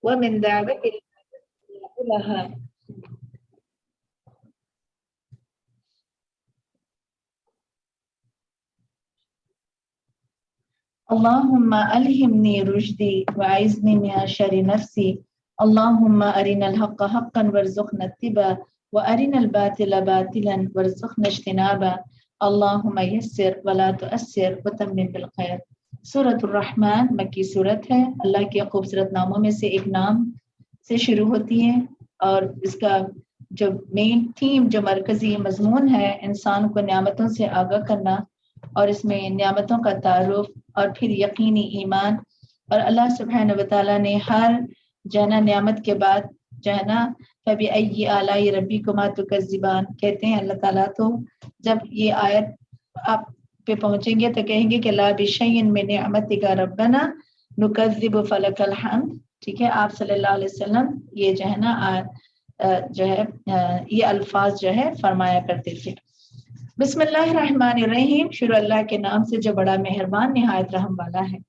ومن دعوة لها. اللهم ألهمني رشدي وأعذني من شر نفسي. اللهم أرنا الحق حقا وارزقنا اتباعه وأرنا الباطل باطلا وارزقنا اجتنابه. اللهم يسر ولا تؤثر وتمم بالخير. سورۃ الرحمن مکی صورت ہے، اللہ کے خوبصورت ناموں میں سے ایک نام سے شروع ہوتی ہے، اور اس کا جو مین تھیم، جو مرکزی مضمون ہے، انسان کو نعمتوں سے آگاہ کرنا، اور اس میں نعمتوں کا تعارف اور پھر یقینی ایمان. اور اللہ سبحانہ و تعالیٰ نے ہر نعمت کے بعد فَبِأَيِّ آلَاءِ رَبِّكُمَا تُكَذِّبَانِ کہتے ہیں اللہ تعالیٰ. تو جب یہ آیت آپ پہ پہنچیں گے تو کہیں گے کہ لا بِشَيْءٍ مِّن نِعْمَتِكَ رَبَّنَا نُكَذِّبُ فَلَكَ الْحَمْدُ. ٹھیک ہے، آپ صلی اللہ علیہ وسلم یہ یہ الفاظ فرمایا کرتے تھے. بسم اللہ الرحمن الرحیم، شروع اللہ کے نام سے جو بڑا مہربان نہایت رحم والا ہے.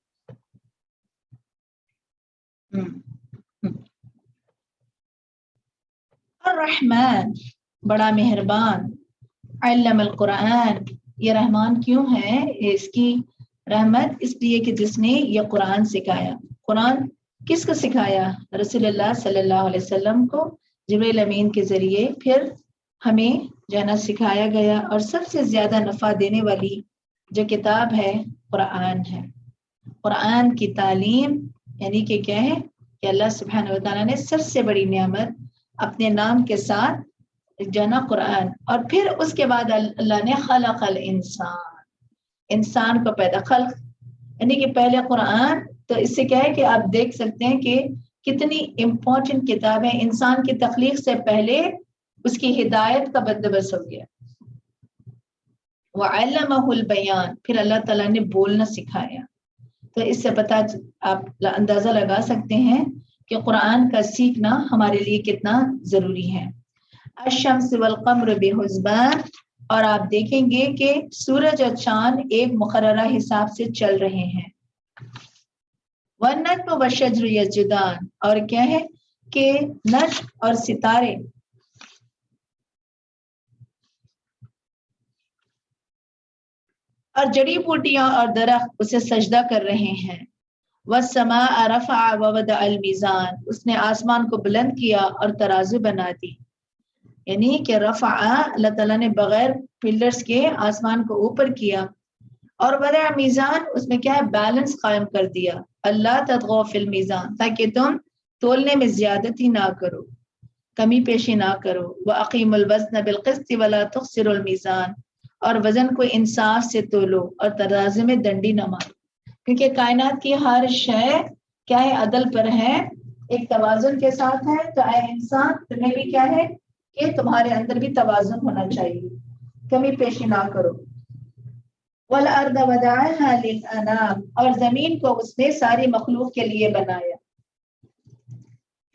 الرحمن بڑا مہربان، علم القرآن، یہ رحمان کیوں ہے؟ اس کی رحمت اس لیے کہ جس نے یہ قرآن سکھایا. قرآن کس کو سکھایا؟ رسول اللہ صلی اللہ علیہ وسلم کو جبریل امین کے ذریعے، پھر ہمیں سکھایا گیا. اور سب سے زیادہ نفع دینے والی جو کتاب ہے قرآن ہے. قرآن کی تعلیم یعنی کہ کیا ہے کہ اللہ سبحانہ و تعالیٰ نے سب سے بڑی نعمت اپنے نام کے ساتھ قرآن، اور پھر اس کے بعد اللہ نے خلق الانسان، انسان کو پیدا. خلق یعنی کہ پہلے قرآن. تو اس سے کیا ہے کہ آپ دیکھ سکتے ہیں کہ کتنی امپورٹنٹ کتاب ہے. انسان کی تخلیق سے پہلے اس کی ہدایت کا بندوبست ہو گیا. وَعَلَّمَهُ الْبَيَانَ، پھر اللہ تعالیٰ نے بولنا سکھایا. تو اس سے آپ اندازہ لگا سکتے ہیں کہ قرآن کا سیکھنا ہمارے لیے کتنا ضروری ہے. الشمس والقمر بحسبان، اور آپ دیکھیں گے کہ سورج اور چاند ایک مقررہ حساب سے چل رہے ہیں. والنجم والشجر یسجدان، اور کیا ہے کہ نجم اور ستارے اور جڑی بوٹیاں اور درخت اسے سجدہ کر رہے ہیں. والسماء رفع ووضع المیزان، اس نے آسمان کو بلند کیا اور ترازو بنا دی. یعنی کہ رفع، اللہ تعالیٰ نے بغیر پلرز کے آسمان کو اوپر کیا. اور وضع میزان، اس میں کیا ہے بیلنس قائم کر دیا. اللہ تطغوا فی المیزان، تاکہ تم تولنے میں زیادتی نہ کرو، کمی پیشی نہ کرو. وَأَقِیمُوا الْوَزْنَ بِالْقِسْطِ وَلَا تُخْسِرُوا الْمِیزَانَ، اور وزن کو انصاف سے تولو اور ترازو میں ڈنڈی نہ مارو. کیونکہ کائنات کی ہر شے کیا ہے عدل پر ہے، ایک توازن کے ساتھ ہے. تو اے انسان، تمہیں بھی کیا ہے کہ تمہارے اندر بھی توازن ہونا چاہیے، کمی پیشی نہ کرو. وَالْأَرْضَ وَضَعَهَا لِلْأَنَامِ، اور زمین کو اس نے ساری مخلوق کے لیے بنایا.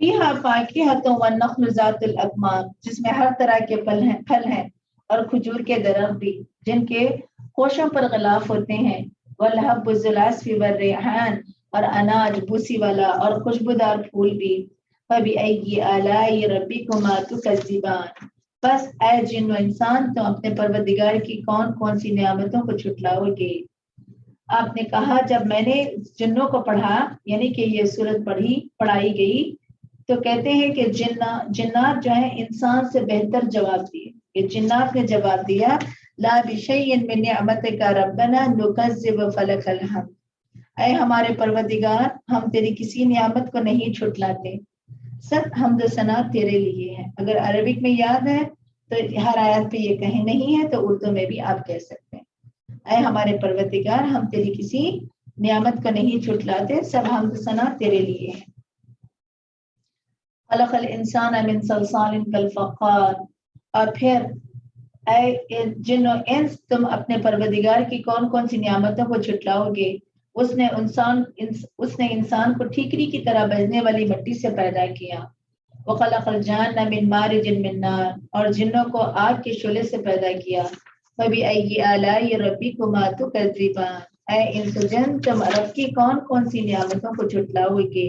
فِيهَا فَاكِهَةٌ وَالنَّخْلُ ذَاتُ الْأَكْمَامِ، جس میں ہر طرح کے پھل ہیں اور کھجور کے درخت بھی جن کے خوشوں پر غلاف ہوتے ہیں. وَالْحَبُّ ذُو الْعَصْفِ وَالرَّيْحَانُ، اور اناج بوسی والا اور خوشبودار پھول بھی. فَبِأَيِّ آلَاءِ رَبِّكُمَا تُكَذِّبَانِ، بس اے جن و انسان، تم اپنے پروردگار کی کون کون سی نعمتوں کو جھٹلاؤ گے. آپ نے کہا جب میں نے جنوں کو پڑھا، یعنی کہ یہ سورت پڑھائی گئی، تو کہتے ہیں کہ جنات جو ہیں انسان سے بہتر جواب دیے. کہ جنات نے جواب دیا لا بشیء من نعمتک ربنا نکذب فلک الحمد، اے ہمارے پروردگار، ہم تیری کسی نعمت کو نہیں جھٹلاتے، سب حمد و ثنا تیرے لیے ہے. اگر عربک میں یاد ہے تو ہر آیت پہ یہ کہیں نہیں ہے تو اردو میں بھی آپ کہہ سکتے ہیں اے ہمارے پروردگار، ہم تیری کسی نعمت کو نہیں جھٹلاتے، سب حمد و ثنا تیرے لیے ہے. خلق الانسان من صلصال کالفخار، اور پھر اے جن و انس، تم اپنے پروردگار کی کون کون سی نعمتوں کو جھٹلاؤ گے. اس نے انسان کو ٹھیکری کی طرح بجنے والی مٹی سے پیدا کیا. وخلق الجان من مارج من نار، اور جنوں کو آگ کے شعلے سے پیدا کیا. فبأي آلاء ربكما تكذبان، اے انس و جن، تم رب کی کون کون سی نعمتوں کو جھٹلاؤ گے.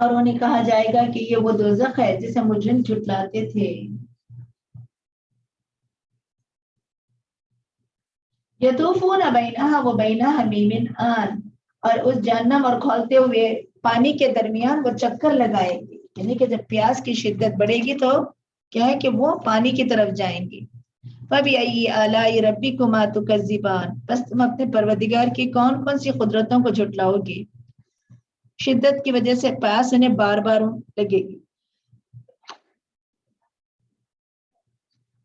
اور انہیں کہا جائے گا کہ یہ وہ دوزخ ہے جسے مجرم جھٹلاتے تھے. یطوفون بینہا و بین حمیم آن، اور اس جہنم اور کھولتے ہوئے پانی کے درمیان وہ چکر لگائیں گے. یعنی کہ جب پیاس کی شدت بڑھے گی تو کیا ہے کہ وہ پانی کی طرف جائیں گے. فَبِأَيِّ آلَاءِ رَبِّكُمَا تُكَذِّبَانِ، بس تم اپنے پروردگار کی کون کون سی قدرتوں کو جھٹلاؤ گے. شدت کی وجہ سے پیاس انہیں بار بار لگے گی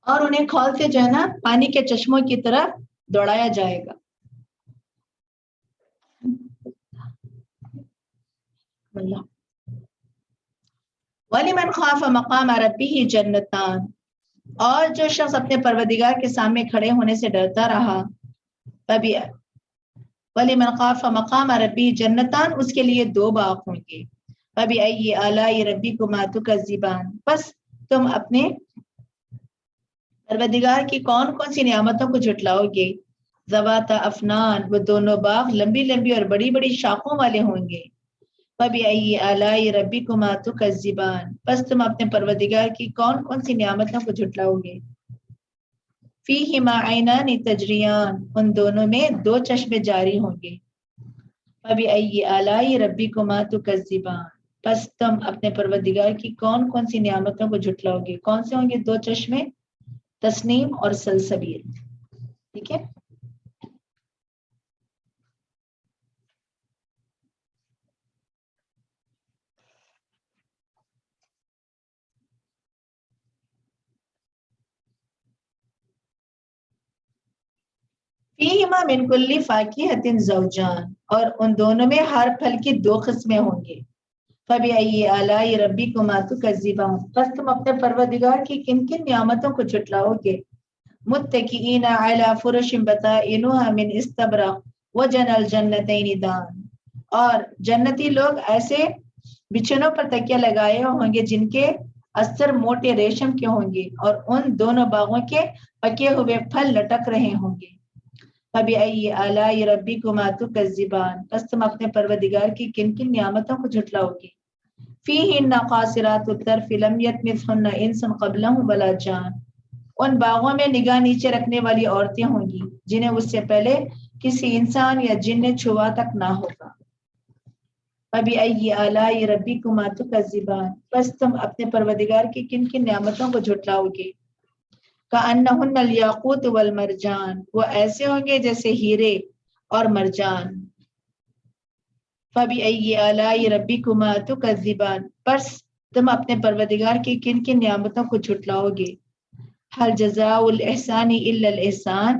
اور انہیں کھولتے جو ہے نا پانی کے چشموں کی طرف دوڑایا جائے گا. وَلِمَنْ خَافَ مَقَامَ رَبِّهِ جَنَّتَانِ، اور جو شخص اپنے پروردگار کے سامنے کھڑے ہونے سے ڈرتا رہا. وَلِمَنْ خَافَ مَقَامَ رَبِّهِ جَنَّتَانِ، اس کے لیے 2 باغ ہوں گے. فَبِأَيِّ آلَاءِ رَبِّكُمَا تُكَذِّبَانِ، بس تم اپنے پروردگار کی کون کون سی نعمتوں کو جھٹلاؤ گے. ذواتا افنان، وہ دونوں باغ لمبی لمبی اور بڑی بڑی شاخوں والے ہوں گے. فَبِأَيِّ آلَاءِ رَبِّكُمَا تُكَذِّبَانِ، بس تم اپنے پروردگار کی کون کون سی نعمتوں کو جھٹلاؤ گے. فِيهِمَا عَيْنَانِ تَجْرِيَانِ، ان دونوں میں 2 چشمے جاری ہوں گے. فَبِأَيِّ آلَاءِ رَبِّكُمَا تُكَذِّبَانِ، بس تم اپنے پروردگار کی کون کون سی نعمتوں کو جھٹلاؤ گے. کون سے ہوں گے 2 چشمے؟ تسنیم اور سلسبیل. ٹھیک ہے. فیہما من کل فاکہۃ زوجان، اور ان دونوں میں ہر پھل کی 2 قسمیں ہوں گے. فبأي آلاء ربكما تكذبان، بس تم اپنے پروردگار کی کن کن نعمتوں کو جھٹلاؤ گے. متکئین علی فرش بطائنها من استبرق وجنى الجنتین دان، اور جنتی لوگ ایسے بچھنوں پر تکیہ لگائے ہوں گے جن کے استر موٹے ریشم کے ہوں گے اور ان دونوں باغوں کے پکے ہوئے پھل لٹک رہے ہوں گے. فَبِأَيِّ آلَاءِ رَبِّكُمَا تُكَذِّبَانِ، بس تم اپنے پروردگار کی کن کن نعمتوں کو جھٹلاؤ گے. فِيهِنَّ قَاصِرَاتُ الطَّرْفِ لَمْ يَطْمِثْهُنَّ إِنسٌ قَبْلَهُمْ وَلَا جَانٌ، ان باغوں میں نگاہ نیچے رکھنے والی عورتیں ہوں گی جنہیں اس سے پہلے کسی انسان یا جن نے چھوا تک نہ ہوگا. فَبِأَيِّ آلَاءِ رَبِّكُمَا تُكَذِّبَانِ، بس تم اپنے پروردگار کی کن کن نعمتوں کو جھٹلاؤ گے. کأنہن الیاقوت والمرجان، وہ ایسے ہوں گے جیسے ہیرے اور مرجان. فَبِأَيِّ آلَاءِ رَبِّكُمَا تُكَذِّبَانِ، بس تم اپنے پروردگار کی کن کن نعمتوں کو جھٹلاؤ گے. هل جزاء الإحسان إلا الإحسان،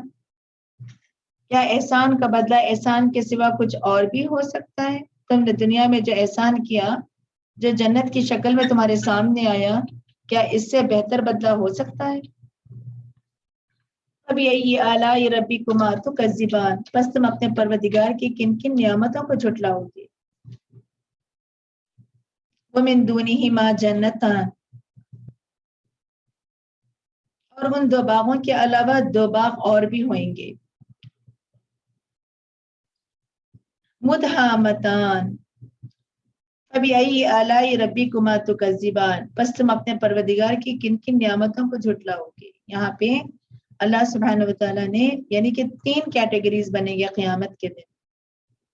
کیا احسان کا بدلہ احسان کے سوا کچھ اور بھی ہو سکتا ہے. تم نے دنیا میں جو احسان کیا، جو جنت کی شکل میں تمہارے سامنے آیا، کیا اس سے بہتر بدلہ ہو سکتا ہے. فَبِأَيِّ آلَاءِ رَبِّكُمَا تُكَذِّبَانِ، بس تم اپنے پروردگار کی کن کن نعمتوں کو جھٹلاؤ گے. وَمِن دُونِهِمَا جَنَّتَانِ، اور ان 2 باغوں کے علاوہ 2 باغ اور بھی ہوئیں گے. مُدْحَامَتَانِ، فَبِأَيِّ آلَاءِ رَبِّكُمَا تُكَذِّبَانِ، بس تم اپنے پروردگار کی کن کن نعمتوں کو جھٹلاؤ گے. یہاں پہ اللہ سبحانہ وتعالیٰ نے یعنی کہ 3 کیٹیگریز بنے گی قیامت کے دن.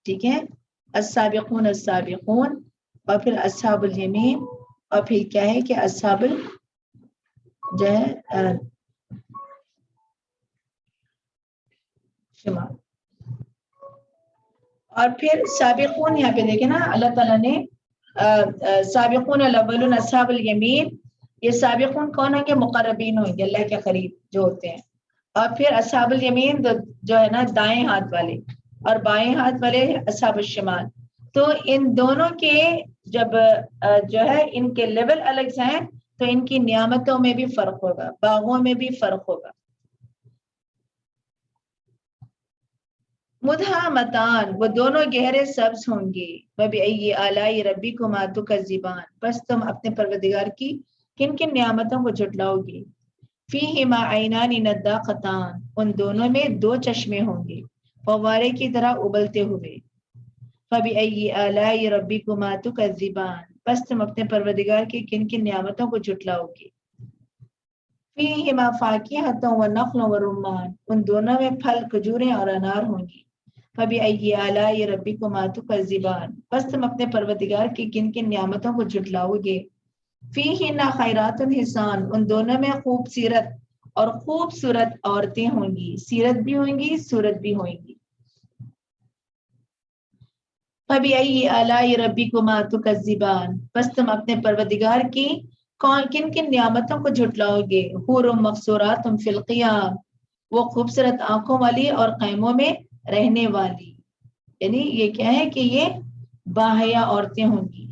ٹھیک ہے. السابقون السابقون، اور پھر اصحاب الیمین، اور پھر کیا ہے کہ اصحاب جو ہے شمال. اور پھر سابقون، یہاں پہ دیکھیں نا اللہ تعالیٰ نے سابقون الاولون اصحاب الیمین، یہ سابقون کون ہوں گے؟ مقربین ہوں گے، اللہ کے قریب جو ہوتے ہیں. اور پھر اصحاب الیمین جو ہے نا دائیں ہاتھ والے، اور بائیں ہاتھ والے اصحاب الشمال. تو ان دونوں کے جب جو ہے ان کے لیول الگ ہیں تو ان کی نعمتوں میں بھی فرق ہوگا، باغوں میں بھی فرق ہوگا. مدھامتان، وہ دونوں گہرے سبز ہوں گے. وَبِأَيِّ آلَاءِ رَبِّكُمَا تُكَذِّبَانِ، بس تم اپنے پروردگار کی کن کن نعمتوں کو جھٹلاؤ گے. فِيهِمَا عَيْنَانِ نَضَّاخَتَانِ، ان دونوں میں 2 چشمے ہوں گے فوارے کی طرح ابلتے ہوئے. فَبِأَيِّ آلَاءِ رَبِّكُمَا تُكَذِّبَانِ، بس تم اپنے پروردگار کی کن کن نعمتوں کو جھٹلاؤ گے. فِيهِمَا فَاكِهَةٌ وَنَخْلٌ وَرُمَّانٌ، ان دونوں میں پھل کھجوریں اور انار ہوں گی. فَبِأَيِّ آلَاءِ رَبِّكُمَا تُكَذِّبَانِ، بس تم اپنے پروردگار کی کن کن نعمتوں کو جھٹلاؤ گے. فِيهِنَّ خَيْرَاتٌ حِسَانٌ، ان دونوں میں خوب سیرت اور خوبصورت عورتیں ہوں گی، سیرت بھی ہویں گی، صورت بھی ہویں گی. فَبِأَيِّ آلَاءِ رَبِّكُمَا تُكَذِّبَانِ، بس تم اپنے پروردگار کی کن کن نعمتوں کو جھٹلاؤ گے. حور مقصورات فی القیام، وہ خوبصورت آنکھوں والی اور خیموں میں رہنے والی، یعنی یہ کیا ہے کہ یہ باحیا عورتیں ہوں گی.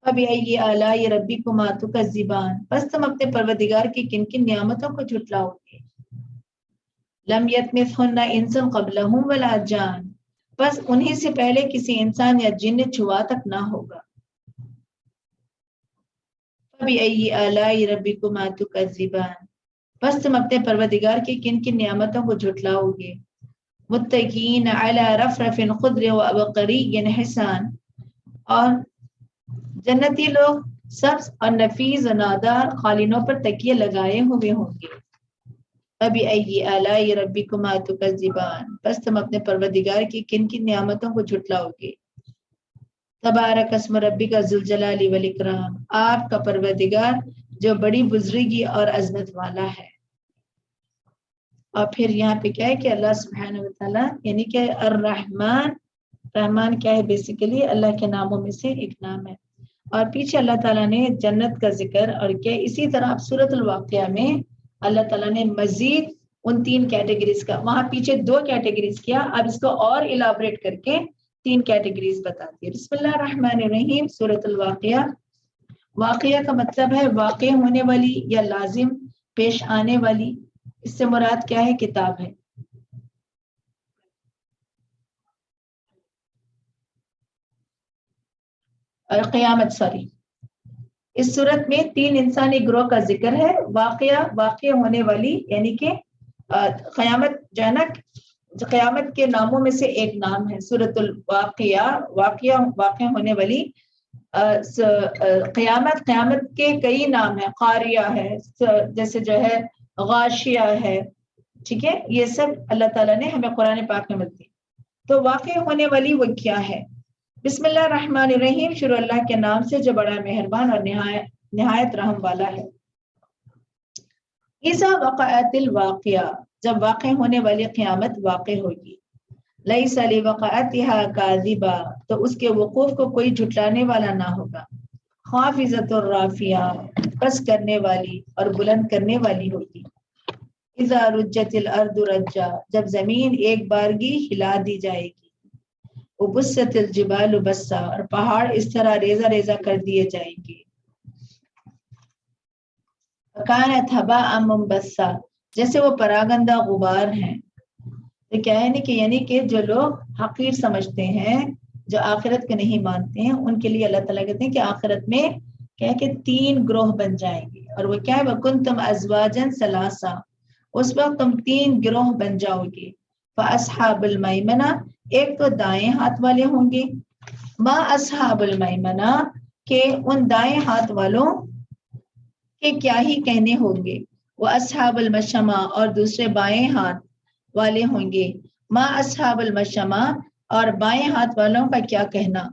فَبِأَيِّ آلَاءِ رَبِّكُمَا تُكَذِّبَانِ، بس تم اپنے پروردگار کی کن کن نعمتوں کو جھٹلاؤ گے. لَمْ يَطْمِثْهُنَّ إِنسٌ قَبْلَهُمْ وَلَا جَانٌ، بس انہی سے پہلے کسی انسان یا جن نے چھوا تک نہ ہوگا. فَبِأَيِّ آلَاءِ رَبِّكُمَا تُكَذِّبَانِ، بس تم اپنے پروردگار کی کن کن نعمتوں کو جھٹلاؤ گے. مُتَّكِئِينَ عَلَى رَفْرَفٍ خُضْرٍ وَأَبْقَرِيٍّ حِسَانٍ، اور جنتی لوگ سبز اور نفیس و نادار قالینوں پر تکیے لگائے ہوئے ہوں گے. فَبِأَيِّ آلَاءِ رَبِّكُمَا تُكَذِّبَانِ، بس تم اپنے پروردگار کی کن کن نعمتوں کو جھٹلاؤ گے. تبارک اسم ربک ذو الجلال والاکرام، آپ کا پروردگار جو بڑی بزرگی اور عظمت والا ہے. اور پھر یہاں پہ کیا ہے کہ اللہ سبحانہ وتعالیٰ یعنی کہ الرحمن، رحمان کیا ہے بیسیکلی اللہ کے ناموں میں سے ایک نام ہے. اور پیچھے اللہ تعالیٰ نے جنت کا ذکر اور کیا اسی طرح سورۃ الواقعہ میں اللہ تعالیٰ نے مزید ان 3 کیٹیگریز کا، وہاں پیچھے 2 کیٹیگریز کیا، اب اس کو اور الابریٹ کر کے 3 کیٹیگریز بتا دی. بسم اللہ الرحمن الرحیم. سورۃ الواقعہ، واقعہ کا مطلب ہے واقع ہونے والی یا لازم پیش آنے والی. اس سے مراد کیا ہے؟ کتاب ہے. اور قیامت، سوری، اس صورت میں 3 انسانی گروہ کا ذکر ہے. واقع ہونے والی یعنی کہ قیامت جو ہے نا، قیامت کے ناموں میں سے ایک نام ہے سورۃ الواقعہ، واقع ہونے والی. قیامت کے کئی نام ہیں، قاریہ ہے، جیسے جو ہے غاشیہ ہے، ٹھیک ہے. یہ سب اللہ تعالیٰ نے ہمیں قرآن پاک میں ملتی. تو واقع ہونے والی وہ کیا ہے؟ بسم اللہ الرحمن الرحیم، شروع اللہ کے نام سے جو بڑا مہربان اور نہایت رحم والا ہے. اذا وقعت الواقعہ، جب واقع ہونے والی قیامت واقع ہوگی. لیس لوقعتها کاذبہ، تو اس کے وقوف کو کوئی جھٹلانے والا نہ ہوگا. خافضۃ الرافعہ، پس کرنے والی اور بلند کرنے والی ہوگی. اذا رجت الارض رجا، جب زمین ایک بارگی ہلا دی جائے گی. وبست الجبال بسا، اور پہاڑ اس طرح ریزہ ریزہ کر دیے جائیں گے. کانت ہباء منبثا، جیسے وہ پراگندہ غبار ہیں. تو کیا ہے کہ یعنی کہ جو لوگ حقیر سمجھتے ہیں، جو آخرت کو نہیں مانتے ہیں، ان کے لیے اللہ تعالیٰ کہتے ہیں کہ آخرت میں کیا ہے کہ 3 گروہ بن جائیں گے. اور وہ کیا ہے؟ وَكُنْتُمْ أَزْوَاجًا ثَلَاثًا، اس وقت تم 3 گروہ بن جاؤ گے. فَأَصْحَابُ الْمَيْمَنَةِ، ایک تو دائیں ہاتھ والے ہوں گے. ما أَصْحَابُ الْمَيْمَنَةِ، کہ ان دائیں ہاتھ والوں کے کیا ہی کہنے ہوں گے. وَأَصْحَابُ الْمَشْأَمَةِ، اور دوسرے بائیں ہاتھ والے ہوں گے. ما أصحاب الْمَشْأَمَةِ، اور بائیں ہاتھ والوں کا کیا کہنا.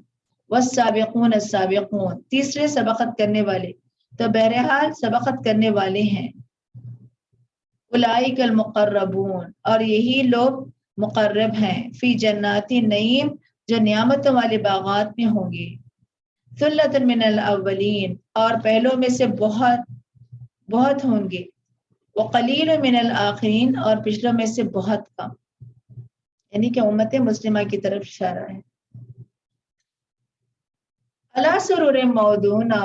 والسابقون السابقون، تیسرے سبقت کرنے والے. تو بہرحال سبقت کرنے والے ہیں. اولئک المقربون، اور یہی لوگ مقرب ہیں. فی جنات النعیم، جو نعمتوں والے باغات میں ہوں گے. ثلۃ من الاولین، اور پہلوں میں سے بہت ہوں گے. وقلیل من الآخرین، اور پچھلوں میں سے بہت کم. یعنی کہ امت مسلمہ کی طرف اشارہ ہے. علی سرر موضونہ،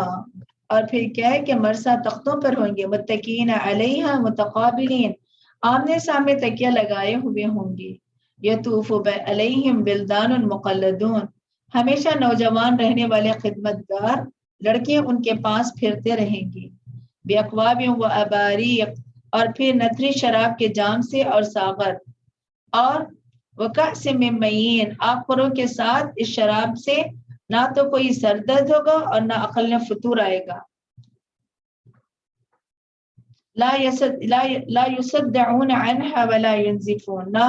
اور پھر کیا ہے کہ مرصع تختوں پر ہوں گے. متکئین علیہا متقابلین، آمنے سامنے تکیہ لگائے ہوئے ہوں گے. یطوف علیہم ولدان مقلدون، ہمیشہ نوجوان رہنے والے خدمتگار لڑکے ان کے پاس پھرتے رہیں گے. باکواب و اباریق، اور پھر نتری شراب کے جام سے اور ساغر. اور وکأس من معین، آخروں کے ساتھ اس شراب سے نہ تو کوئی سر درد ہوگا اور نہ عقل میں فطور آئے گا. لا يصدعون عنها ولا ينزفون، نہ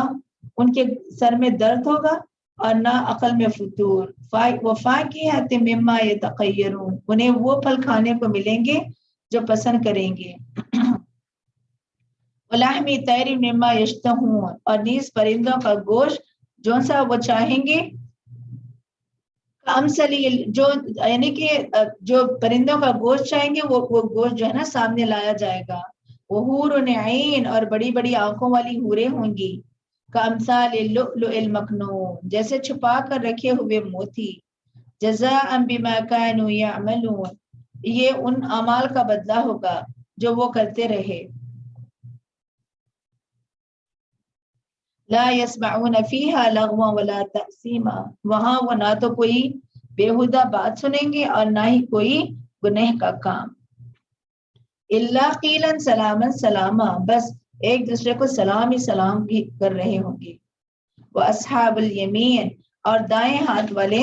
ان کے سر میں درد ہوگا اور نہ عقل میں فطور. وفاکہۃ مما یتخیرون، انہیں وہ پھل کھانے کو ملیں گے جو پسند کریں گے. ولحم طیر مما یشتہون، اور نیز پرندوں کا گوشت جو سا وہ چاہیں گے. جو یعنی کہ جو پرندوں کا گوشت چاہیں گے وہ گوشت جو ہے نا سامنے لایا جائے گا. وحور عین، اور بڑی بڑی آنکھوں والی حوریں ہوں گی. کامثال اللؤلؤ المکنون، جیسے چھپا کر رکھے ہوئے موتی. جزاء بما كانوا يعملون، یہ ان اعمال کا بدلہ ہوگا جو وہ کرتے رہے. لا يسمعون فيها لغوا ولا تأثیما، وہاں وہ نہ تو کوئی بیہودہ بات سنیں گے اور نہ ہی کوئی گنہ کا کام. الا قیلا سلاما سلاما، بس ایک دوسرے کو سلام ہی سلام بھی کر رہے ہوں گے. واصحاب الیمین، اور دائیں ہاتھ والے.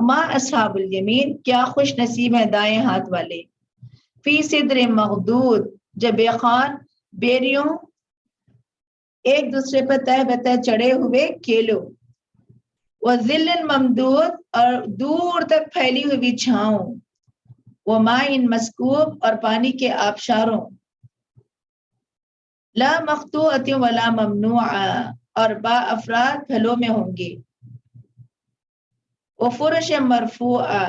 ما اصحاب الیمین، کیا خوش نصیب ہیں دائیں ہاتھ والے. فی صدر مغدود، جب خوان بیریوں ایک دوسرے پر تہ بتہ چڑھے ہوئے کھیلو. وظل ممدود، اور دور تک پھیلی ہوئی چھاؤں. وماء مسکوب، اور پانی کے آبشاروں. لا مقطوعۃ ولا ممنوعہ، اور با افراد پھلوں میں ہوں گے. وفرش مرفوعہ،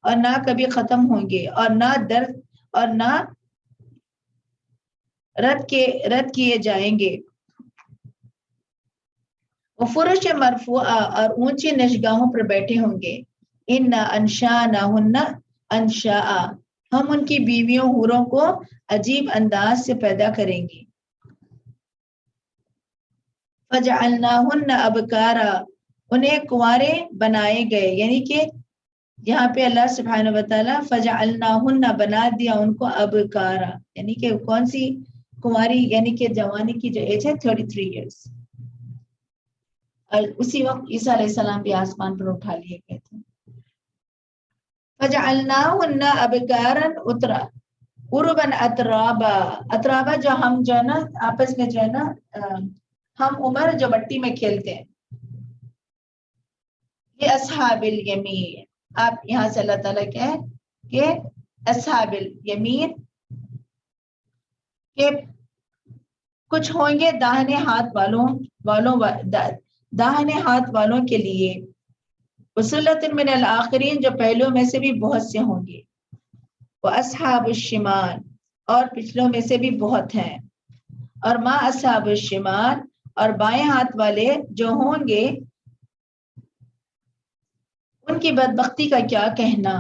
اور نہ کبھی ختم ہوں گے اور نہ درد اور نہ رد کیے جائیں گے. وفرش مرفوعہ، اور اونچی نشگاہوں پر بیٹھے ہوں گے. انا انشأناہن انشاء، ہم ان کی بیویوں حوروں کو عجیب انداز سے پیدا کریں گے. فجعلناہن ابکارا، انہیں کنوارے بنائے گئے. یعنی کہ یہاں پہ اللہ سبحانہ وتعالی فجعلناہن، بنا دیا ان کو ابکارا، یعنی کہ کون سی کنواری، یعنی کہ جوانی کی جو ایج ہے 33 ایئرس. اور اسی وقت عیسیٰ علیہ السلام بھی آسمان پر اٹھا لیے گئے تھے. فجعلناہن ابکارا عربا اترابا، اترابا جو ہم جو ہے نا آپس میں جو ہے نا ہم عمر جو مٹی میں کھیلتے ہیں. یہ اصحاب الیمین، آپ یہاں سے اللہ تعالیٰ کیا ہے کہ اصحاب الیمین کہ کچھ ہوں گے داہنے ہاتھ داہنے ہاتھ والوں کے لیے. وسلۃ من الآخرین، جو پہلوں میں سے بھی بہت سے ہوں گے. واصحاب الشمال، اور پچھلوں میں سے بھی بہت ہیں. اور ما اصحاب الشمال، اور بائیں ہاتھ والے جو ہوں گے ان کی بدبختی کا کیا کہنا.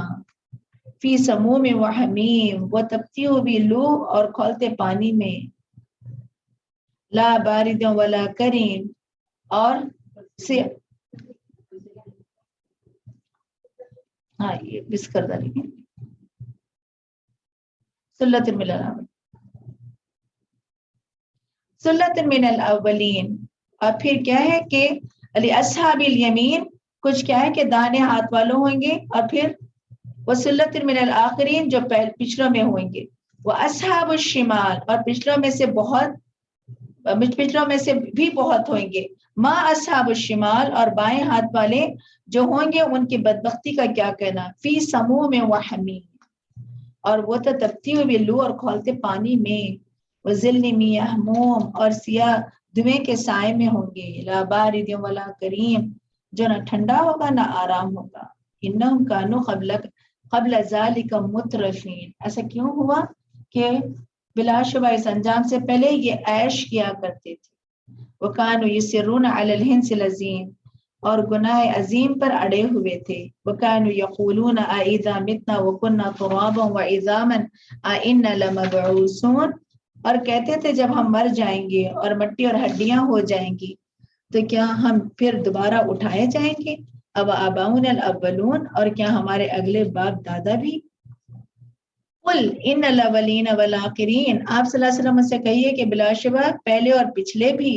فی سموم و حمیم، وہ تپتی ہوئی لو اور کھولتے پانی میں. لا بارد ولا کریم، اور سے ہاں یہ بس کر دیں سلۃ من الاولین. اور پھر کیا ہے کہ علی اصحاب الیمین، کچھ کیا ہے کہ دانے ہاتھ والوں ہوں گے. اور پھر وسلۃ من الآخرین، جو پچھلوں میں ہوئیں گے. وہ اصحاب الشمال، اور پچھلوں میں سے بھی بہت ہوئیں گے. ما اصحاب الشمال، اور بائیں ہاتھ والے جو ہوں گے ان کی بدبختی کا کیا کہنا. فی سموم و حمیم، اور وہ تو تپتی ہوئی لو اور کھولتے پانی میں. وظل من یحموم، اور سیاہ دھویں کے سائے میں ہوں گے. لا بارد ولا کریم، جو نہ ٹھنڈا ہوگا نہ آرام ہوگا. انہم کانوا قبل ذالک مترفین، ایسا کیوں ہوا کہ بلا شبہ اس انجام سے پہلے یہ عیش کیا کرتے تھے. وکانوا یصرون علی الحنث العظیم، اور گناہ عظیم پر اڑے ہوئے تھے. وکانوا یقولون اذا متنا وکنا ترابا وعظاما ائنا لمبعوثون، اور کہتے تھے جب ہم مر جائیں گے اور مٹی اور ہڈیاں ہو جائیں گی تو کیا ہم پھر دوبارہ اٹھائے جائیں گے. اب آباؤنا الاولون، اور کیا ہمارے اگلے باپ دادا بھی. قل ان الاولین والآخرین، آپ صلی اللہ علیہ وسلم سے کہیے کہ بلا شبہ پہلے اور پچھلے بھی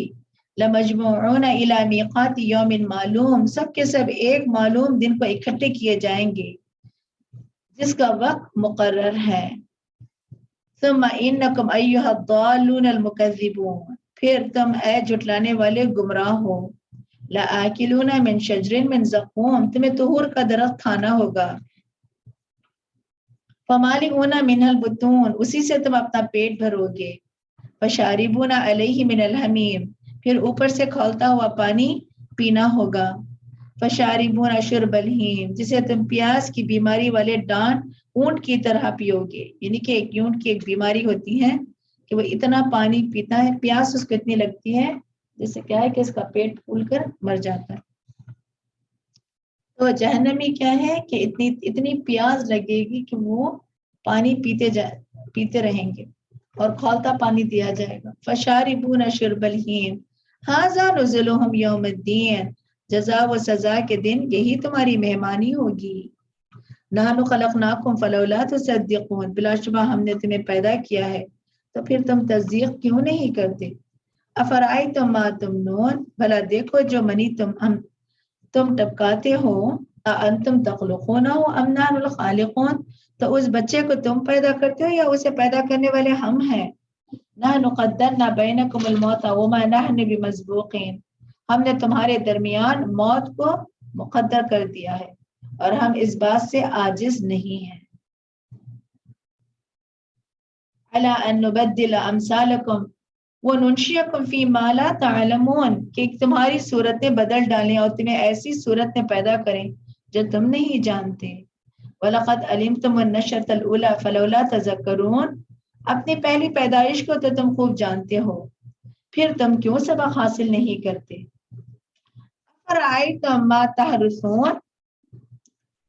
لمجموعون الی میقات یوم معلوم، سب کے سب ایک معلوم دن کو اکٹھے کیے جائیں گے جس کا وقت مقرر ہے۔ ثم انکم ایھا الضالون المکذبون، پھر تم اے جھٹلانے والے گمراہ ہو، لآکلون من شجر من زقوم، تمہیں طہور کا درخت کھانا ہوگا، فمالئون منہ البطون، اسی سے تم اپنا پیٹ بھرو گے، فشاربون علیہ من الحمیم، پھر اوپر سے کھولتا ہوا پانی پینا ہوگا، فشاربون شرب الہیم، جسے تم پیاس کی بیماری والے ڈانٹ اونٹ کی طرح پیو گے، یعنی کہ ایک اونٹ کی ایک بیماری ہوتی ہے کہ وہ اتنا پانی پیتا ہے، پیاس اس کو اتنی لگتی ہے جس سے کیا ہے کہ اس کا پیٹ پھول کر مر جاتا ہے۔ تو جہنمی کیا ہے کہ اتنی پیاس لگے گی کہ وہ پانی پیتے رہیں گے اور کھولتا پانی دیا جائے گا۔ فشاربون شرب الہیم ھذا نزلهم یوم الدین، جزا و سزا کے دن یہی تمہاری مہمانی ہوگی۔ نحن خلقناکم فلولا تصدقون، بلا شبہ ہم نے تمہیں پیدا کیا ہے تو پھر تم تصدیق کیوں نہیں کرتے۔ افرأیتم ما تمنون، بھلا دیکھو جو منی تم ٹپکاتے ہو، انتم تخلقونہ ام نحن الخالقون، تو اس بچے کو تم پیدا کرتے ہو یا اسے پیدا کرنے والے ہم ہیں۔ نحن قدرنا بینکم الموت وما نحن بمسبوقین، ہم نے تمہارے درمیان موت کو مقدر کر دیا ہے اور ہم اس بات سے عاجز نہیں ہیں۔ الا ان نبدل امثالکم وَنُنْشِئَكُمْ فِي مَا لَا تَعْلَمُونَ، کہ تمہاری صورتیں بدل ڈالیں اور تمہیں ایسی صورت میں پیدا کریں جو تم نہیں جانتے۔ وَلَقَدْ عَلِمْتُمُ النَّشْأَةَ الْأُولَىٰ فَلَوْلَا تَذَكَّرُونَ، اپنی پہلی پیدائش کو تو تم خوب جانتے ہو، پھر تم کیوں سبق حاصل نہیں کرتے۔ أَفَرَأَيْتُم مَّا تَحْرُثُونَ،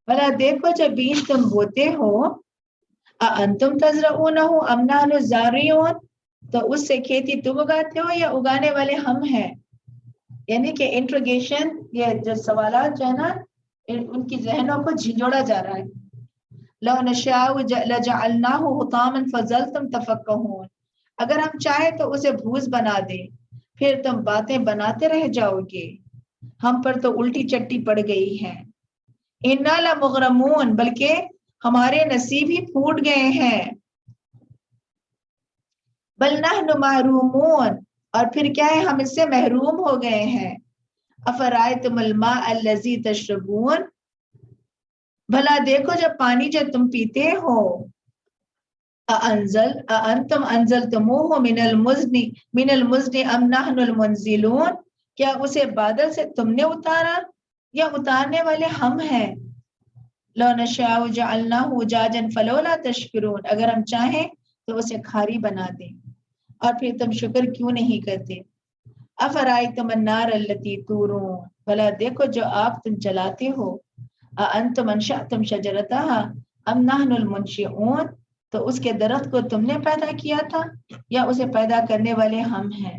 بھلا دیکھو جب بیج تم بوتے ہو، أَأَنتُمْ تَزْرَعُونَهُ أَمْ نَحْنُ الزَّارِعُونَ، تو اس سے کھیتی تم اگاتے ہو یا اگانے والے ہم ہیں۔ یعنی کہ انٹروگیشن، یہ جو سوالات جو ہے نا ان کی ذہنوں کو جھنجھوڑا جا رہا ہے۔ لو نشاء لجعلناه حطاما فظلتم تفکہون، اگر ہم چاہیں تو اسے بھوس بنا دیں پھر تم باتیں بناتے رہ جاؤ گے، ہم پر تو الٹی چٹی پڑ گئی ہے۔ انا لمغرمون، بلکہ ہمارے نصیب ہی پھوٹ گئے ہیں۔ بل نحن محرومون، اور پھر کیا ہے ہم اس سے محروم ہو گئے ہیں۔ افرأیتم الماء الذی تشربون، بھلا دیکھو جب پانی جو تم پیتے ہو، اانتم انزلتموہ من المزن ام نحن المنزلون، کیا اسے بادل سے تم نے اتارا یا اتارنے والے ہم ہیں۔ لو نشاء جعلناہ اجاجا فلولا تشکرون، اگر ہم چاہیں تو اسے کھاری بنا دیں اور پھر تم شکر کیوں نہیں کرتے۔ افرأیتم النار التی تورون، بھلا دیکھو جو آگ تم جلاتے ہو، انتم انشأتم شجرتها ام نحن المنشئون، تو اس کے درخت کو تم نے پیدا کیا تھا یا اسے پیدا کرنے والے ہم ہیں۔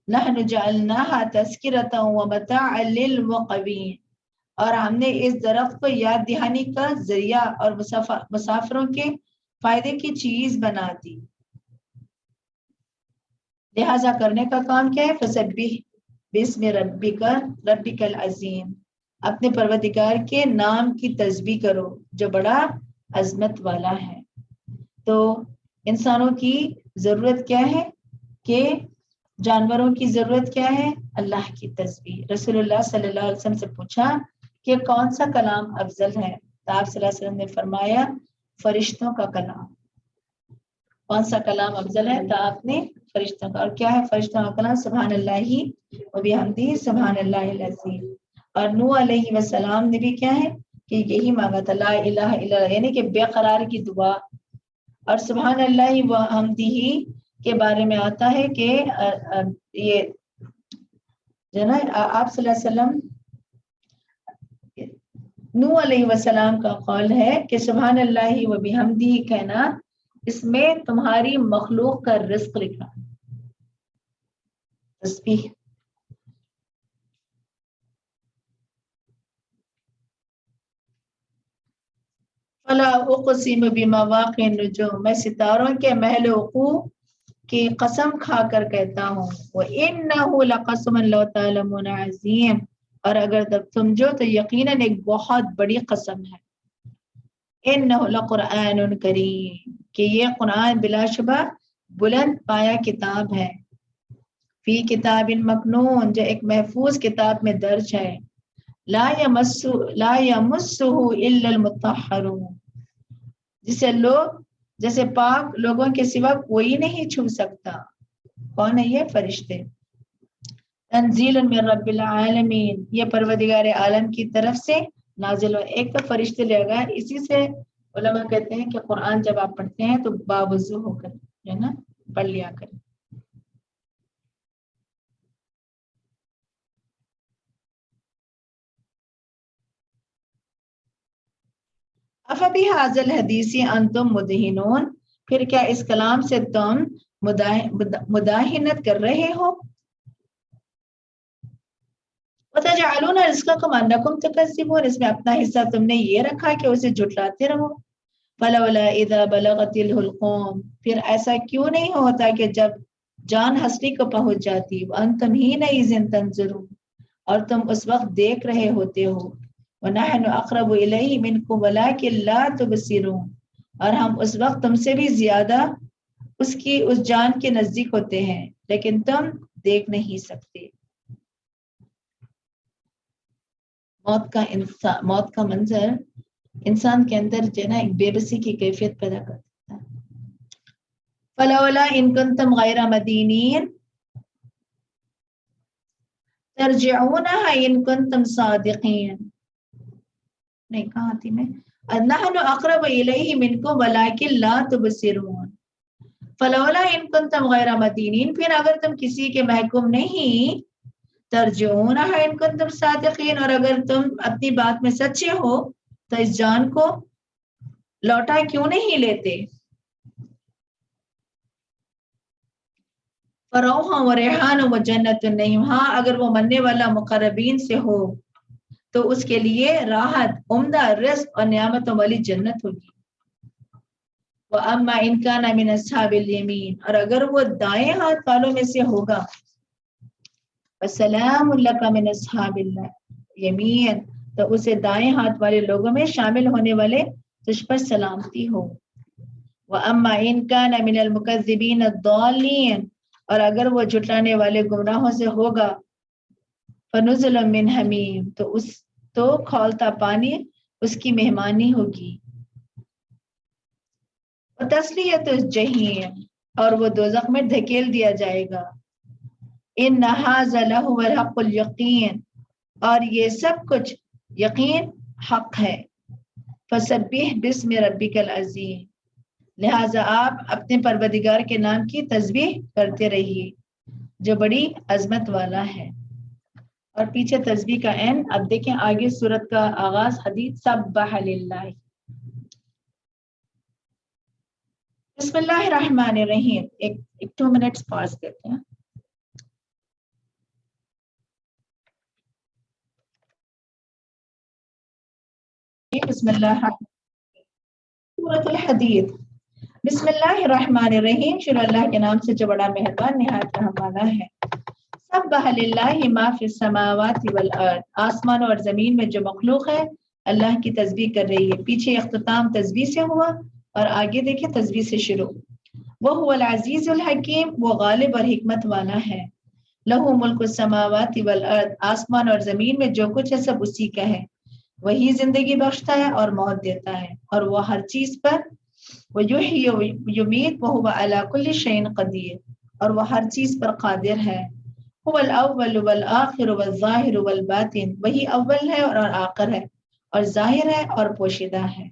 نحن جعلناها تذکرۃ ومتاعا للمقوین، اور ہم نے اس درخت کو یاد دہانی کا ذریعہ اور مسافروں کے فائدے کی چیز بنا دی۔ لہذا کرنے کا کام کیا ہے، فسبح باسم ربک العظیم، اپنے پروردگار کے نام کی تسبیح کرو جو بڑا عظمت والا ہے۔ تو انسانوں کی ضرورت کیا ہے کہ جانوروں کی ضرورت کیا ہے، اللہ کی تسبیح۔ رسول اللہ صلی اللہ علیہ وسلم سے پوچھا کہ کون سا کلام افضل ہے، تو آپ صلی اللہ علیہ وسلم نے فرمایا فرشتوں کا کلام۔ کون سا کلام افضل ہے، تو آپ نے فرشتوں کا، اور کیا ہے فرشتوں کا کلام، سبحان اللہ و بحمدہ سبحان اللہ العظیم۔ اور نوح علیہ السلام نے بھی کیا ہے کہ یہی مانگا تھا، لا الہ الا اللہ، یعنی کہ بے قرار کی دعا۔ اور سبحان اللہ و حمدہ کے بارے میں آتا ہے کہ یہ جو نا آپ صلی اللہ علیہ وسلم، نوح علیہ السلام کا قول ہے کہ سبحان اللہ و بحمدہ کہنا، اس میں تمہاری مخلوق کا رزق لکھا، تسبیح۔ فلا اقسم بمواقع النجوم، میں ستاروں کے محل وقوع کی قسم کھا کر کہتا ہوں، وَإِنَّهُ لَقَسْمٌ لَوْ تَعْلَمُونَ عَظِيمٌ، اور اگر تب سمجھو تو یقیناً ایک بہت بڑی قسم ہے، إِنَّهُ لَقُرْآنٌ کریم، کہ یہ قرآن بلا شبہ بلند پایا کتاب ہے، فی کتاب مکنون، جو ایک محفوظ کتاب میں درج ہے، لا یمسہ الا المطہرون، جسے پاک لوگوں کے سوا کوئی نہیں چھو سکتا۔ کون ہے یہ؟ فرشتے۔ تنزیل من رب العالمین، یہ پروردگار عالم کی طرف سے نازل ہو۔ ایک تو فرشتے لے گئے، اسی سے علماء کہتے ہیں کہ قرآن جب آپ پڑھتے ہیں تو باوضو ہو کر جو ہے نا پڑھ لیا کریں۔ افبہذا الحدیث انتم مدہنون، پھر کیا اس کلام سے تم مداہنت کر رہے ہو؟ وتجعلون رزقکم انکم تکذبون، اس میں اپنا حصہ تم نے یہ رکھا کہ اسے جھٹلاتے رہو۔ فلولا اذا بلغت الحلقوم، پھر ایسا کیوں نہیں ہوتا کہ جب جان ہستی کو پہنچ جاتی، وانتم حینئذ تنظرون، اور تم اس وقت دیکھ رہے ہوتے ہو، وَنَحْنُ أَقْرَبُ إِلَيْهِ مِنْكُمْ وَلَكِنْ لَا تُبْصِرُونَ، اور ہم اس وقت تم سے بھی زیادہ اس جان کے نزدیک ہوتے ہیں لیکن تم دیکھ نہیں سکتے۔ موت کا منظر انسان کے اندر جو ہے نا ایک بے بسی کی کیفیت پیدا کرتا ہے۔ فَلَوْلَا إِن كُنتُمْ غَيْرَ مَدِينِينَ تَرْجِعُونَهَا إِن كُنتُمْ صَادِقِينَ، نہیں کہا تھی میں، نحن اقرب الیہ منکم ولکن لا تبصرون، فلولا ان کنتم غیر مدینین، پھر اگر تم کسی کے محکوم نہیں، ترجعونها ان کنتم صادقین، اور اگر تم اپنی بات میں سچے ہو تو اس جان کو لوٹا کیوں نہیں لیتے۔ فروح و ریحان و جنت النعیم، ہاں اگر وہ مننے والا مقربین سے ہو تو اس کے لیے راحت، عمدہ رزق اور نعمتوں والی جنت ہوگی۔ وَأَمَّا إِن كَانَ مِنْ أَصْحَابِ الْيَمِينَ، اور اگر وہ دائیں ہاتھ والوں میں سے ہوگا، فَسَلَامٌ لَكَ مِنْ أَصْحَابِ الْيَمِينَ، تو اسے دائیں ہاتھ والے لوگوں میں شامل ہونے والے تجھ پر سلامتی ہو۔ وَأَمَّا إِن كَانَ مِنَ الْمُكَذِّبِينَ الضَّالِّينَ، اور اگر وہ جھٹلانے والے گمراہوں سے ہوگا، فَنُزُلٌ مِّنْ حَمِيمٍ، تو کھولتا پانی اس کی مہمانی ہوگی۔ وَتَصْلِيَةُ الْجَحِيمِ، اور وہ دوزخ میں دھکیل دیا جائے گا۔ إِنَّ هَٰذَا لَهُوَ الْحَقُّ الْيَقِينُ، اور یہ سب کچھ یقین حق ہے۔ فَسَبِّحْ بِاسْمِ رَبِّكَ الْعَظِيمِ، لہٰذا آپ اپنے پروردگار کے نام کی تسبیح کرتے رہیے جو بڑی عظمت والا ہے۔ اور پیچھے تسبیح کا اینڈ، اب دیکھیں آگے سورت کا آغاز، حدیث سبح للہ۔ بسم اللہ الرحمن الرحیم، ایک 2 منٹس پاس کرتے ہیں۔ بسم اللہ سورۃ الحدید، بسم اللہ الرحمن الرحیم، شروع اللہ کے نام سے جو بڑا مہربان نہایت رحم والا ہے۔ سبح للہ ما فی السماوات والارض، آسمان اور زمین میں جو مخلوق ہے اللہ کی تسبیح کر رہی ہے۔ پیچھے اختتام تسبیح سے ہوا اور آگے دیکھیں تسبیح سے شروع۔ وہو العزیز الحکیم، وہ غالب اور حکمت والا ہے۔ لہو ملک السماوات والارض، آسمان اور زمین میں جو کچھ ہے سب اسی کا ہے۔ وہی زندگی بخشتا ہے اور موت دیتا ہے، اور وہ ہر چیز پر ویحیی ویمیت وہو علی کل شیء قدیر، اور وہ ہر چیز پر قادر ہے۔ هو الاول والآخر والظاہر والباطن، وہی اول ہے اور آخر ہے اور ظاہر ہے اور پوشیدہ ہے۔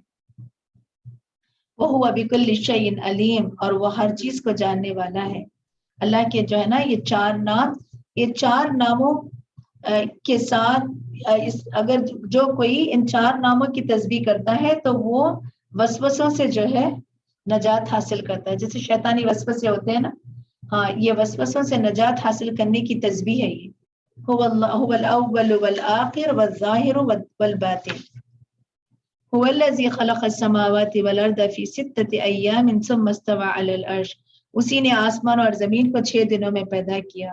وہو بکل شیء علیم، اور وہ ہر چیز کو جاننے والا ہے۔ اللہ کے جو ہے نا یہ 4 نام، یہ 4 ناموں کے ساتھ اگر جو کوئی ان 4 ناموں کی تسبیح کرتا ہے تو وہ وسوسوں سے جو ہے نجات حاصل کرتا ہے۔ جیسے شیطانی وسوسے ہوتے ہیں نا، ہاں یہ وسوسوں سے نجات حاصل کرنے کی تسبیح ہے یہ۔ هو الاول والآخر والظاہر والباطن، هو الذي خلق السماوات والارض في 6 ایام ثم استوى على العرش، اسی نے آسمان اور زمین کو 6 دنوں میں پیدا کیا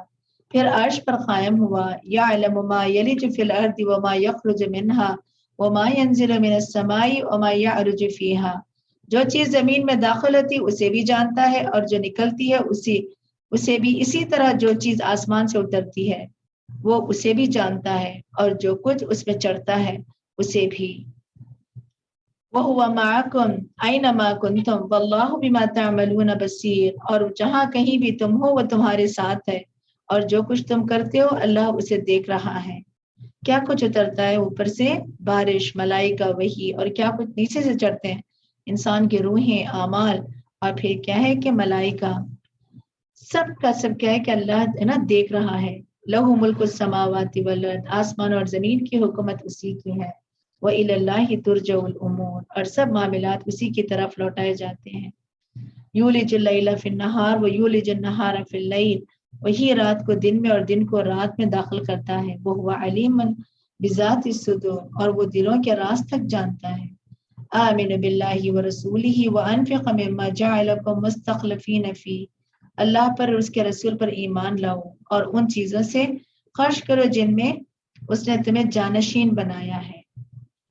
پھر عرش پر قائم ہوا. يعلم ما يلج في الارض وما يخرج منها وما ينزل من السماء وما يعرج فيها، جو چیز زمین میں داخل ہوتی اسے بھی جانتا ہے اور جو نکلتی ہے اسے بھی، اسی طرح جو چیز آسمان سے اترتی ہے وہ اسے بھی جانتا ہے اور جو کچھ اس میں چڑھتا ہے اسے بھی. وَهُوَ مَعَكُمْ أَيْنَمَا كُنْتُمْ وَاللَّهُ بِمَا تَعْمَلُونَ بَصِيرٌ، اور جہاں کہیں بھی تم ہو وہ تمہارے ساتھ ہے اور جو کچھ تم کرتے ہو اللہ اسے دیکھ رہا ہے. کیا کچھ اترتا ہے اوپر سے؟ بارش، ملائکہ، وحی، اور کیا کچھ نیچے سے چڑھتے ہیں؟ انسان کی روحیں، اعمال، اور پھر کیا ہے کہ ملائکہ. سب کا سب کیا ہے کہ اللہ ہے نا دیکھ رہا ہے. لَهُ مُلْكُ السَّمَاوَاتِ وَالْأَرْضِ، آسمان اور زمین کی حکومت اسی کی ہے. وَإِلَى اللَّهِ تُرْجَعُ الْأُمُورُ، اور سب معاملات اسی کی طرف لوٹائے جاتے ہیں. یولج اللیل فی النہار ویولج النہار فی اللیل، وہی رات کو دن میں اور دن کو رات میں داخل کرتا ہے. وَهُوَ عَلِيمٌ بِذَاتِ الصُّدُورِ، اور وہ دلوں کے راز تک جانتا ہے. آمن باللہ ورسولہ وانفق مما جعلکم مستخلفین فیہ، اللہ پر اور اس کے رسول پر ایمان لاؤ اور ان چیزوں سے خرچ کرو جن میں اس نے تمہیں جانشین بنایا ہے.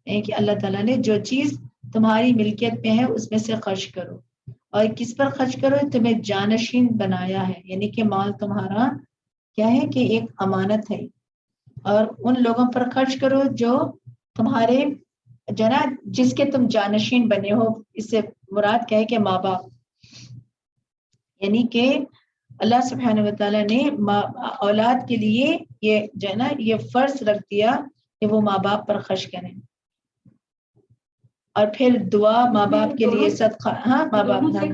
کہ اللہ تعالیٰ نے جو چیز تمہاری ملکیت میں ہے اس میں سے خرچ کرو. اور کس پر خرچ کرو؟ تمہیں جانشین بنایا ہے، یعنی کہ مال تمہارا کیا ہے کہ ایک امانت ہے، اور ان لوگوں پر خرچ کرو جو تمہارے جنا جس کے تم جانشین بنے ہو. اس سے مراد کیا ہے کہ ماں باپ، یعنی کہ اللہ سبحانہ و تعالیٰ نے اولاد کے لیے یہ جو ہے نا یہ فرض رکھ دیا کہ وہ ماں باپ پر خرچ کریں. اور پھر دعا ماں باپ کے لیے، صدقہ، ہاں ماں باپ، ہاں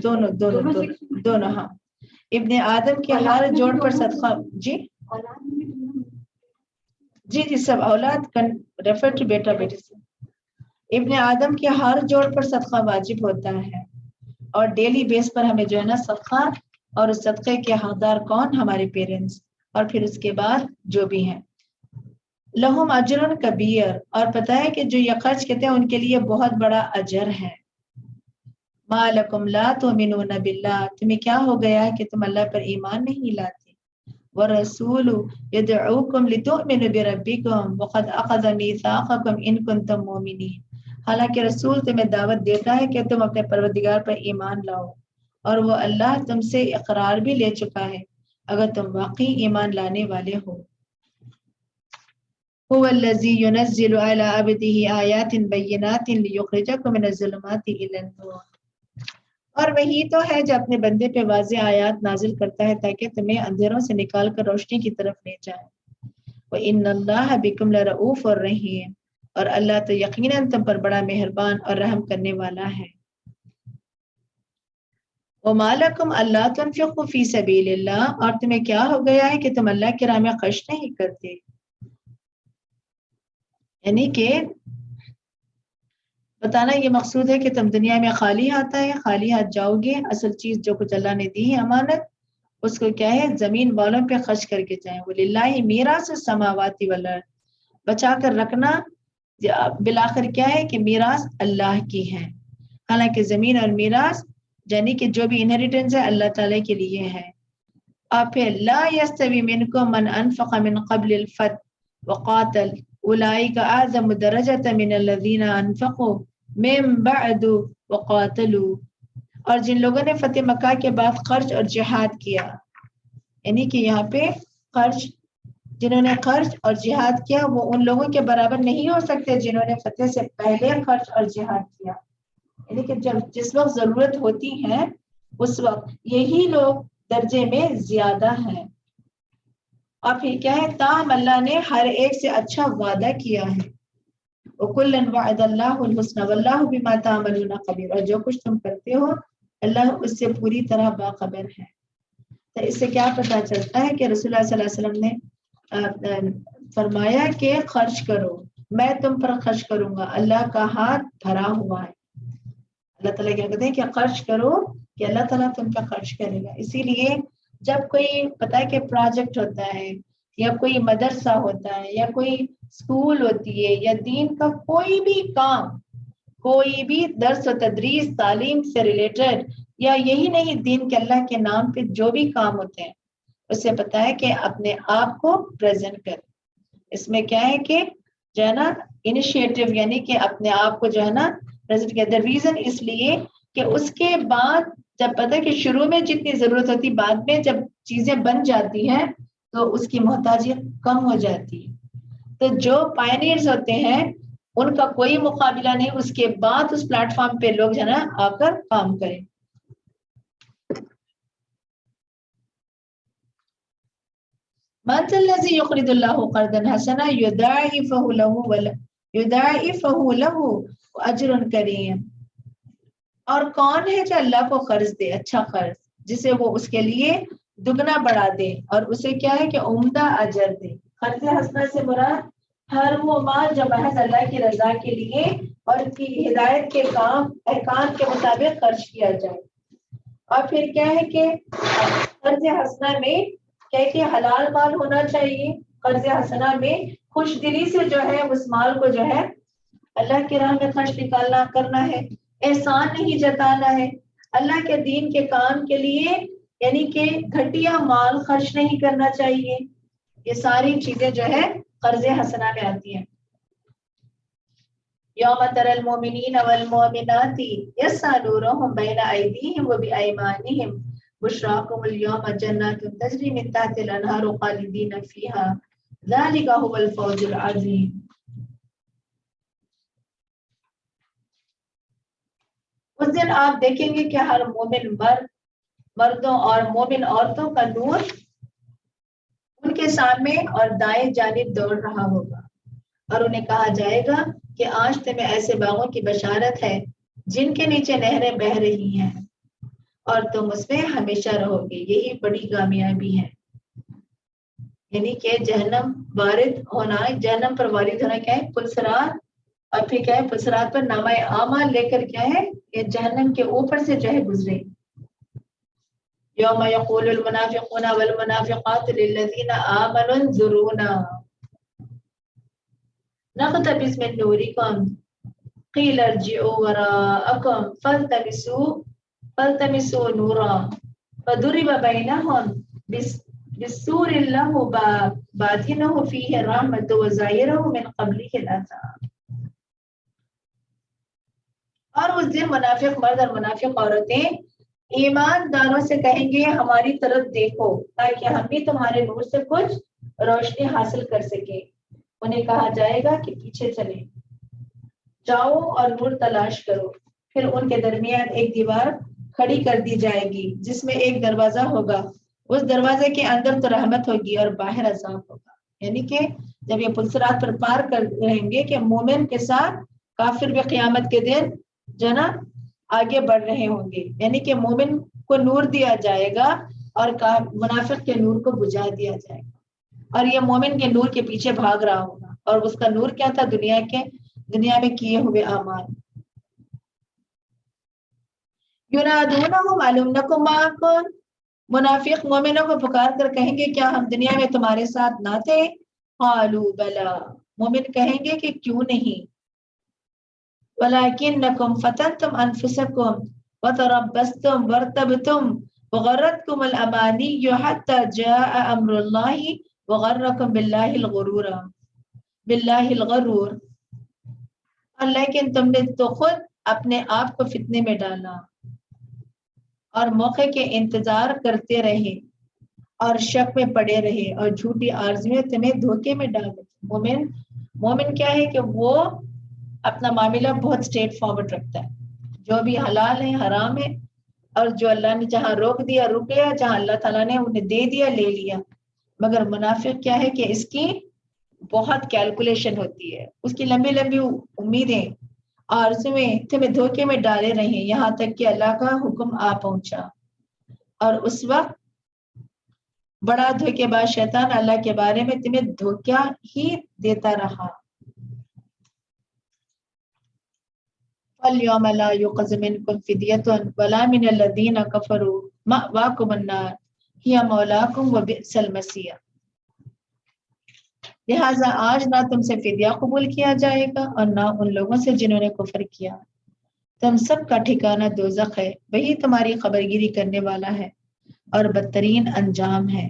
دونوں ہاں. ابن آدم کے ہر جوڑ پر صدقہ، جی جی سب اولاد ریفر ٹو بیٹا بیٹی سے. ابن آدم کے ہر جوڑ پر صدقہ واجب ہوتا ہے، اور ڈیلی بیس پر ہمیں جو ہے نا صدقہ، اور اس صدقے کے حقدار کون؟ ہمارے پیرنٹس، اور پھر اس کے بعد جو بھی ہیں. لہم اجر کبیر، اور پتہ ہے کہ جو یہ خرچ کرتے ہیں ان کے لیے بہت بڑا اجر ہے. ما لکم لا تؤمنون باللہ، تمہیں کیا ہو گیا ہے کہ تم اللہ پر ایمان نہیں لاتے. والرسول يدعوكم لتؤمنوا بربكم وقد اخذ ميثاقكم ان كنتم مؤمنين، حالانکہ رسول تمہیں دعوت دیتا ہے کہ تم اپنے پروردگار پر ایمان لاؤ، اور وہ اللہ تم سے اقرار بھی لے چکا ہے اگر تم واقعی ایمان لانے والے ہو. هو الذي ينزل على عبده آيات بينات ليخرجكم من الظلمات إلى النور، اور وہی تو ہے جو اپنے بندے پہ واضح آیات نازل کرتا ہے تاکہ تمہیں اندھیروں سے نکال کر روشنی کی طرف لے جائے. وَإِنَّ اللَّهَ بِكُمْ لَرَؤُوفٌ رَحِيمٌ، اور اللہ تو یقیناً تم پر بڑا مہربان اور رحم کرنے والا ہے. وَمَا لَكُمْ أَلَّا تُنْفِقُوا فِي سَبِيلِ اللَّهِ، اور تمہیں کیا ہو گیا ہے کہ تم اللہ کی راہ میں خرچ نہیں کرتے. یعنی کہ بتانا یہ مقصود ہے کہ تم دنیا میں خالی ہاتھ آئے خالی ہاتھ جاؤ گے. اصل چیز جو کچھ اللہ نے دی ہے امانت، اس کو کیا ہے زمین والوں پہ خرچ کر کے جائیں. وَلِلَّهِ مِيرَاثُ السَّمَاوَاتِ وَالْأَرْضِ، بچا کر رکھنا بالآخر کیا ہے کہ میراث اللہ کی ہے. حالانکہ زمین اور میراث یعنی کہ جو بھی انہیریٹنس ہے اللہ تعالیٰ کے لیے ہے. اور پھر لا يستوي منكم من انفق من قبل الفتح وقاتل اولئک اعظم درجة من الذين انفقوا من بعد وقاتلوا، اور جن لوگوں نے فتح مکہ کے بعد خرچ اور جہاد کیا، یعنی کہ یہاں پہ خرچ، جنہوں نے خرچ اور جہاد کیا وہ ان لوگوں کے برابر نہیں ہو سکتے جنہوں نے فتح سے پہلے خرچ اور جہاد کیا. یعنی کہ جس وقت ضرورت ہوتی ہے اس وقت یہی لوگ درجے میں زیادہ ہیں. اور پھر کیا ہے تاہم اللہ نے ہر ایک سے اچھا وعدہ کیا ہے. وَكُلًّا وَعَدَ اللَّهُ الْحُسْنَى وَاللَّهُ بِمَا تَعْمَلُونَ خَبِيرٌ، اور جو کچھ تم کرتے ہو اللہ اس سے پوری طرح باخبر ہے. تو اس سے کیا پتہ چلتا ہے کہ رسول اللہ صلی اللہ علیہ وسلم نے فرمایا کہ خرچ کرو، میں تم پر خرچ کروں گا، اللہ کا ہاتھ بھرا ہوا ہے. اللہ تعالیٰ کیا کہتے ہیں کہ خرچ کرو کہ اللہ تعالیٰ تم پہ خرچ کرے گا. اسی لیے جب کوئی پتہ ہے کہ پروجیکٹ ہوتا ہے یا کوئی مدرسہ ہوتا ہے یا کوئی اسکول ہوتی ہے یا دین کا کوئی بھی کام، کوئی بھی درس و تدریس تعلیم سے ریلیٹڈ یا یہی نہیں دین کے اللہ کے نام پہ جو بھی کام ہوتے ہیں اسے پتا ہے کہ اپنے آپ کو پریزنٹ کر. اس میں کیا ہے کہ جو ہے نا انیشیٹو یعنی کہ اپنے آپ کو جو ہے نا پریزنٹ کر. دا ریزن اس لیے کہ اس کے بعد جب پتہ کہ شروع میں جتنی ضرورت ہوتی بعد میں جب چیزیں بن جاتی ہیں تو اس کی محتاجیت کم ہو جاتی ہے. تو جو پائنیئرز ہوتے ہیں ان کا کوئی مقابلہ نہیں اس کے بعد اس پلیٹ فارم پہ لوگ جو ہے نا آ کر کام کریں. من ذا الذي يقرض الله قرضا حسنا يضاعفه له اجر کریم. اور کون ہے جو اللہ کو قرض دے اچھا قرض جسے وہ اس کے لیے دگنا بڑھا دے اور اسے کیا ہے کہ عمدہ اجر دے. قرض حسنہ سے مراد ہر وہ مال جو محض اللہ کی رضا کے لیے اور اس کی ہدایت کے کام احکام کے مطابق خرچ کیا جائے. اور پھر کیا ہے کہ قرض حسنہ میں کیا ہے کہ حلال مال ہونا چاہیے. قرض حسنہ میں خوش دلی سے جو ہے اس مال کو جو ہے اللہ کی راہ میں خرچ نکالنا کرنا ہے. احسان نہیں جتانا ہے. اللہ کے دین کے کام کے لیے یعنی کہ گھٹیا مال خرچ نہیں کرنا چاہیے. یہ ساری چیزیں جو ہے قرض حسنہ میں آتی ہیں. یوم تر المؤمنین والمؤمنات یسعی نورهم بین ایدیہم وبایمانہم بشراکم اليوم جنات تجری من تحت الانہار خالدین فیہا ذلک هو الفوز العظیم. اس دن آپ دیکھیں گے کہ ہر مومن مردوں اور مومن عورتوں کا نور ان کے سامنے اور دائیں جانب دوڑ رہا ہوگا اور انہیں کہا جائے گا کہ آج تمہیں ایسے باغوں کی بشارت ہے جن کے نیچے نہریں بہہ رہی ہیں اور تم اس میں ہمیشہ رہو گے. یہی بڑی کامیابی ہے. یعنی کہ جہنم وارد ہونا جہنم پر وارد ہونا کیا ہے پلسرات اور پھر کیا ہے پلسرات پر نامہ اعمال لے کر کیا ہے یہ جہنم کے اوپر سے جو ہے گزرے. یوم یقول المنافقون والمنافقات للذین آمنوا انظرونا نقتبس من نورکم قیل ارجعوا وراءکم فالتمسوا نورا فضرب بینہم بسور لہ باب باطنہ فیہ الرحمۃ وظاہرہ من قبلہ العذاب. اور اس دن منافق مرد اور منافق عورتیں ایمانداروں سے کہیں گے ہماری طرف دیکھو تاکہ ہم بھی تمہارے نور سے کچھ روشنی حاصل کر سکیں. انہیں کہا جائے گا کہ پیچھے چلیں جاؤ اور نور تلاش کرو. پھر ان کے درمیان ایک دیوار کھڑی کر دی جائے گی جس میں ایک دروازہ ہوگا. اس دروازے کے اندر تو رحمت ہوگی اور باہر عذاب ہوگا. یعنی کہ جب یہ پلسرات پر پار کر رہیں گے کہ مومن کے ساتھ کافر بھی قیامت کے دن جو نا آگے بڑھ رہے ہوں گے. یعنی کہ مومن کو نور دیا جائے گا اور منافق کے نور کو بجھا دیا جائے گا اور یہ مومن کے نور کے پیچھے بھاگ رہا ہوگا. اور اس کا نور کیا تھا دنیا میں کیے ہوئے اعمال. ینادونہم الم نکن معکم منافق مومنوں کو پکار کر کہیں گے کیا ہم دنیا میں تمہارے ساتھ نہ تھے. قالوا بلا مومن کہیں گے کہ کیوں نہیں. ولکنکم فتنتم انفسکم وتربصتم وارتبتم وغرتکم الامانی حتی جاء امر اللہ وغرکم باللہ الغرور. اور لیکن تم نے تو خود اپنے آپ کو فتنے میں ڈالا اور موقع کے انتظار کرتے رہے اور شک میں پڑے رہے اور جھوٹی آرزویں تمہیں دھوکے میں ڈال دی. مومن کیا ہے کہ وہ اپنا معاملہ بہت اسٹریٹ فارورڈ رکھتا ہے. جو بھی حلال ہے حرام ہے اور جو اللہ نے جہاں روک دیا رک گیا جہاں اللہ تعالیٰ نے انہیں دے دیا لے لیا. مگر منافق کیا ہے کہ اس کی بہت کیلکولیشن ہوتی ہے. اس کی لمبی لمبی امیدیں اور تمہیں دھوکے میں ڈالے رہے یہاں تک کہ اللہ کا حکم آ پہنچا. اور اس وقت بڑا دھوکے باز شیطان اللہ کے بارے میں تمہیں دھوکہ ہی دیتا رہا. فَالْيَوْمَ لَا يُؤْخَذُ مِنْكُمْ فِدْيَةٌ وَلَا مِنَ الَّذِينَ كَفَرُوا مَأْوَاكُمُ النَّارُ هِيَ مَوْلَاكُمْ وَبِئْسَ الْمَصِيرُ. لہٰذا آج نہ تم سے فدیہ قبول کیا جائے گا اور نہ ان لوگوں سے جنہوں نے کفر کیا تم سب کا ٹھکانہ دوزخ ہے، وہی تمہاری خبرگیری کرنے والا ہے اور بدترین انجام ہے۔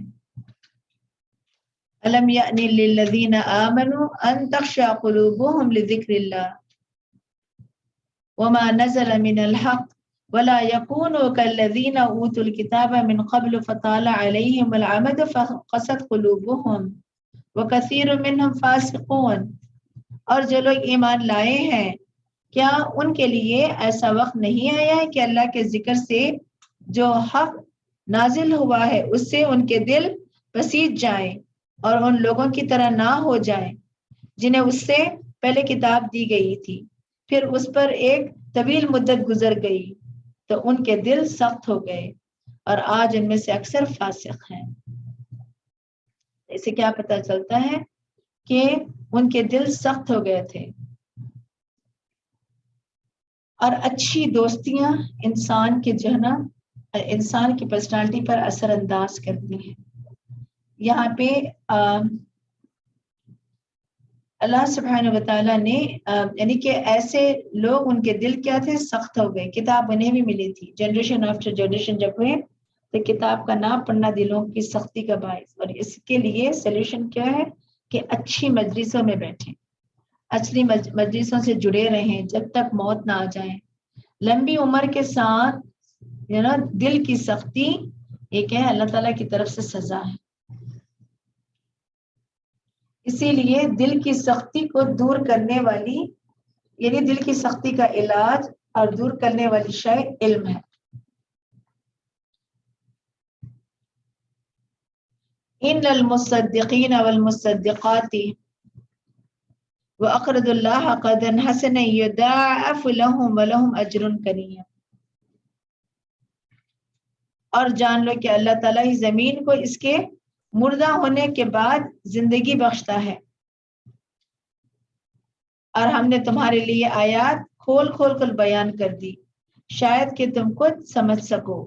الم یأن للذین آمنوا ان تخشع قلوبهم لذکر اللہ وما نزل من الحق ولا يكونوا كالذين اوتوا الكتاب من قبل فطال عليهم العمد فقست قلوبهم وكثير منهم فاسقون۔ اور جو لوگ ایمان لائے ہیں، کیا ان کے لیے ایسا وقت نہیں آیا ہے کہ اللہ کے ذکر سے جو حق نازل ہوا ہے اس سے ان کے دل پسیج جائیں اور ان لوگوں کی طرح نہ ہو جائیں جنہیں اس سے پہلے کتاب دی گئی تھی، پھر اس پر ایک طویل مدت گزر گئی تو ان کے دل سخت ہو گئے اور آج ان میں سے اکثر فاسق ہیں۔ اسے کیا پتہ چلتا ہے کہ ان کے دل سخت ہو گئے تھے۔ اور اچھی دوستیاں انسان کے جو ہے نا انسان کی پرسنالٹی پر اثر انداز کرتی ہیں۔ یہاں پہ اللہ سبحانہ و تعالیٰ نے یعنی کہ ایسے لوگ ان کے دل کیا تھے، سخت ہو گئے۔ کتاب انہیں بھی ملی تھی، جنریشن آفٹر جنریشن جب ہوئے تو کتاب کا نہ پڑھنا دلوں کی سختی کا باعث، اور اس کے لیے سلیوشن کیا ہے کہ اچھی مجلسوں میں بیٹھیں، اچھی مجلسوں سے جڑے رہیں جب تک موت نہ آ جائیں۔ لمبی عمر کے ساتھ دل کی سختی یہ کیا ہے، اللہ تعالیٰ کی طرف سے سزا ہے۔ اسی لیے دل کی سختی کو دور کرنے والی یعنی دل کی سختی کا علاج اور دور کرنے والی شے علم ہے۔ ان المصدقین والمصدقات واقرضوا اللہ قرضا حسنا یضاعف لهم ولهم اجر کریم۔ اور جان لو کہ اللہ تعالیٰ ہی زمین کو اس کے مردہ ہونے کے بعد زندگی بخشتا ہے، اور ہم نے تمہارے لیے آیات کھول کھول کر بیان کر دی شاید کہ تم خود سمجھ سکو۔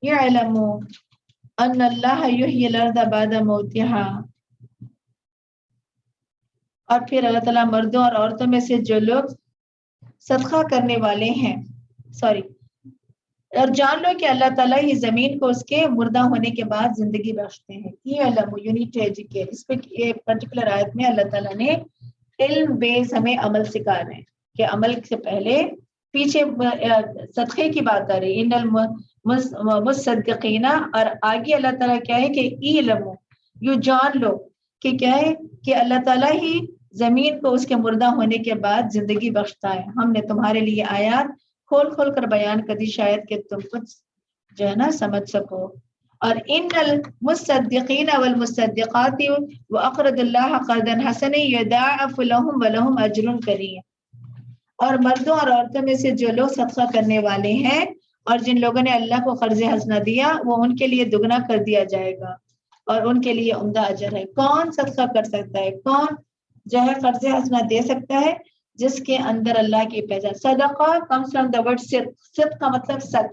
یعلموا ان اللہ یحیی الارض بعد موتها۔ اور پھر اللہ تعالیٰ مردوں اور عورتوں میں سے جو لوگ صدقہ کرنے والے ہیں اور جان لو کہ اللہ تعالیٰ ہی زمین کو اس کے مردہ ہونے کے بعد زندگی بخشتے ہیں۔ یہ علم یو نیڈ ٹو ایجوکیٹ، اس پہ یہ پرٹیکولر آیت میں اللہ تعالیٰ نے علم بیس ہمیں عمل سکھا رہے ہیں کہ عمل سے پہلے پیچھے صدقے کی بات آ رہی، ان المصدقین، اور آگے اللہ تعالیٰ کیا ہے کہ علم یو جان لو کہ کیا ہے کہ اللہ تعالیٰ ہی زمین کو اس کے مردہ ہونے کے بعد زندگی بخشتا ہے۔ ہم نے تمہارے لیے آیات کھول کھول کر بیان کر دی شاید کہ تم کچھ جو ہے نا سمجھ سکو۔ اور ان المصدقین والمصدقات واقرضوا اللہ قرضا حسنا یضاعف لهم ولهم اجر کریم۔ اور مردوں اور عورتوں میں سے جو لوگ صدقہ کرنے والے ہیں اور جن لوگوں نے اللہ کو قرض حسنہ دیا وہ ان کے لیے دگنا کر دیا جائے گا اور ان کے لیے عمدہ اجر ہے۔ کون صدقہ کر سکتا ہے، کون جو ہے قرض حسنہ دے سکتا ہے؟ جس کے اندر اللہ کی پہچان۔ صدقہ comes from the word صدق، صدق کا مطلب سچ،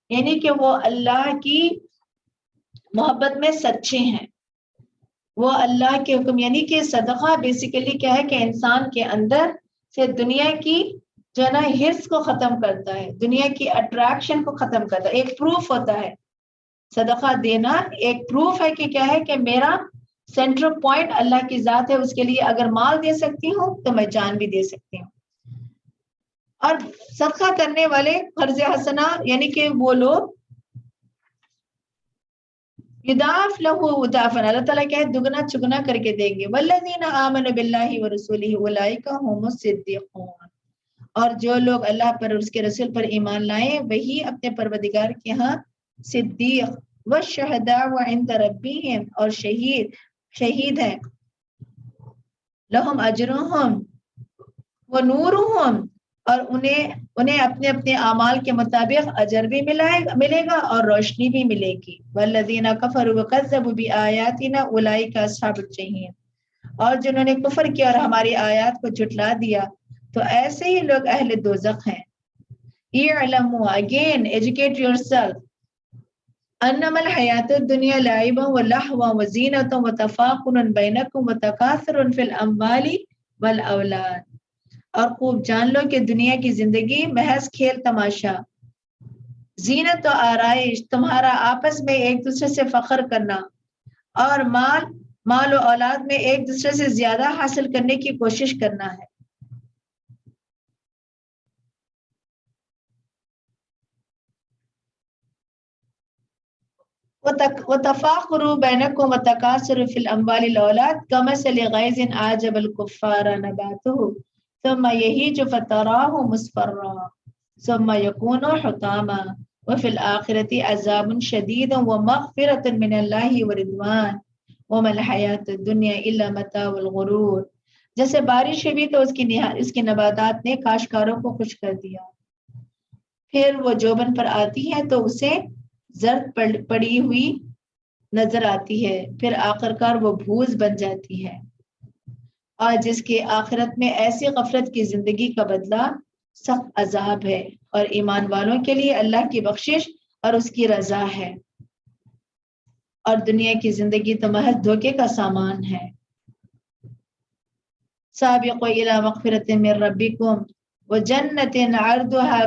یعنی کہ وہ اللہ کی محبت میں سچے ہیں، وہ اللہ کے حکم، یعنی کہ صدقہ بیسیکلی کیا ہے کہ انسان کے اندر سے دنیا کی جو ہے نا حرص کو ختم کرتا ہے، دنیا کی اٹریکشن کو ختم کرتا ہے۔ ایک پروف ہوتا ہے صدقہ دینا، ایک پروف ہے کہ کیا ہے کہ میرا سینٹرل پوائنٹ اللہ کی ذات ہے، اس کے لیے اگر مال دے سکتی ہوں تو میں جان بھی دے سکتی ہوں۔ اور صدقہ کرنے والے قرض حسنہ یعنی کہ وہ لوگ یضاعف لہ ضعفا، اللہ تعالیٰ کیا ہے دگنا چگنا کر کے دیں گے۔ والذین آمنوا باللہ ورسولہ اولئک هم الصدیقون، اور جو لوگ اللہ پر اور اس کے رسول پر ایمان لائیں وہی اپنے پروردگار کے ہاں صدیق والشہداء عند ربہم، اور شہید ہیں، لہم اجرہم ونورہم، اور انہیں اپنے اپنے اعمال کے مطابق اجر بھی ملے گا اور روشنی بھی ملے گی۔ والذین کفروا وکذبوا بآیاتنا اولئک اصحاب الجحیم، اور جنہوں نے کفر کیا اور ہماری آیات کو جھٹلا دیا تو ایسے ہی لوگ اہل دوزخ ہیں۔ اعلموا، again educate yourself، انما الحیات الدنیا لعب ولہو وزینۃ وتفاخر بینکم وتکاثر فی الاموال والاولاد، اور خوب جان لو کہ دنیا کی زندگی محض کھیل تماشا، زینت و آرائش، تمہارا آپس میں ایک دوسرے سے فخر کرنا اور مال و اولاد میں ایک دوسرے سے زیادہ حاصل کرنے کی کوشش کرنا ہے۔ وَتَفَاخُرُوا بَيْنَكُمْ وَتَكَاثُرُوا فِي الْأَمْوَالِ وَالْأَوْلَادِ كَمَثَلِ غَيْثٍ أَعْجَبَ الْكُفَّارَ نَبَاتُهُ ثُمَّ يَهِيجُ فَتَرَاهُ مُصْفَرًّا ثُمَّ يَكُونُ حُطَامًا وَفِي الْآخِرَةِ عَذَابٌ شَدِيدٌ وَمَغْفِرَةٌ مِّنَ اللَّهِ وَرِضْوَانٌ وَمَا الْحَيَاةُ الدُّنْيَا إِلَّا مَتَاعُ الْغُرُورِ۔ جیسے بارش ہوئی تو اس کی نباتات نے کاشتکاروں کو خوش کر دیا، پھر وہ جوبن پر آتی ہے تو اسے زرد پڑی ہوئی نظر آتی ہے، پھر آخرکار وہ بھوس بن جاتی ہے، اور جس کے آخرت میں ایسی غفلت کی زندگی کا بدلہ سخت عذاب ہے، اور ایمان والوں کے لیے اللہ کی بخشش اور اس کی رضا ہے، اور دنیا کی زندگی تو محض دھوکے کا سامان ہے۔ سابقوا الی مغفرۃ من ربکم وجنۃ عرضها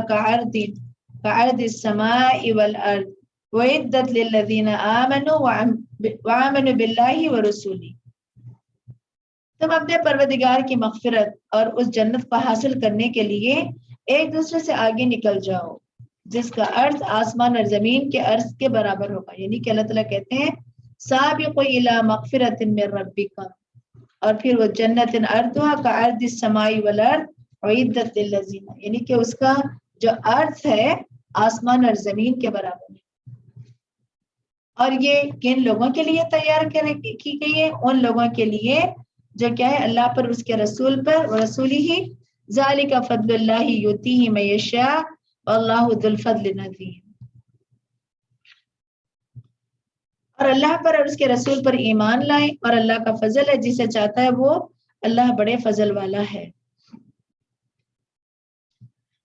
كعرض السماء والارض وعدت للذین آمنوا وآمنوا باللہ ورسولہ۔ تم اپنے پروردگار کی مغفرت اور اس جنت کو حاصل کرنے کے لیے ایک دوسرے سے آگے نکل جاؤ جس کا عرض آسمان اور زمین کے عرض کے برابر ہوگا، یعنی کہ اللہ تعالیٰ کہتے ہیں سابقوا الی مغفرۃ من ربکم، اور پھر وہ جنت عرضها كعرض السماء والارض اعدت للذین، یعنی کہ اس کا جو عرض ہے آسمان اور زمین کے برابر ہے، اور یہ کن لوگوں کے لیے تیار کی گئی ہے؟ ان لوگوں کے لیے جو کیا ہے اللہ پر، اس کے رسول پر، ورسولہ ذالک فضل اللہ یؤتیہ من یشاء واللہ ذو الفضل العظیم۔ اور اللہ پر اور اس کے رسول پر ایمان لائیں، اور اللہ کا فضل ہے جسے چاہتا ہے وہ اللہ بڑے فضل والا ہے۔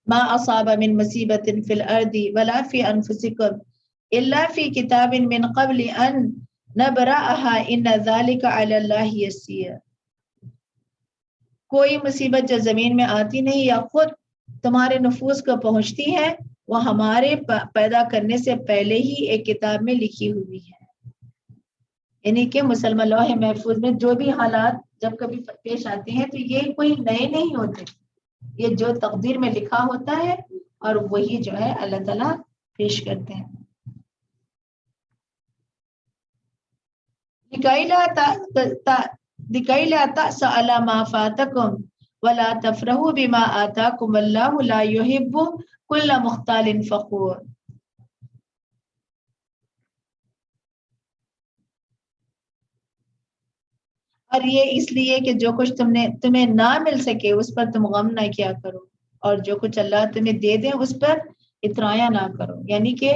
ما اصاب من مصیبت فی الارض ولا فی انفسکم الا فی کتاب من قبل ان نبرأها ان ذلک علی اللہ یسیر۔ کوئی مصیبت جو زمین میں آتی نہیں یا خود تمہارے نفوس کو پہنچتی ہے، وہ ہمارے پیدا کرنے سے پہلے ہی ایک کتاب میں لکھی ہوئی ہے، یعنی کہ مسلمان لوح محفوظ میں جو بھی حالات جب کبھی پیش آتے ہیں تو یہ کوئی نئے نہیں ہوتے، یہ جو تقدیر میں لکھا ہوتا ہے اور وہی جو ہے اللہ تعالیٰ پیش کرتے ہیں۔ لِكَيْ لَا تَأْسَ عَلَى مَا فَاتَكُمْ وَلَا تَفْرَحُوا بِمَا آتَاكُمُ اللَّهُ لَا يُحِبُّ كُلَّ مُخْتَالٍ فَخُورٍ۔ اور یہ اس لیے کہ جو کچھ تمہیں نہ مل سکے اس پر تم غم نہ کیا کرو، اور جو کچھ اللہ تمہیں دے دے اس پر اترایا نہ کرو، یعنی کہ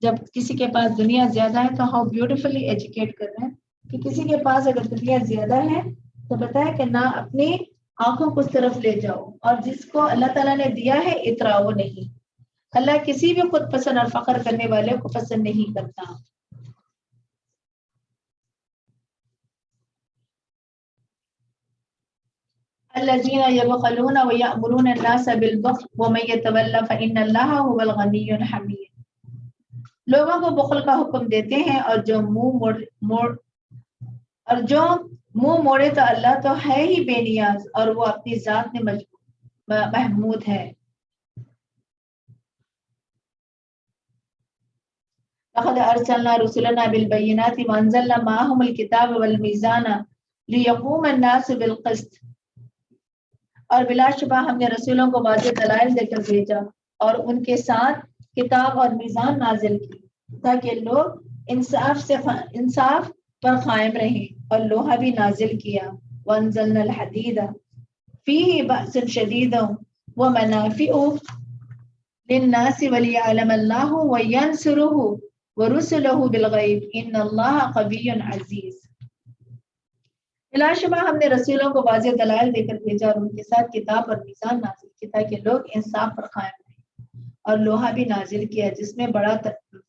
جب کسی کے پاس دنیا زیادہ ہے تو ہاؤ بیوٹیفلی ایجوکیٹ کر رہے ہیں کہ کسی کے پاس اگر دنیا زیادہ ہے تو بتایا کہ نہ اپنی آنکھوں کو اس طرف لے جاؤ، اور جس کو اللہ تعالیٰ نے دیا ہے اتراؤ نہیں۔ اللہ کسی بھی خود پسند اور فخر کرنے والے کو پسند نہیں کرتا۔ الذين يبخلون ويأمرون الناس بالبخل ومن يتولى فإن الله هو الغني الحميد۔ لوگوں کو بخل کا حکم دیتے ہیں اور جو منہ موڑے تو اللہ تو ہے ہی بے نیاز، اور وہ اپنی ذات میں محمود ہے۔ لقد ارسلنا رسلنا بالبينات وانزلنا معهم الكتاب والميزان ليقوم الناس بالقسط۔ اور بلا شبہ ہم نے رسولوں کو واضح دلائل دے کر بھیجا اور ان کے ساتھ کتاب اور میزان نازل کی تاکہ لوگ انصاف پر قائم رہیں، اور لوہا بھی نازل کیا۔ وانزلنا الحدید فیہ بأس شدید ومنافع للناس وليعلم الله وینصرہ ورسلہ بالغیب ان اللہ قوی عزیز۔ بلا شبہ ہم نے رسولوں کو واضح دلائل دے کر بھیجا اور ان کے ساتھ کتاب اور میزان نازل کی تاکہ لوگ انصاف پر قائم رہیں، اور لوہا بھی نازل کیا جس میں بڑا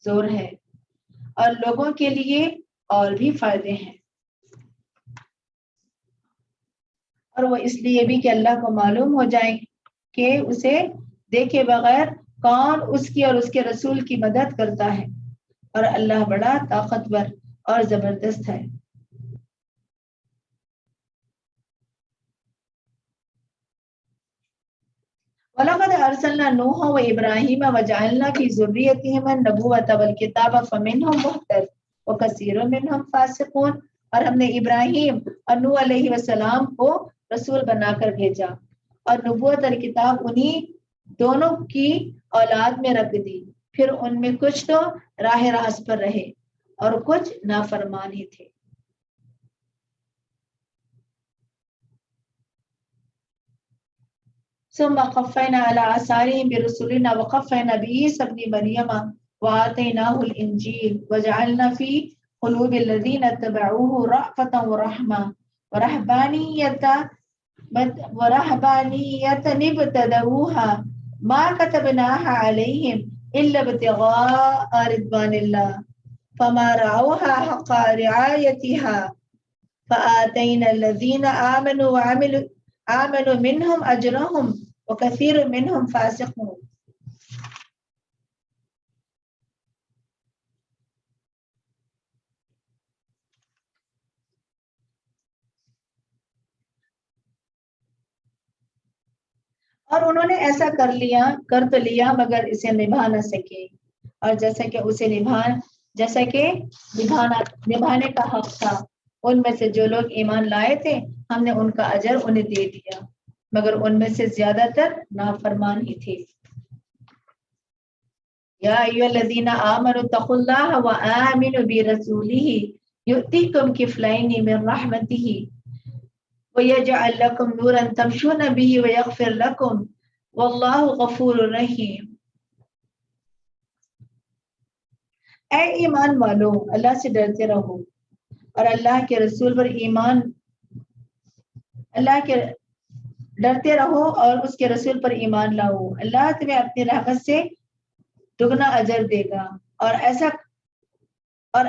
زور ہے، اور لوگوں کے لیے اور بھی فائدے ہیں۔ اور وہ اس لیے بھی کہ اللہ کو معلوم ہو جائے کہ اسے دیکھے بغیر کون اس کی اور اس کے رسول کی مدد کرتا ہے، اور اللہ بڑا طاقتور اور زبردست ہے۔ وَلَقَدْ أَرْسَلْنَا نُوحًا وَإِبْرَاهِيمَ وَجَعَلْنَا فِي ذُرِّيَّتِهِمَا النُّبُوَّةَ وَالْكِتَابَ فَمِنْهُم مُهْتَدٍ وَكَثِيرٌ مِّنْهُمْ فَاسِقُونَ، اور ہم نے ابراہیم اور نوح علیہ السلام کو رسول بنا کر بھیجا اور نبوت اور کتاب انہی دونوں کی اولاد میں رکھ دی، پھر ان میں کچھ تو راہ راست پر رہے اور کچھ نافرمان ہی تھے۔ ثم قفينا على آثارهم برسلنا وقفينا بعيسى ابن مريم وآتيناه الإنجيل وجعلنا في قلوب الذين اتبعوه رأفة ورحمة ورهبانية ابتدعوها ما كتبناها عليهم إلا ابتغاء رضوان الله فما رعوها حق رعايتها فآتينا الذين آمنوا منهم أجرهم وكثير منهم فاسقون۔ اور انہوں نے ایسا کر تو لیا مگر اسے نبھا نہ سکے، اور جیسا کہ نبھانے کا حق تھا، ان میں سے جو لوگ ایمان لائے تھے ہم نے ان کا اجر انہیں دے دیا، مگر ان میں سے زیادہ تر نافرمان ہی تھے۔ یا ایھا الذین آمنوا اتقوا اللہ وآمنوا برسولہ یؤتیکم کفلین من رحمتہ وَيَجْعَلْ لَكُمْ نُورًا تَمْشُونَ بِهِ وَيَغْفِرْ لَكُمْ وَاللَّهُ غَفُورٌ رَحِيمٌ۔ اے ایمان والو، اللہ سے ڈرتے رہو اور اللہ کے رسول پر اس کے رسول پر ایمان لاؤ، اللہ تمہیں اپنی رحمت سے دگنا اجر دے گا اور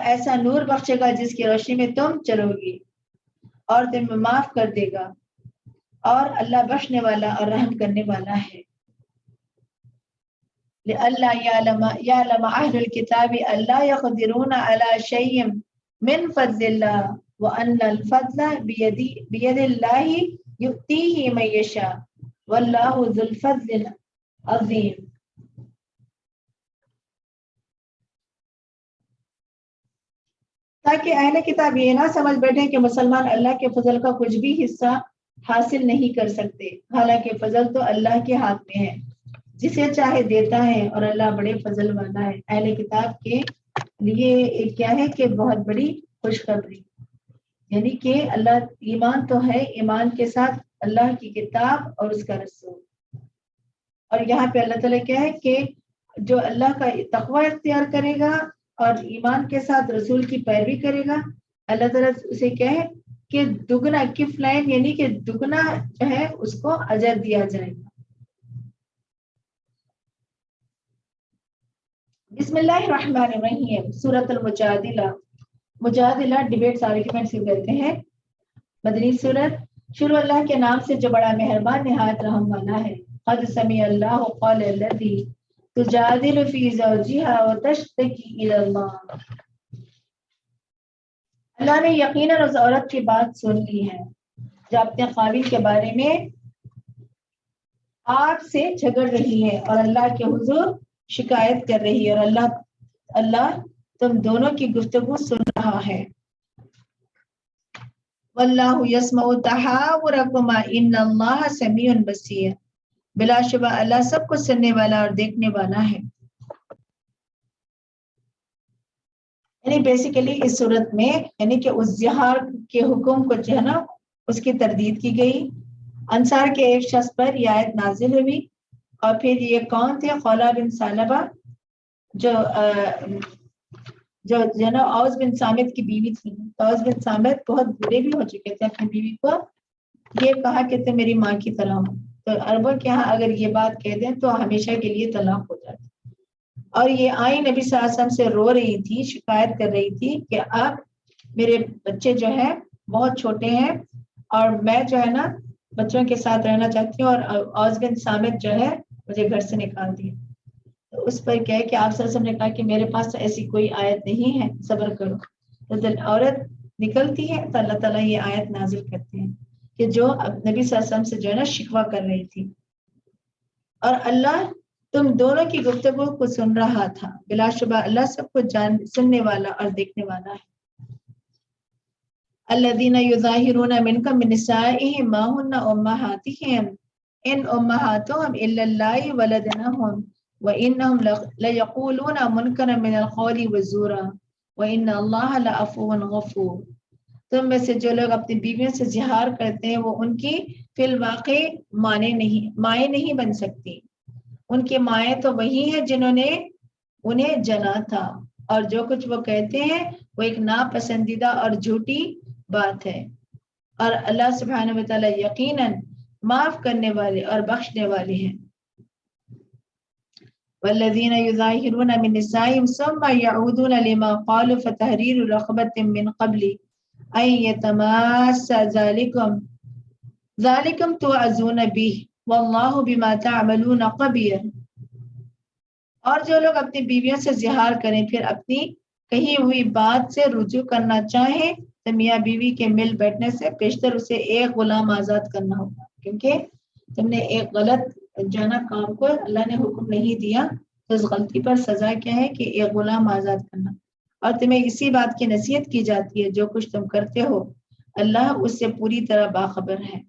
ایسا نور بخشے گا جس کی روشنی میں تم چلو گی، اور تمہیں معاف کر دے گا، اور اللہ بخشنے والا اور رحم کرنے والا ہے۔ لئلا يعلم أهل الكتاب ألا يقدرون على شيء من فضل الله وأن الفضل بيد الله يؤتيه من يشاء والله ذو الفضل العظيم۔ تاکہ اہل کتاب یہ نہ سمجھ بیٹھیں کہ مسلمان اللہ کے فضل کا کچھ بھی حصہ حاصل نہیں کر سکتے، حالانکہ فضل تو اللہ کے ہاتھ میں ہے، جسے چاہے دیتا ہے، اور اللہ بڑے فضل والا ہے۔ اہل کتاب کے لیے کیا ہے کہ بہت بڑی خوشخبری، یعنی کہ اللہ ایمان تو ہے، ایمان کے ساتھ اللہ کی کتاب اور اس کا رسول، اور یہاں پہ اللہ تعالیٰ کیا ہے کہ جو اللہ کا تقوی اختیار کرے گا اور ایمان کے ساتھ رسول کی پیروی کرے گا، اللہ تعالیٰ اسے کیا ہے کہ دگنا کفلین، یعنی کہ دگنا جو ہے اس کو اجر دیا جائے گا۔ بسم اللہ الرحمن الرحیم، سورۃ مجادلہ ڈیبیٹس آرگیومنٹس سے کہتے ہیں، مدنی سورت۔ شروع اللہ کے نام سے جو بڑا مہربان نہایت رحم والا ہے۔ قد سمع اللہ قول الذی تجادل فی زوجها وتشتکی الی اللہ، اللہ نے یقیناً اس عورت کی بات سن لی ہے جو اپنے خاوند کے بارے میں آپ سے جھگڑ رہی ہے اور اللہ کے حضور شکایت کر رہی ہے، اور اللہ تم دونوں کی گفتگو سن رہا ہے۔ واللہ یسمع تحاورکما ان اللہ سمیع بصیر، بلا شبہ اللہ سب کچھ سننے والا اور دیکھنے والا ہے۔ یعنی بیسیکلی اس صورت میں یعنی کہ اس زہار کے حکم کو جو ہے نا اس کی تردید کی گئی۔ انصار کے ایک شخص پر یہ آیت نازل ہوئی، اور پھر یہ کون تھے؟ خولہ بن ثعلبہ جو نا اوس بن صامت کی بیوی تھی۔ اوس بن صامت بہت برے بھی ہو چکے تھے، اپنی بیوی کو یہ کہا کہ تم میری ماں کی طرح ہو، تو عربوں کے یہاں اگر یہ بات کہہ دیں تو ہمیشہ کے لیے طلاق ہو جاتی، اور یہ آئی نبی صلی اللہ علیہ وسلم سے رو رہی تھی، شکایت کر رہی تھی کہ اب میرے بچے جو ہیں بہت چھوٹے ہیں، اور میں جو ہے نا بچوں کے ساتھ رہنا چاہتی ہوں اور عوض بن صامت جو ہے مجھے گھر سے نکال دیا. تو اس پر کیا ہے کہ آپ صلی اللہ علیہ وسلم نے کہا کہ میرے پاس تو ایسی کوئی آیت نہیں ہے، صبر کرو. تو جب عورت نکلتی ہے تو اللہ تعالیٰ یہ آیت نازل کرتے ہیں کہ جو نبی صلی اللہ علیہ وسلم سے جو ہے نا شکوہ کر رہی تھی، اور اللہ تم دونوں کی گفتگو کو سن رہا تھا، بلا شبہ اللہ سب کو سننے والا اور دیکھنے والا ہے. الذین یظاہرون منکم من نسائہم ما ہن امہاتہم ان امہاتہم الا اللہ ولدنہم وانہم لیقولون منکرا من القول وزورا وان اللہ لعفو غفور. تم میں سے جو لوگ اپنی بیویوں سے زہار کرتے ہیں وہ ان کی فی الواقع مائیں نہیں بن سکتی. ان کے مائیں تو وہی ہیں جنہوں نے انہیں جنا تھا، اور جو کچھ وہ کہتے ہیں وہ ایک ناپسندیدہ اور جھوٹی بات ہے. اور اللہ سبحانہ وتعالی یقیناً معاف کرنے والے اور بخشنے والے ہیں. والذین یظاہرون من نسائہم ثم یعودون لما قالوا فتحریر رقبۃ من قبل ان یتماسا ذالکم توعظون بہ واللہ بما تعملون خبیر. اور جو لوگ اپنی بیویوں سے زہار کریں پھر اپنی کہی ہوئی بات سے رجوع کرنا چاہیں تو میاں بیوی کے مل بیٹھنے سے بیشتر اسے ایک غلام آزاد کرنا ہوگا، کیونکہ تم نے ایک غلط جانا کام کو اللہ نے حکم نہیں دیا تو اس غلطی پر سزا کیا ہے کہ ایک غلام آزاد کرنا. اور تمہیں اسی بات کی نصیحت کی جاتی ہے جو کچھ تم کرتے ہو اللہ اس سے پوری طرح باخبر ہے.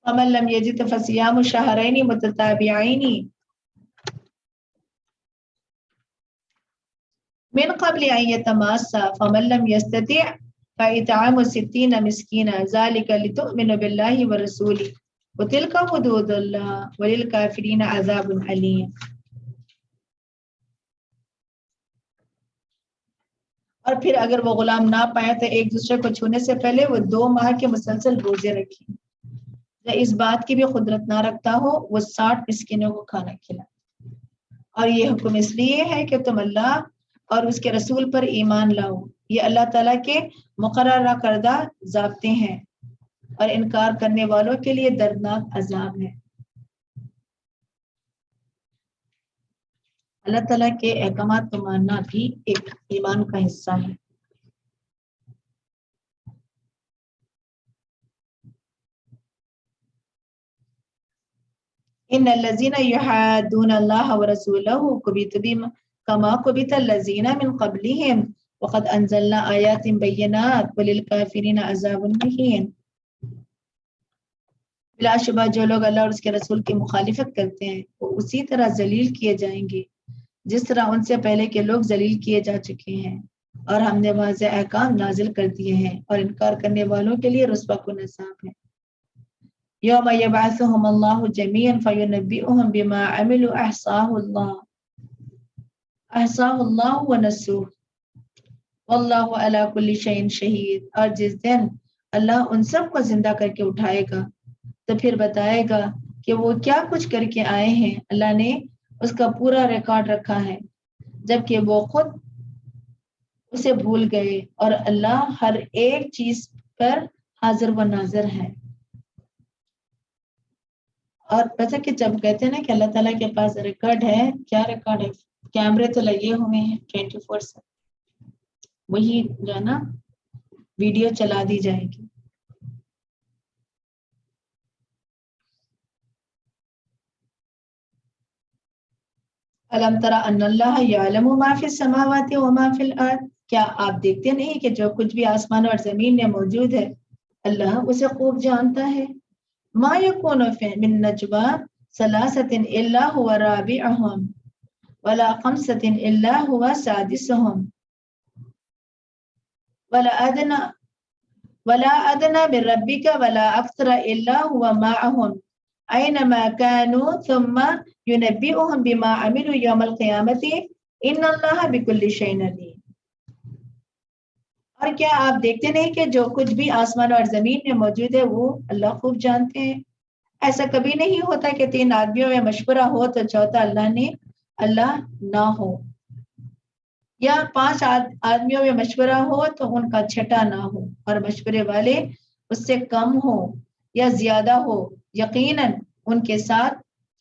ومن لم یجد فصیام شہرین متتابعین من قبل ان یتماسا فمن لم یستطع فاطعام 60 مسکینا ذلک لتؤمنوا باللہ ورسولہ وتلک حدود اللہ وللکافرین عذاب علیم. اور پھر اگر وہ غلام نہ پائے تو ایک دوسرے کو چھونے سے پہلے وہ 2 ماہ کے مسلسل روزے رکھیں. اس بات کی بھی قدرت نہ رکھتا ہو وہ 60 مسکینوں کو کھانا کھلائے. اور یہ حکم اس لیے ہے کہ تم اللہ اور اس کے رسول پر ایمان لاؤ. یہ اللہ تعالیٰ کے مقررہ کردہ ضابطے ہیں اور انکار کرنے والوں کے لیے دردناک عذاب ہے. اللہ تعالیٰ کے احکامات کو ماننا بھی ایک ایمان کا حصہ ہے. ان الذين يحادون الله ورسوله كبتوا كما كبت الذين من قبلهم وقد انزلنا آيات بينات وللكافرين عذاب مهين. بلا شبہ جو لوگ اللہ اور اس کے رسول کی مخالفت کرتے ہیں وہ اسی طرح ذلیل کیے جائیں گے جس طرح ان سے پہلے کے لوگ ذلیل کیے جا چکے ہیں، اور ہم نے واضح احکام نازل کر دیے ہیں اور انکار کرنے والوں کے لیے رسوا کن عذاب ہے. یوم یبعثهم اللہ جمیعا فینبئهم بما عملوا احصاہ اللہ ونسوہ واللہ علی کل شیء شہید. اور جس دن اللہ ان سب کو زندہ کر کے اٹھائے گا تو پھر بتائے گا کہ وہ کیا کچھ کر کے آئے ہیں. اللہ نے اس کا پورا ریکارڈ رکھا ہے جبکہ وہ خود اسے بھول گئے، اور اللہ ہر ایک چیز پر حاضر و ناظر ہے. اور پتہ کہ جب کہتے ہیں نا کہ اللہ تعالیٰ کے پاس ریکارڈ ہے، کیا ریکارڈ ہے؟ کیمرے تو لگے ہوئے ہیں 24/7، وہی جو ہے نا ویڈیو چلا دی جائے گی. الم تری ان اللہ یعلم ما فی السماوات و ما فی الارض. کیا آپ دیکھتے نہیں کہ جو کچھ بھی آسمان اور زمین میں موجود ہے اللہ اسے خوب جانتا ہے. ما یکون من نجوا ثلاثۃ الا هو رابعهم ولا خمسۃ الا هو سادسهم ولا ادنى من ربك ولا اكثر الا هو معهم اينما كانوا ثم ينبئهم بما عملوا يوم القيامة ان الله بكل شيء عليم. اور کیا آپ دیکھتے نہیں کہ جو کچھ بھی آسمان اور زمین میں موجود ہے وہ اللہ خوب جانتے ہیں. ایسا کبھی نہیں ہوتا کہ 3 آدمیوں میں مشورہ ہو تو چوتھا اللہ نہ ہو. یا 5 آدمیوں میں مشورہ ہو تو ان کا چھٹا نہ ہو اور مشورے والے اس سے کم ہو یا زیادہ ہو، یقیناً ان کے ساتھ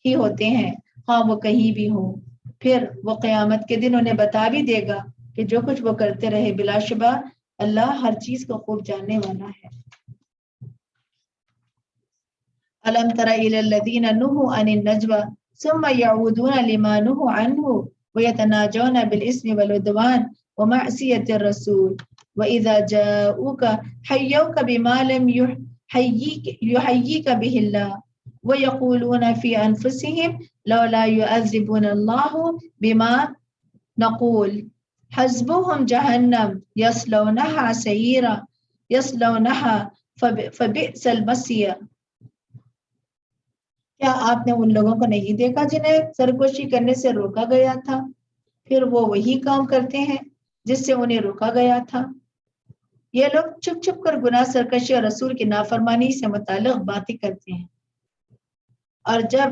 ہی ہوتے ہیں ہاں وہ کہیں بھی ہو۔ پھر وہ قیامت کے دن انہیں بتا بھی دے گا کہ جو کچھ وہ کرتے رہے، بلا شبہ اللہ ہر چیز کو خوب جاننے والا ہے۔ أَلَمْ تَرَ إِلَى الَّذِينَ نُهُوا عَنِ النَّجْوَى ثُمَّ يَعُودُونَ لِمَا نُهُوا عَنْهُ وَيَتَنَاجَوْنَ بِالْإِثْمِ وَالْعُدْوَانِ وَمَعْصِيَةِ الرَّسُولِ وَإِذَا جَاءُوكَ حَيَّوْكَ بِمَا لَمْ يُحَيِّكَ بِهِ اللَّهُ وَيَقُولُونَ فِي أَنفُسِهِمْ لَوْلَا يُعَذِّبُنَا اللَّهُ بِمَا نَقُولُ حَسْبُهُمْ جَهَنَّمُ يَصْلَوْنَهَا سَعِيرًا يَصْلَوْنَهَا فَبِئْسَ الْمَصِيرُ۔ کیا آپ نے ان لوگوں کو نہیں دیکھا جنہیں سرکشی کرنے سے روکا گیا تھا، پھر وہ وہی کام کرتے ہیں جس سے انہیں روکا گیا تھا؟ یہ لوگ چھپ چھپ کر گناہ، سرکشی اور رسول کی نافرمانی سے متعلق باتیں کرتے ہیں، اور جب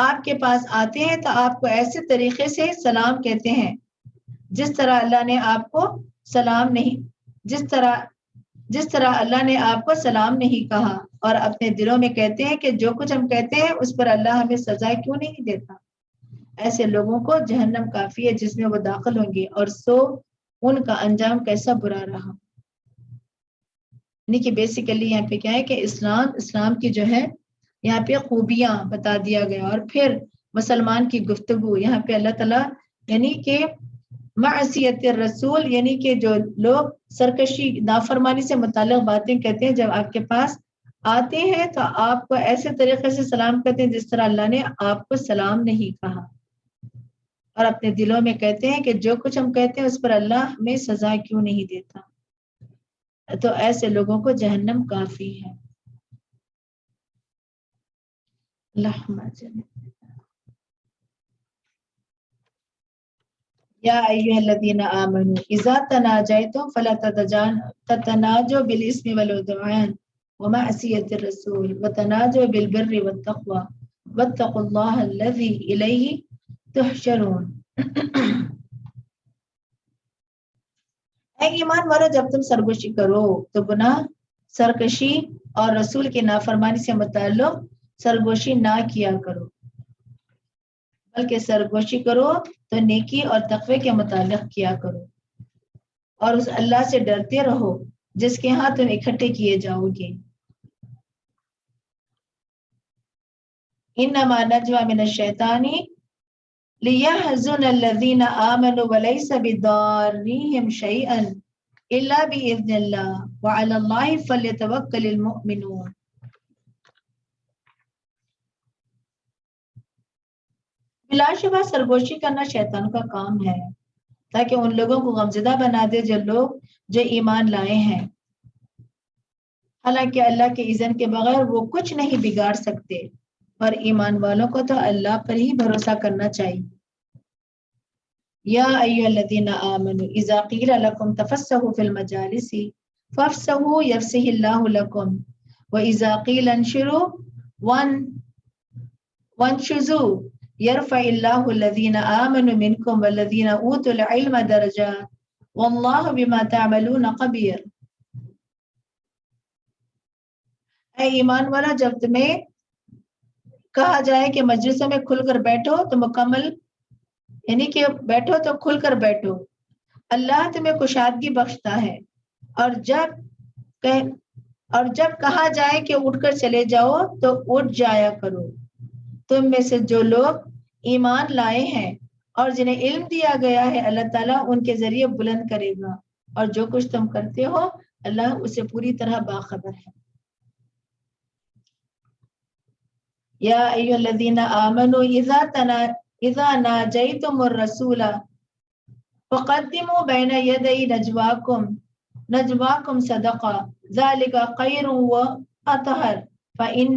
آپ کے پاس آتے ہیں تو آپ کو ایسے طریقے سے سلام کہتے ہیں جس طرح اللہ نے آپ کو سلام نہیں کہا، اور اپنے دلوں میں کہتے ہیں کہ جو کچھ ہم کہتے ہیں اس پر اللہ ہمیں سزا کیوں نہیں دیتا۔ ایسے لوگوں کو جہنم کافی ہے جس میں وہ داخل ہوں گے، اور سو ان کا انجام کیسا برا رہا۔ یعنی کہ بیسیکلی یہاں پہ کیا ہے کہ اسلام کی جو ہے یہاں پہ خوبیاں بتا دیا گیا، اور پھر مسلمان کی گفتگو یہاں پہ اللہ تعالیٰ یعنی کہ معصیت الرسول، یعنی کہ جو لوگ سرکشی نافرمانی سے متعلق باتیں کہتے ہیں، جب آپ کے پاس آتے ہیں تو آپ کو ایسے طریقے سے سلام کرتے ہیں جس طرح اللہ نے آپ کو سلام نہیں کہا، اور اپنے دلوں میں کہتے ہیں کہ جو کچھ ہم کہتے ہیں اس پر اللہ ہمیں سزا کیوں نہیں دیتا۔ تو ایسے لوگوں کو جہنم کافی ہے۔ اللہم یا ایھا الذین آمنوا اذا تناجیتم فلا تتناجوا بالاسم والعدوان ومعصیۃ الرسول وتناجوا بالبر والتقوى واتقوا اللہ الذی الیہ تحشرون۔ اے ایمان والو، جب تم سرگوشی کرو تو گناہ، سرکشی اور رسول کی نافرمانی سے متعلق سرگوشی نہ کیا کرو، بلکہ سرگوشی کرو تو نیکی اور تقوی کے متعلق کیا کرو، اور اس اللہ سے ڈرتے رہو جس کے ہاں تم اکٹھے کیے جاؤ گے۔ انما نجوى من الشیطان لیحزن الذین آمنوا ولیس بضارهم شیئا الا باذن اللہ وعلی اللہ فلیتوکل المؤمنون۔ بلا شبہ سرگوشی کرنا شیطان کا کام ہے تاکہ ان لوگوں کو غمزدہ بنا دے جو ایمان لائے ہیں، حالانکہ اللہ کے اذن کے بغیر وہ کچھ نہیں بگاڑ سکتے، اور ایمان والوں کو تو اللہ پر ہی بھروسہ کرنا چاہیے۔ یا ایھا الذین آمنوا اذا قیل لکم تفسحوا فی المجالس فافسحوا یفسح اللہ لکم واذا قیل انشروا وانشزوا یرفع اللہ الذین آمنوا منکم والذین اوتوا العلم درجات واللہ بما تعملون خبیر۔ اے ایمان والا، جب تمہیں کہا جائے کہ مجلسوں میں کھل کر بیٹھو تو مکمل، یعنی کہ بیٹھو تو کھل کر بیٹھو، اللہ تمہیں کشادگی بخشتا ہے، اور جب کہا جائے کہ اٹھ کر چلے جاؤ تو اٹھ جایا کرو۔ تم میں سے جو لوگ ایمان لائے ہیں اور جنہیں علم دیا گیا ہے، اللہ تعالیٰ ان کے ذریعے بلند کرے گا، اور جو کچھ تم کرتے ہو اللہ اسے پوری طرح باخبر ہے۔ یا ایھا الذین آمنوا اذا ناجیتم الرسول فقدموا بین یدی نجواکم صدقہ ذلک خیر واطہر فإن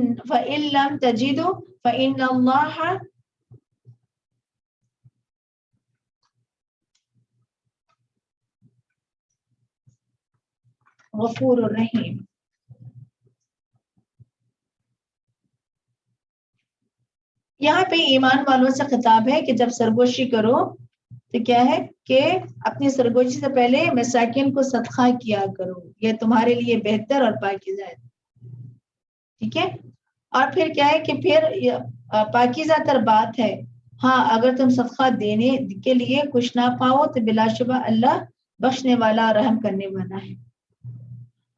لم تجدوا فإن اللہ غفور الرحیم۔ یہاں پہ ایمان والوں سے خطاب ہے کہ جب سرگوشی کرو تو کیا ہے کہ اپنی سرگوشی سے پہلے مساکین کو صدقہ کیا کرو، یہ تمہارے لیے بہتر اور پاکیزہ ہے. ٹھیک ہے. اور پھر کیا ہے کہ پھر پاکیزہ تر بات ہے، ہاں اگر تم صدقہ دینے کے لیے کچھ نہ پاؤ تو بلا شبہ اللہ بخشنے والا رحم کرنے والا ہے.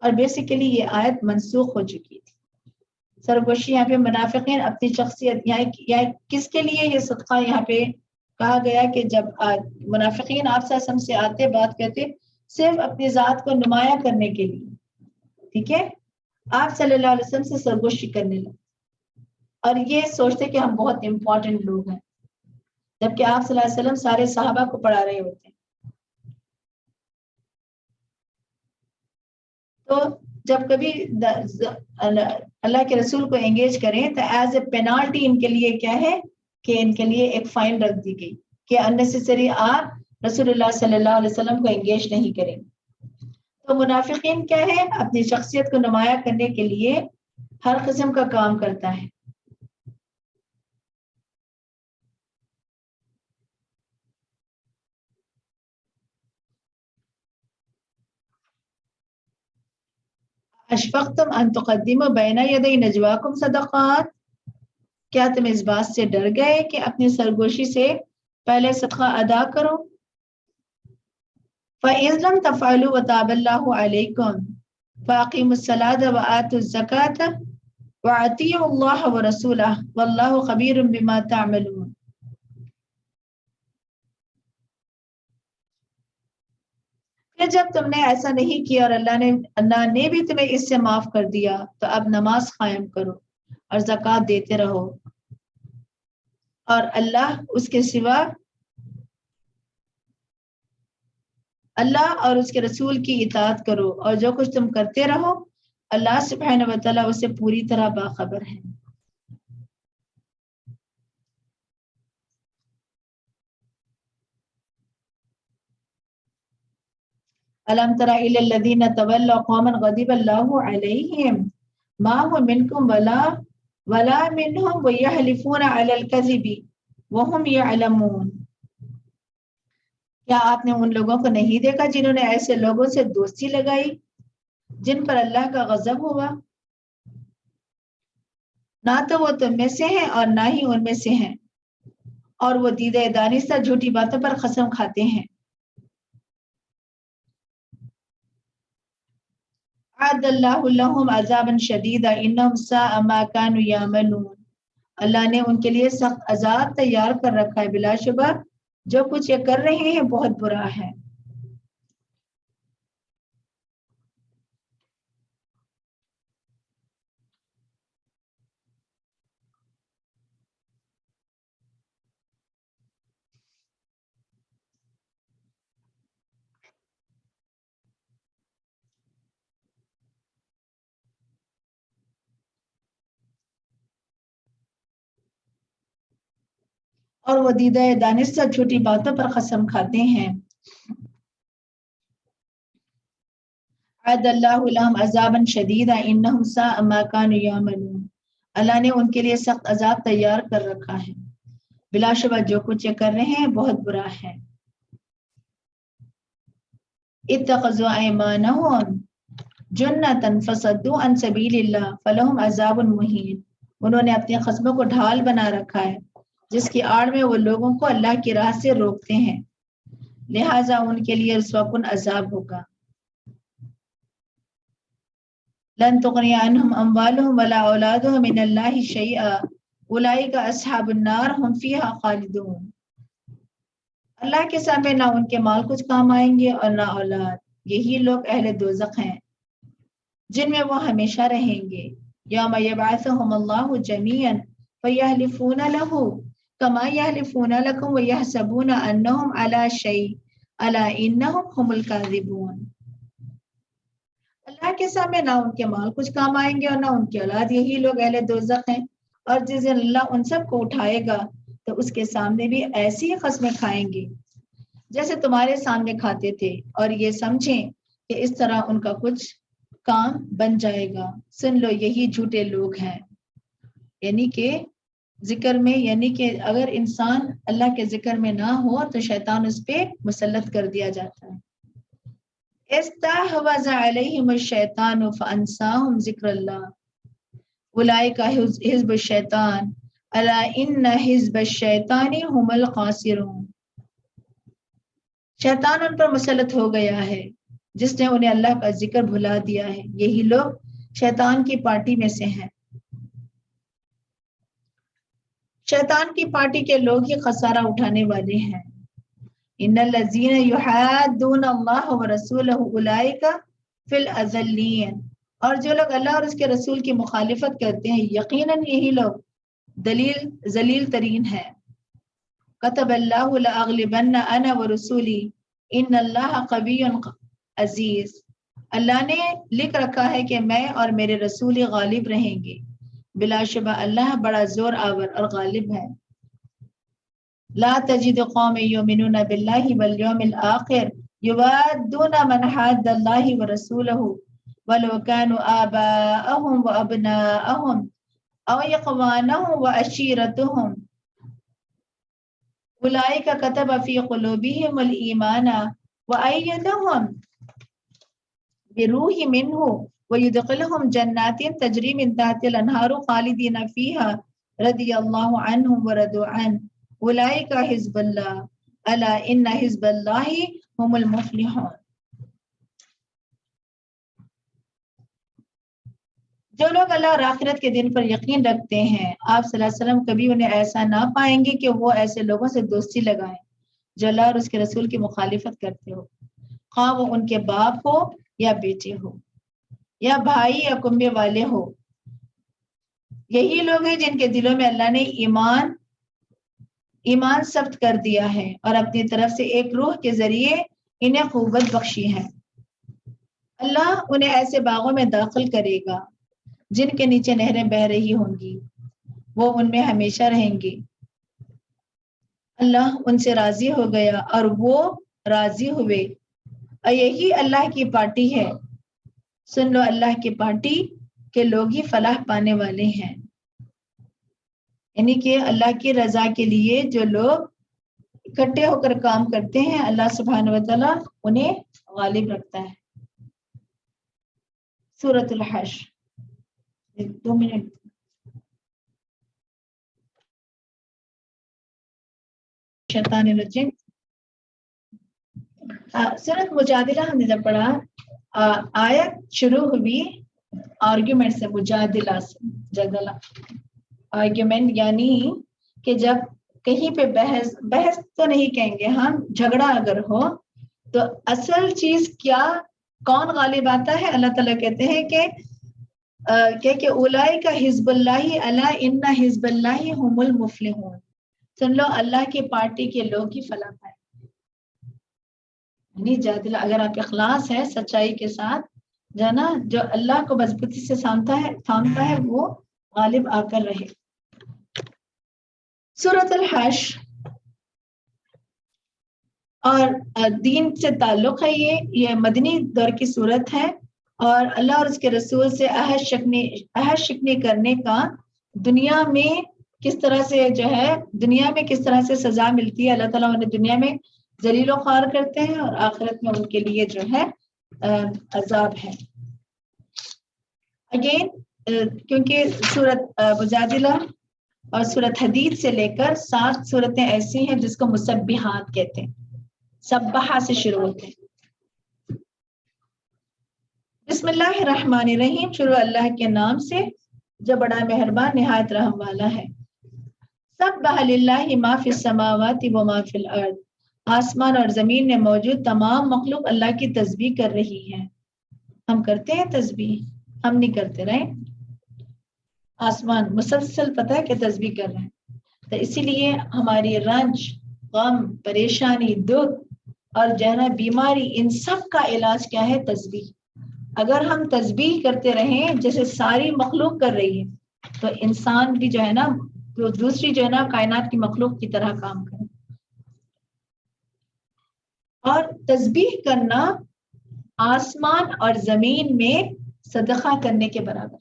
اور بیسیکلی یہ آیت منسوخ ہو چکی تھی. سرگوشی یہاں پہ منافقین اپنی شخصیت یا کس کے لیے یہ صدقہ یہاں پہ کہا گیا کہ جب منافقین آپ صلی اللہ علیہ وسلم سے آتے بات کرتے صرف اپنی ذات کو نمایاں کرنے کے لیے. ٹھیک ہے. آپ صلی اللہ علیہ وسلم سے سرگوشی کرنے لگے اور یہ سوچتے کہ ہم بہت امپورٹنٹ لوگ ہیں، جبکہ آپ صلی اللہ علیہ وسلم سارے صحابہ کو پڑھا رہے ہوتے ہیں. تو جب کبھی اللہ کے رسول کو انگیج کریں تو ایز اے پینالٹی ان کے لیے کیا ہے کہ ان کے لیے ایک فائن رکھ دی گئی کہ اننیسیسری آپ رسول اللہ صلی اللہ علیہ وسلم کو انگیج نہیں کریں. تو منافقین کیا ہے اپنی شخصیت کو نمایاں کرنے کے لیے ہر قسم کا کام کرتا ہے. اشفقتم ان تقدموا بین یدی نجواکم صدقات، کیا تم اس بات سے ڈر گئے کہ اپنی سرگوشی سے پہلے صدقہ ادا کرو. فَإِذْ لَمْ تَفْعَلُوا وَتَابَ اللَّهُ عَلَيْكُمْ فَأَقِيمُوا الصَّلَاةَ وَآتُوا الزَّكَاةَ وَأَطِيعُوا اللَّهَ وَرَسُولَهُ وَاللَّهُ خَبِيرٌ بِمَا تَعْمَلُونَ. پھر جب تم نے ایسا نہیں کیا اور اللہ نے بھی تمہیں اس سے معاف کر دیا تو اب نماز قائم کرو اور زکوٰۃ دیتے رہو، اور اللہ اس کے سوا اللہ اور اس کے رسول کی اطاعت کرو، اور جو کچھ تم کرتے رہو اللہ سبحانہ و تعالیٰ اسے پوری طرح باخبر ہے. أَلَمْ تَرَ إِلَى الَّذِينَ تَوَلَّوْا قَوْمًا غَضِبَ اللَّهُ عَلَيْهِمْ مَا هُوَ مِنْكُمْ وَلَا مِنْهُمْ وَيَحْلِفُونَ عَلَى الْكَذِبِ وَهُمْ يَعْلَمُونَ. کیا آپ نے ان لوگوں کو نہیں دیکھا جنہوں نے ایسے لوگوں سے دوستی لگائی جن پر اللہ کا غضب ہوا؟ نہ تو وہ تم میں سے ہیں اور نہ ہی ان میں سے ہیں، اور وہ دیدہ دانستہ جھوٹی باتوں پر قسم کھاتے ہیں. اعد اللہ لہم عذابا شدیدا انہم ساء ما كانوا یعملون. اللہ نے ان کے لیے سخت عذاب تیار کر رکھا ہے، بلا شبہ جو کچھ یہ کر رہے ہیں بہت برا ہے. اور وہ دیدہ دانستہ جھوٹی باتوں پر قسم کھاتے ہیں. اعد اللہ لہم عذابا شدیدا انہم ساء ما كانوا یعملون. اللہ نے ان کے لیے سخت عذاب تیار کر رکھا ہے، بلا شبہ جو کچھ یہ کر رہے ہیں بہت برا ہے. اتخذوا ایمانہم جنتا فصدوا عن سبیل اللہ فلہم عذاب مہین. انہوں نے اپنی قسموں کو ڈھال بنا رکھا ہے جس کی آڑ میں وہ لوگوں کو اللہ کی راہ سے روکتے ہیں، لہٰذا ان کے لیے رسواکن عذاب ہوگا. لن تغنی عنہم اموالہم ولا اولادہم من اللہ شیئا اولئک اصحاب النار ہم فیہا خالدون. اللہ کے سامنے نہ ان کے مال کچھ کام آئیں گے اور نہ اولاد، یہی لوگ اہل دوزخ ہیں جن میں وہ ہمیشہ رہیں گے. یوم یبعثہم اللہ جمیعا فیحلفون لہ کما یحلفون لکم ویحسبون انہم علی شیء الا انہم هم الکاذبون. اللہ کے سامنے نہ ان کے مال کچھ کام آئیں گے اور نہ ان کی اولاد، یہی لوگ اہل دوزخ ہیں. اور جس دن اللہ ان سب کو اٹھائے گا تو اس کے سامنے بھی ایسی قسمیں کھائیں گے جیسے تمہارے سامنے کھاتے تھے، اور یہ سمجھیں کہ اس طرح ان کا کچھ کام بن جائے گا. سن لو یہی جھوٹے لوگ ہیں. یعنی کہ ذکر میں، یعنی کہ اگر انسان اللہ کے ذکر میں نہ ہو تو شیطان اس پہ مسلط کر دیا جاتا ہے. استحوذ علیہم الشیطان فانساہم ذکر اللہ اولئک حزب الشیطان الا ان حزب الشیطان هم الخاسرون. شیطان ان پر مسلط ہو گیا ہے جس نے انہیں اللہ کا ذکر بھلا دیا ہے، یہی لوگ شیطان کی پارٹی میں سے ہیں. شیطان کی پارٹی کے لوگ ہی خسارہ اٹھانے والے ہیں. ان الذین یحادون اللہ ورسولہ اولئک فی الاذلین. اور جو لوگ اللہ اور اس کے رسول کی مخالفت کرتے ہیں یقیناً یہی لوگ ذلیل ترین ہیں. کتب اللہ لاغلبن انا ورسولی ان اللہ قوی عزیز. اللہ نے لکھ رکھا ہے کہ میں اور میرے رسول غالب رہیں گے، بلا شبہ اللہ بڑا زور آور اور غالب ہے. لا تجد قوم یؤمنون باللہ والیوم الآخر یوادون من حاد اللہ ورسولہ ولو كانوا آباءهم وأبناءهم أو إخوانهم وعشيرتهم أولئك كتب في قلوبهم الإيمان وأيدهم بروح منه ويدخلهم جنات تجري من تحتها الأنهار خالدين فيها رضي الله عنهم ورضوا عنه أولئك حزب الله ألا إن حزب الله هم المفلحون. جو لوگ اللہ اور آخرت کے دن پر یقین رکھتے ہیں آپ صلی اللہ علیہ وسلم کبھی انہیں ایسا نہ پائیں گے کہ وہ ایسے لوگوں سے دوستی لگائیں جو اللہ اور اس کے رسول کی مخالفت کرتے ہو، خواہ وہ ان کے باپ ہو یا بیٹے ہو یا بھائی یا کنبے والے ہو. یہی لوگ ہیں جن کے دلوں میں اللہ نے ایمان ثبت کر دیا ہے اور اپنی طرف سے ایک روح کے ذریعے انہیں قوت بخشی ہے. اللہ انہیں ایسے باغوں میں داخل کرے گا جن کے نیچے نہریں بہہ رہی ہوں گی، وہ ان میں ہمیشہ رہیں گے. اللہ ان سے راضی ہو گیا اور وہ راضی ہوئے، اور یہی اللہ کی پارٹی ہے. سن لو اللہ کی پارٹی کے لوگ ہی فلاح پانے والے ہیں. یعنی کہ اللہ کی رضا کے لیے جو لوگ اکٹھے ہو کر کام کرتے ہیں اللہ سبحانہ و تعالیٰ انہیں غالب رکھتا ہے. سورۃ الحشر 2 منٹ. شیطان الرجیم. سورۃ مجادلہ ہم نے جب پڑھا آیت شروع ہوئی آرگیومنٹ سے، مجادلہ سے، جدلہ آرگیومنٹ یعنی کہ جب کہیں پہ بحث تو نہیں کہیں گے ہم، جھگڑا اگر ہو تو اصل چیز کیا، کون غالب آتا ہے؟ اللہ تعالیٰ کہتے ہیں کہ اولئک حزب اللہ الا ان حزب اللہ هم المفلحون. سن لو اللہ کی پارٹی کے لوگ ہی فلاح پائیں. یعنی جادلہ اگر آپ اخلاص ہے سچائی کے ساتھ جو ہے نا، جو اللہ کو مضبوطی سے تھامتا ہے وہ غالب آ کر رہے. سورۃ الحشر اور دین سے تعلق ہے، یہ مدنی دور کی صورت ہے اور اللہ اور اس کے رسول سے عہد شکنی کرنے کا دنیا میں کس طرح سے جو ہے، دنیا میں کس طرح سے سزا ملتی ہے. اللہ تعالیٰ انہیں دنیا میں ذلیل و خوار کرتے ہیں اور آخرت میں ان کے لیے جو ہے عذاب ہے. اگین کیونکہ سورۃ مجادلہ اور سورۃ حدید سے لے کر 7 سورتیں ایسی ہیں جس کو مسبحات کہتے ہیں، سبحہ سے شروع ہوتے ہیں. بسم اللہ الرحمن الرحیم. شروع اللہ کے نام سے جو بڑا مہربان نہایت رحم والا ہے. سبح للہ ما فی السماوات و ما فی الارض. آسمان اور زمین میں موجود تمام مخلوق اللہ کی تسبیح کر رہی ہے. ہم کرتے ہیں تسبیح؟ ہم نہیں کرتے رہے. آسمان مسلسل پتہ ہے کہ تسبیح کر رہے ہیں. تو اسی لیے ہماری رنج، غم، پریشانی، دکھ اور جہنا بیماری، ان سب کا علاج کیا ہے؟ تسبیح. اگر ہم تسبیح کرتے رہیں جیسے ساری مخلوق کر رہی ہے تو انسان بھی جو ہے نا دوسری جو ہے نا کائنات کی مخلوق کی طرح کام کرے. اور تسبیح کرنا آسمان اور زمین میں صدقہ کرنے کے برابر.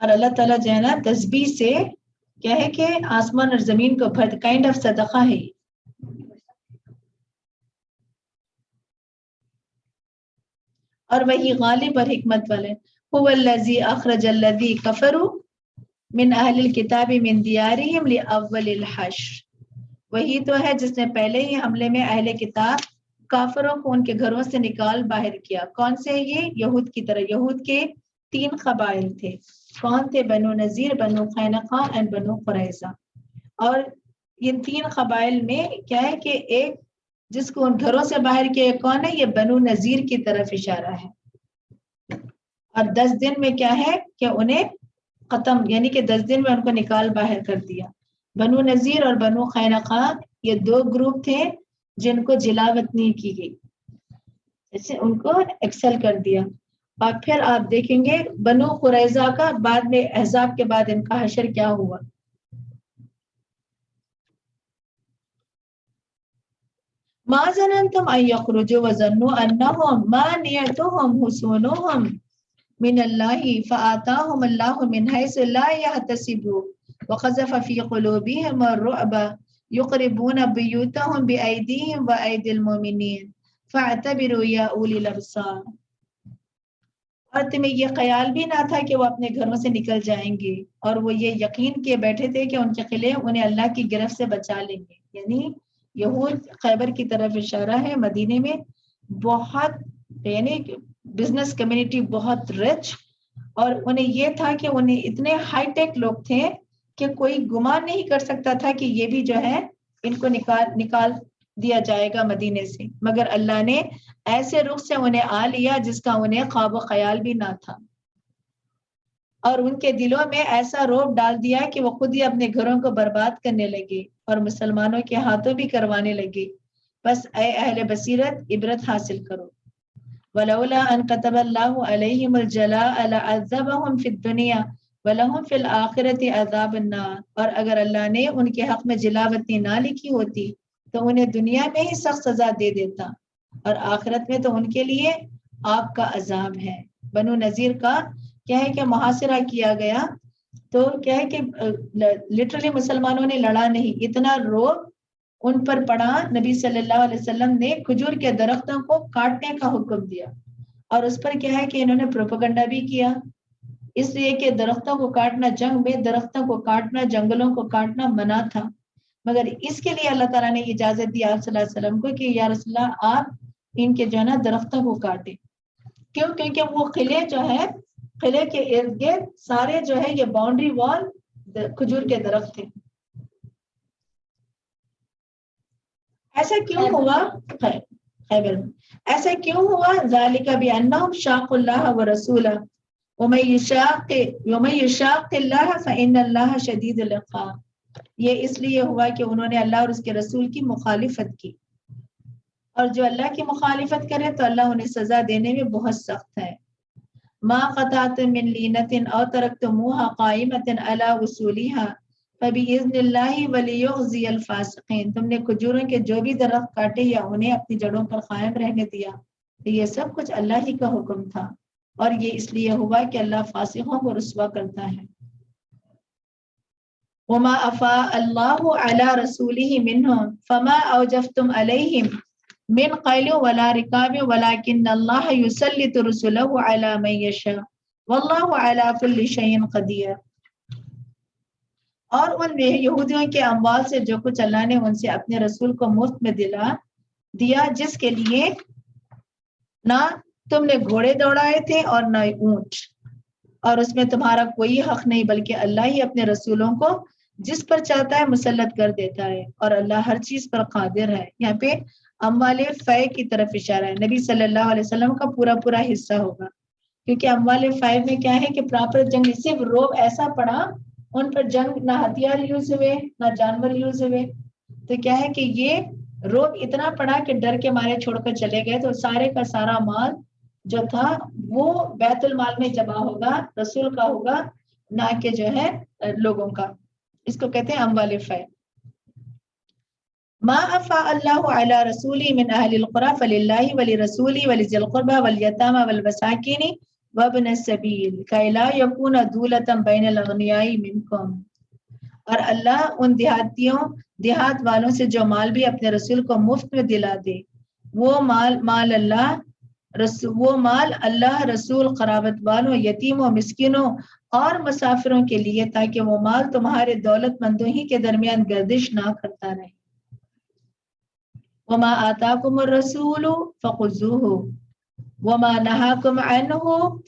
اور اللہ تعالیٰ جو ہے نا تسبیح سے کیا ہے کہ آسمان اور زمین کو بھر کائنڈ آف صدقہ ہے. اور وہی غالب اور حکمت والے. هو الذی اخرج الذی کفروا من اہل الکتاب من دیارہم لاول الحشر. وہی تو ہے جس نے پہلے ہی حملے میں اہل کتاب کافروں کو ان کے گھروں سے نکال باہر کیا. کون سے؟ یہ یہود کی طرح. یہود کے 3 قبائل تھے. کون تھے؟ بنو نذیر، بنو قینقاع اور بنو قریظہ. اور ان 3 قبائل میں کیا ہے کہ ایک جس کو ان گھروں سے باہر کیا کون ہے؟ یہ بنو نذیر کی طرف اشارہ ہے. اور 10 دن میں کیا ہے کہ انہیں ختم، یعنی کہ 10 دن میں ان کو نکال باہر کر دیا. بنو نذیر اور بنو قینقاع یہ 2 گروپ تھے جن کو جلاوط نہیں کی گئی، جیسے ان کو ایکسل کر دیا. اور پھر آپ دیکھیں گے بنو قریظہ کا بعد میں احزاب کے بعد ان کا حشر کیا ہوا. ما ظننتم ان یخرجوا وظنوا انہم مانعتهم حصونهم من اللہ فآتاهم اللہ من حیث لا یحتسبوا وقذف فی قلوبهم الرعب یقربون بیوتهم بأیدیہم وأیدی المؤمنین فاعتبروا یا اولی الابصار. اور تمہیں یہ خیال بھی نہ تھا کہ وہ اپنے گھروں سے نکل جائیں گے، اور وہ یہ یقین کیے بیٹھے تھے کہ ان کے قلعے انہیں اللہ کی گرفت سے بچا لیں گے. یعنی یہود خیبر کی طرف اشارہ ہے. مدینے میں بہت یعنی بزنس کمیونٹی بہت رچ، اور انہیں یہ تھا کہ انہیں اتنے ہائی ٹیک لوگ تھے کہ کوئی گمان نہیں کر سکتا تھا کہ یہ بھی جو ہے ان کو نکال دیا جائے گا مدینے سے. مگر اللہ نے ایسے رخ سے انہیں آ لیا جس کا انہیں خواب و خیال بھی نہ تھا، اور ان کے دلوں میں ایسا روب ڈال دیا کہ وہ خود ہی اپنے گھروں کو برباد کرنے لگے اور مسلمانوں کے ہاتھوں بھی کروانے لگے. بس اے اہل بصیرت عبرت حاصل کرو. ولولا ان كتب الله عليهم الجلاء لعذبهم في الدنيا ولهم في الآخرة عذاب النار. اور اگر اللہ نے ان کے حق میں جلاوطنی نہ لکھی ہوتی تو انہیں دنیا میں ہی سخت سزا دے دیتا، اور آخرت میں تو ان کے لیے آگ کا عذاب ہے. بنو نذیر کا کیا ہے کہ محاصرہ کیا گیا، تو کیا ہے کہ لٹرلی مسلمانوں نے لڑا نہیں، اتنا روب ان پر پڑا. نبی صلی اللہ علیہ وسلم نے کھجور کے درختوں کو کاٹنے کا حکم دیا، اور اس پر کیا ہے کہ انہوں نے پروپیگنڈا بھی کیا، اس لیے کہ درختوں کو کاٹنا، جنگ میں درختوں کو کاٹنا، جنگلوں کو کاٹنا منع تھا. مگر اس کے لیے اللہ تعالیٰ نے اجازت دی آپ صلی اللہ علیہ وسلم کو کہ یا رسول اللہ آپ ان کے جو ہے نا درختوں کو کاٹیں. کیوں؟ کیونکہ وہ قلعے جو ہے، قلعے کے ارد گرد سارے جو ہے یہ باؤنڈری وال کھجور کے درخت تھے. ایسا کیوں ہوا؟ خیبر میں ایسا کیوں ہوا؟ ذالک بانہم شاقوا اللہ ورسولہ ومن یشاق اللہ فإن اللہ شدید العقاب. یہ اس لیے ہوا کہ انہوں نے اللہ اور اس کے رسول کی مخالفت کی، اور جو اللہ کی مخالفت کرے تو اللہ انہیں سزا دینے میں بہت سخت ہے. ما قطعتم من لینۃ او ترکتموها قائمۃ علی اصولها فبإذن اللہ ولیخزی الفاسقین. تم نے کھجوروں کے جو بھی درخت کاٹے یا انہیں اپنی جڑوں پر قائم رہنے دیا، تو یہ سب کچھ اللہ ہی کا حکم تھا، اور یہ اس لیے ہوا کہ اللہ فاسقوں کو رسوا کرتا ہے. وما افاء اللہ علی رسولہ منہم فما اوجفتم علیہم من قیل ولا رکاب ولکن اللہ یسلط رسلہ علی من یشاء واللہ علی کل شیء قدیر. اور ان یہودیوں کے اموال سے جو کچھ اللہ نے ان سے اپنے رسول کو مفت میں دیا، جس کے لیے نہ تم نے گھوڑے دوڑائے تھے اور نہ اونٹ، اور اس میں تمہارا کوئی حق نہیں، بلکہ اللہ ہی اپنے رسولوں کو جس پر چاہتا ہے مسلط کر دیتا ہے، اور اللہ ہر چیز پر قادر ہے. یہاں پہ اموال فے کی طرف اشارہ ہے. نبی صلی اللہ علیہ وسلم کا پورا حصہ ہوگا، کیونکہ اموال فے میں کیا ہے کہ پراپر جنگ، صرف روب ایسا پڑا ان پر، جنگ نہ ہتھیار یوز ہوئے نہ جانور یوز ہوئے، تو کیا ہے کہ یہ روب اتنا پڑا کہ ڈر کے مارے چھوڑ کر چلے گئے. تو سارے کا سارا مال جو تھا وہ بیت المال میں جمع ہوگا، رسول کا ہوگا، نہ کہ جو ہے لوگوں کا. اس کو کہتے ہیں اموال فے. ما افاء اللہ علی رسولی من اہل القری فللہ ولرسولی ولذی القربى والیتامى والمساکین وابن السبیل کئی لا یکون دولۃ بین الاغنیاء منکم، اور اللہ ان دیہات والوں سے جو مال بھی اپنے رسول کو مفت میں دلا دے، وہ مال اللہ رسول قرابت والوں، یتیموں، مسکینوں اور مسافروں کے لیے، تاکہ وہ مال تمہارے دولت مندوں ہی کے درمیان گردش نہ کرتا رہے۔ وما آتاکم الرسول فخذوہ وما نہاکم عنہ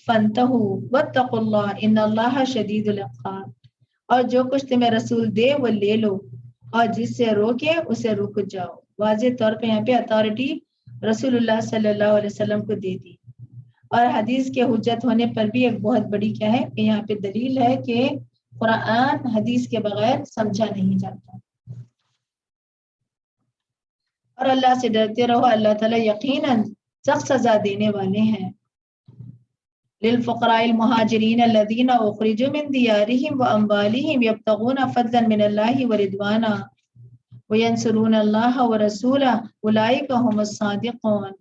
فانتہوا واتقوا اللہ ان اللہ شدید العقاب، اور جو کچھ تمہیں رسول دے وہ لے لو، اور جس سے روکے اسے رک جاؤ۔ واضح طور پہ یہاں پہ اتھارٹی رسول اللہ صلی اللہ علیہ وسلم کو دے دی، اور حدیث کے حجت ہونے پر بھی ایک بہت بڑی کیا ہے کہ یہاں پہ دلیل ہے کہ قرآن حدیث کے بغیر سمجھا نہیں جاتا۔ اور اللہ سے ڈرتے رہو، اللہ تعالیٰ یقیناً سخت سزا دینے والے ہیں۔ للفقراء المہاجرین الذین اخرجوا من دیارہم واموالہم یبتغون فضلا من اللہ ورضوانا وینصرون اللہ ورسولہ اولئک هم الصادقون۔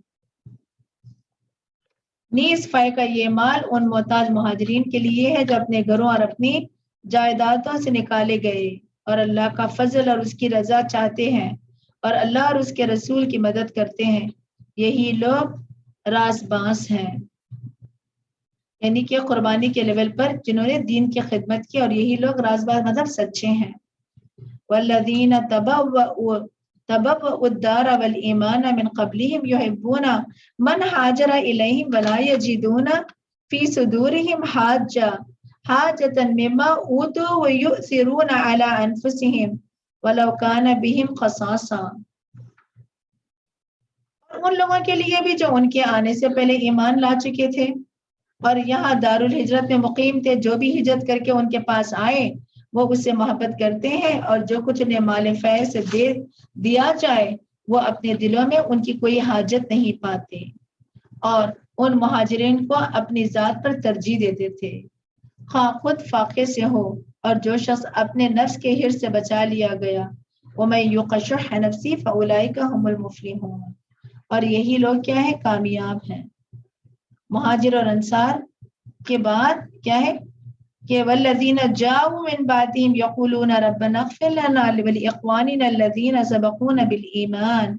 نیز فائق کا یہ مال ان محتاج مہاجرین کے لیے ہے جو اپنے گھروں اور اپنی جائیدادوں سے نکالے گئے اور اللہ کا فضل اور اس کی رضا چاہتے ہیں اور اللہ اور اس کے رسول کی مدد کرتے ہیں، یہی لوگ راز باز ہیں۔ یعنی کہ قربانی کے لیول پر جنہوں نے دین کی خدمت کی، اور یہی لوگ راز باز مطلب سچے ہیں۔ والذین تبوأوا الدار والایمان من قبلہم یحبون من ہاجر الیہم ولا یجدون فی صدورہم حاجۃ مما اوتوا ویؤثرون علی انفسہم ولو کان بہم خصاصہ۔ اور ان لوگوں کے لیے بھی جو ان کے آنے سے پہلے ایمان لا چکے تھے اور یہاں دار الہجرت میں مقیم تھے، جو بھی ہجرت کر کے ان کے پاس آئے وہ اس سے محبت کرتے ہیں، اور جو کچھ انہیں مال فیض سے دیا جائے وہ اپنے دلوں میں ان کی کوئی حاجت نہیں پاتے، اور ان مہاجرین کو اپنی ذات پر ترجیح دیتے تھے، خواہ خود فاقے سے ہو، اور جو شخص اپنے نفس کے حرص سے بچا لیا گیا، وَمَن يُوقَ شُحَّ نَفْسِهِ فَأُولَئِكَ هُمُ الْمُفْلِحُونَ، اور یہی لوگ کیا ہے؟ کامیاب ہیں۔ مہاجر اور انصار کے بعد کیا ہے کہ والذین جاءوا من بعدهم یقولون ربنا اغفر لنا ولاخواننا الذین سبقونا بالایمان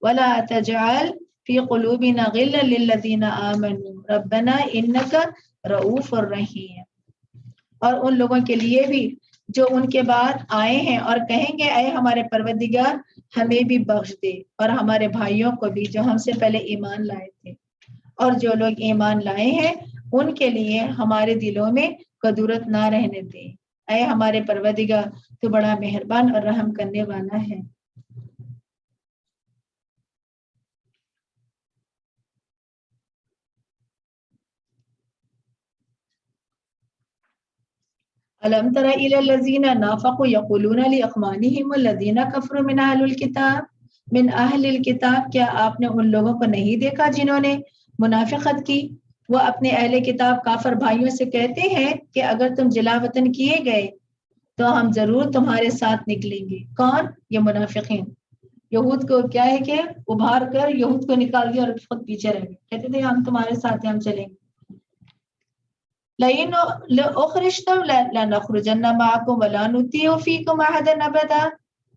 ولا تجعل فی قلوبنا غلا للذین آمنوا ربنا انک رؤوف رحیم۔ اور ان لوگوں کے لیے بھی جو ان کے بعد آئے ہیں اور کہیں گے اے ہمارے پروردگار ہمیں بھی بخش دے، اور ہمارے بھائیوں کو بھی جو ہم سے پہلے ایمان لائے تھے، اور جو لوگ ایمان لائے ہیں ان کے لیے ہمارے دلوں میں کدورت نہ رہنے دے، اے ہمارے پروردگار تو بڑا مہربان اور رحم کرنے والا ہے۔ أَلَمْ تَرَ إِلَى الَّذِينَ نَافَقُوا يَقُولُونَ لِإِخْوَانِهِمْ وَالَّذِينَ كَفَرُوا مِنْ أَهْلِ الْكِتَابِ، کیا آپ نے ان لوگوں کو نہیں دیکھا جنہوں نے منافقت کی؟ وہ اپنے اہل کتاب کافر بھائیوں سے کہتے ہیں کہ اگر تم جلا وطن کیے گئے تو ہم ضرور تمہارے ساتھ نکلیں گے۔ کون؟ یہ منافقین۔ یہود کو کیا ہے کہ ابھار کر یہود کو نکال دیا اور خود پیچھے رہ گئے، کہتے تھے ہم تمہارے ساتھ ہیں، ہم چلیں گے۔ لئن اخرجتم لنخرجن معكم ولا نطيع فيكم احدا ابدا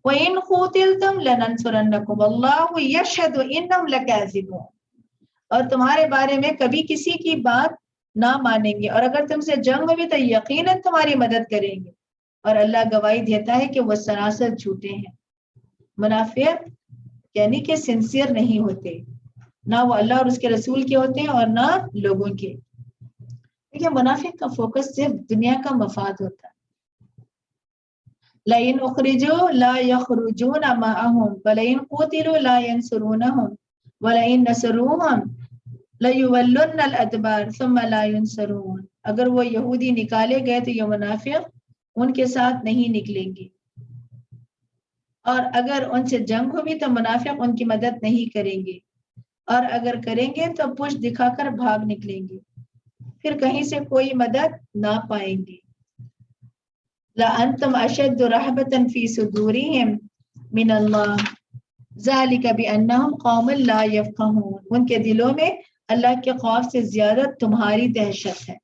وان قتلتم لننصرنكم والله يشهد انهم لكاذبون، اور تمہارے بارے میں کبھی کسی کی بات نہ مانیں گے، اور اگر تم سے جنگ ہوئی تو یقیناً تمہاری مدد کریں گے، اور اللہ گواہی دیتا ہے کہ وہ سراسر جھوٹے ہیں۔ منافق یعنی کہ سنسیئر نہیں ہوتے، نہ وہ اللہ اور اس کے رسول کے ہوتے ہیں اور نہ لوگوں کے۔ دیکھیے منافق کا فوکس صرف دنیا کا مفاد ہوتا ہے۔ لَإِنْ أُخْرِجُوا لَا يَخْرُجُونَ مَعَهُمْ وَلَئِنْ قُوتِلُوا لَا يَنْصُرُونَهُمْ وَلَئِنْ نَصَرُوهُمْ لَيُوَلُّنَّ الْأَدْبَارَ ثُمَّ لَا يُنْصَرُونَ، اگر وہ یہودی نکالے گئے تو یہ منافق ان کے ساتھ نہیں نکلیں گے، اور اگر ان سے جنگ ہوگی تو منافق ان کی مدد نہیں کریں گے، اور اگر کریں گے تو پشت دکھا کر بھاگ نکلیں گے، پھر کہیں سے کوئی مدد نہ پائیں گے۔ لَأَنْتُمْ أَشَدُّ رَهْبَةً فِي صُدُورِهِمْ مِنَ اللَّهِ ذَلِكَ بِأَنَّهُمْ قَوْمٌ لَا يَفْقَهُونَ، ان کے دلوں میں اللہ کے خوف سے زیادہ تمہاری دہشت ہے.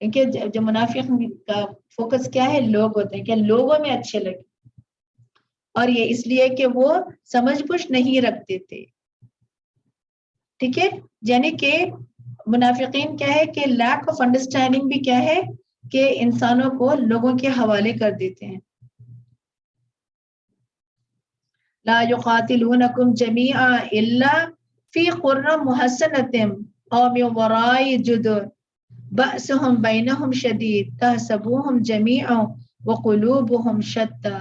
کیونکہ جو منافق کا فوکس کیا ہے؟ لوگ ہوتے ہیں کہ لوگوں میں اچھے لگے، اور یہ اس لیے کہ وہ سمجھ بوجھ نہیں رکھتے تھے. ٹھیک ہے، یعنی کہ منافقین کیا ہے کہ لیک آف انڈرسٹینڈنگ بھی کیا ہے کہ انسانوں کو لوگوں کے حوالے کر دیتے ہیں. لا يقاتلونكم جميعا الا في قرى محصنة او من وراء جدر بأسهم بينهم شديد تحسبوهم جميعا وقلوبهم شتى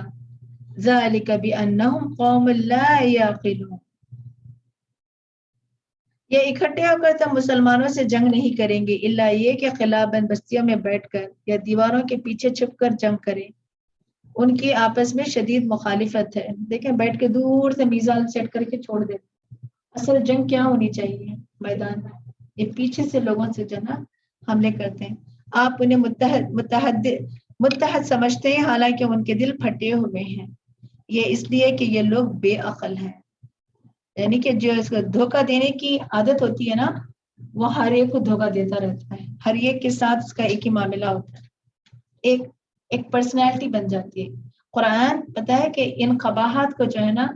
ذلك بأنهم قوم لا يعقلون. یہ اکٹھے ہو کر تو مسلمانوں سے جنگ نہیں کریں گے الا یہ کہ خلا بند بستیوں میں بیٹھ کر یا دیواروں کے پیچھے چھپ کر جنگ کریں. ان کی آپس میں شدید مخالفت ہے. دیکھیں بیٹھ کے دور سے میزائل سیٹ کر کے چھوڑ دیتے. اصل جنگ کیا ہونی چاہیے میدان میں؟ یہ پیچھے سے لوگوں سے جو نا حملے کرتے ہیں. آپ انہیں متحد سمجھتے ہیں حالانکہ ان کے دل پھٹے ہوئے ہیں. یہ اس لیے کہ یہ لوگ بے عقل ہیں. یعنی کہ جو اس کو دھوکہ دینے کی عادت ہوتی ہے نا، وہ ہر ایک کو دھوکہ دیتا رہتا ہے. ہر ایک کے ساتھ اس کا ایک ہی معاملہ ہوتا ہے. ایک پرسنالٹی بن جاتی ہے. قرآن پتہ ہے کہ ان قباحات کو جو ہے نا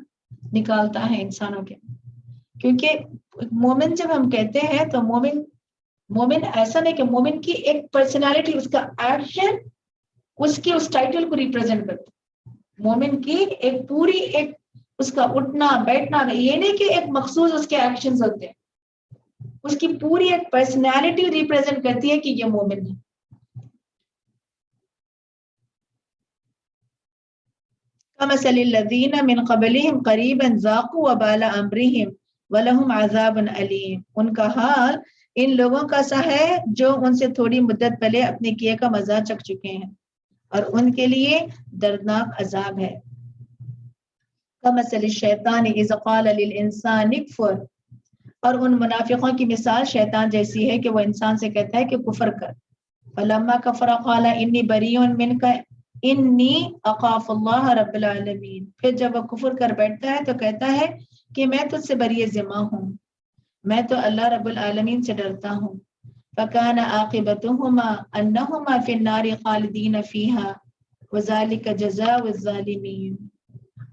نکالتا ہے انسانوں کے. کیونکہ مومن جب ہم کہتے ہیں تو مومن ایسا نہیں کہ مومن کی ایک پرسنالٹی، اس کا ایکشن اس ٹائٹل کو ریپرزینٹ کرتا ہے. مومن کی ایک پوری ایک اس کا اٹھنا بیٹھنا، یہ نہیں کہ ایک مخصوص اس کے ایکشنز ہوتے ہیں، اس کی پوری ایک پرسنالٹی ریپرزینٹ کرتی ہے کہ یہ مومن ہے. كمثل الذين من قبلهم قريبا ذاقوا وبال امرهم ولهم عذاب علیم. ان کا حال ان لوگوں کا سا ہے جو ان سے تھوڑی مدت پہلے اپنے کیے کا مزہ چکھ چکے ہیں اور ان کے لیے دردناک عذاب ہے. كمثل الشیطان اذ قال للانسان اکفر. اور ان منافقوں کی مثال شیطان جیسی ہے کہ وہ انسان سے کہتا ہے کہ کفر کر. فلما کفر قال انی بریء منک انی اخاف اللہ رب العالمین. پھر جب وہ کفر کر بیٹھتا ہے تو کہتا ہے کہ میں تجھ سے بری ذمہ ہوں، میں تو اللہ رب العالمین سے ڈرتا ہوں. فکان عاقبتهما انہما فی النار خالدین فیہا وذلک جزاء الظالمین.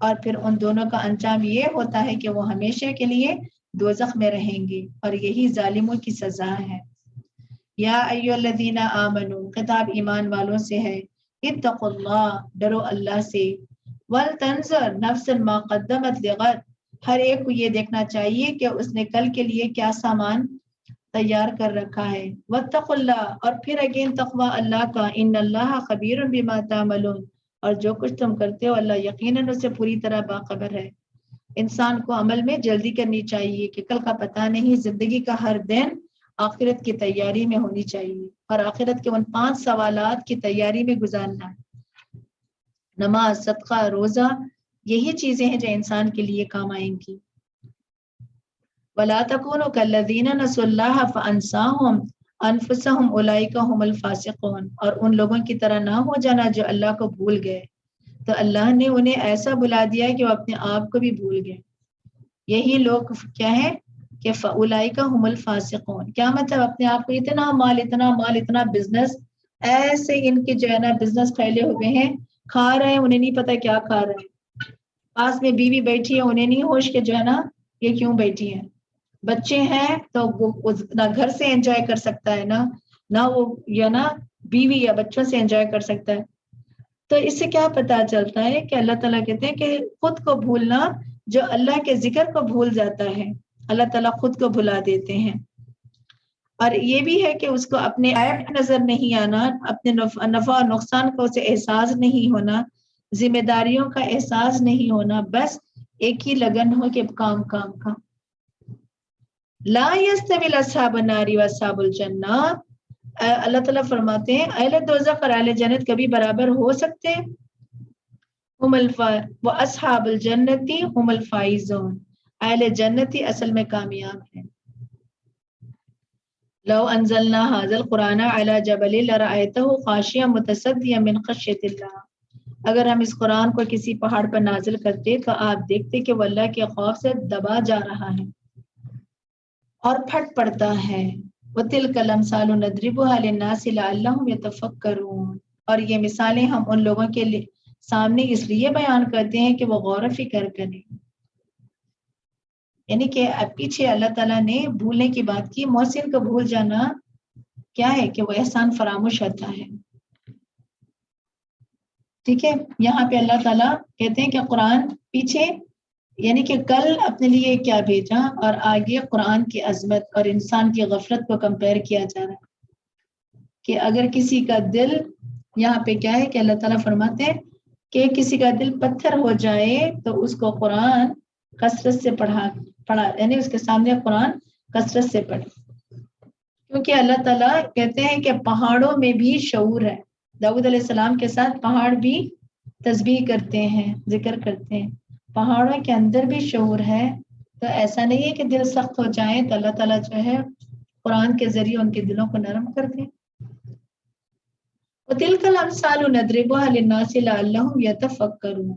اور پھر ان دونوں کا انجام یہ ہوتا ہے کہ وہ ہمیشہ کے لیے دوزخ میں رہیں گے، اور یہی ظالموں کی سزا ہے. یا ایھا الذین آمنوا، خطاب ایمان والوں سے ہے، اتقوا اللہ، ڈرو اللہ سے. ولتنظر نفس ما قدمت لغد، ہر ایک کو یہ دیکھنا چاہیے کہ اس نے کل کے لیے کیا سامان تیار کر رکھا ہے. واتقوا اللہ، اور پھر اگین تقوی اللہ کا. ان اللہ خبیر بما تعملون، اور جو کچھ تم کرتے ہو اللہ یقیناً اس سے پوری طرح باخبر ہے. انسان کو عمل میں جلدی کرنی چاہیے کہ کل کا پتہ نہیں. زندگی کا ہر دن آخرت کی تیاری میں ہونی چاہیے، اور آخرت کے ان 5 سوالات کی تیاری میں گزارنا. نماز، صدقہ، روزہ، یہی چیزیں ہیں جو انسان کے لیے کام آئیں گی. وَلَا تَكُونُوا كَالَّذِينَ نَسُوا اللَّهَ فَأَنسَاهُمْ أَنفُسَهُمْ أُولَئِكَ هُمُ الْفَاسِقُونَ. اور ان لوگوں کی طرح نہ ہو جانا جو اللہ کو بھول گئے تو اللہ نے انہیں ایسا بلا دیا کہ وہ اپنے آپ کو بھی بھول گئے. یہی لوگ کیا ہے کہ فَأُولَئِكَ هُمُ الْفَاسِقُونَ. کیا مطلب؟ اپنے آپ کو اتنا مال اتنا بزنس، ایسے ان کے جو ہے نا بزنس پھیلے ہوئے ہیں، کھا رہے ہیں انہیں نہیں پتا کیا کھا رہے ہیں. پاس میں بیوی بیٹھی ہے انہیں نہیں ہوش کہ جو ہے نا یہ کیوں بیٹھی ہے. بچے ہیں تو وہ نہ گھر سے انجوائے کر سکتا ہے نہ وہ یا نا بیوی یا بچوں سے انجوائے کر سکتا ہے. تو اس سے کیا پتا چلتا ہے کہ اللہ تعالیٰ کہتے ہیں کہ خود کو بھولنا، جو اللہ کے ذکر کو بھول جاتا ہے اللہ تعالیٰ خود کو بھلا دیتے ہیں. اور یہ بھی ہے کہ اس کو اپنے عیب نظر نہیں آنا، اپنے نفع اور نقصان کا اسے احساس نہیں ہونا، ذمہ داریوں کا احساس نہیں ہونا، بس ایک ہی لگن ہو کہ کام کا. لا یستوی اصحاب النار و اصحاب الجنہ. اللہ تعالیٰ فرماتے ہیں اہل دوزخ اور اہل جنت کبھی برابر ہو سکتے ہیں؟ و اصحاب الجنتی هم الفائزون. اہل جنتی اصل میں کامیاب ہیں. لو انزلنا هذا القرآن على جبل لرأيته خاشعا متصدعا من خشية الله. اگر ہم اس قرآن کو کسی پہاڑ پر نازل کرتے تو آپ دیکھتے کہ وہ اللہ کے خوف سے دبا جا رہا ہے. اور پھٹ پڑتا ہے. وَتِلْكَ الْأَمْثَالُ نَضْرِبُهَا لِلنَّاسِ لَعَلَّهُمْ يَتَفَكَّرُونَ. اور یہ مثالیں ہم ان لوگوں کے سامنے اس لیے بیان کرتے ہیں کہ وہ غور و فکر کریں. یعنی کہ اب پیچھے اللہ تعالیٰ نے بھولنے کی بات کی. محسن کو بھول جانا کیا ہے کہ وہ احسان فراموش ہوتا ہے. ٹھیک ہے. یہاں پہ اللہ تعالیٰ کہتے ہیں کہ قرآن پیچھے یعنی کہ کل اپنے لیے کیا بھیجا اور آگے قرآن کی عظمت اور انسان کی غفلت کو کمپیئر کیا جا رہا ہے کہ اگر کسی کا دل یہاں پہ کیا ہے کہ اللہ تعالیٰ فرماتے ہیں کہ کسی کا دل پتھر ہو جائے تو اس کو قرآن کثرت سے پڑھا یعنی اس کے سامنے قرآن کثرت سے پڑھے. کیونکہ اللہ تعالیٰ کہتے ہیں کہ پہاڑوں میں بھی شعور ہے. داؤد علیہ السلام کے ساتھ پہاڑ بھی تسبیح کرتے ہیں, ذکر کرتے ہیں. پہاڑوں کے اندر بھی شعور ہے. تو ایسا نہیں ہے کہ دل سخت ہو جائیں تو اللہ تعالیٰ جو ہے قرآن کے ذریعے ان کے دلوں کو نرم کر دیں. وَتِلْكَ الْأَمْثَالُ نَضْرِبُهَا لِلنَّاسِ لَعَلَّهُمْ يَتَفَكَّرُونَ.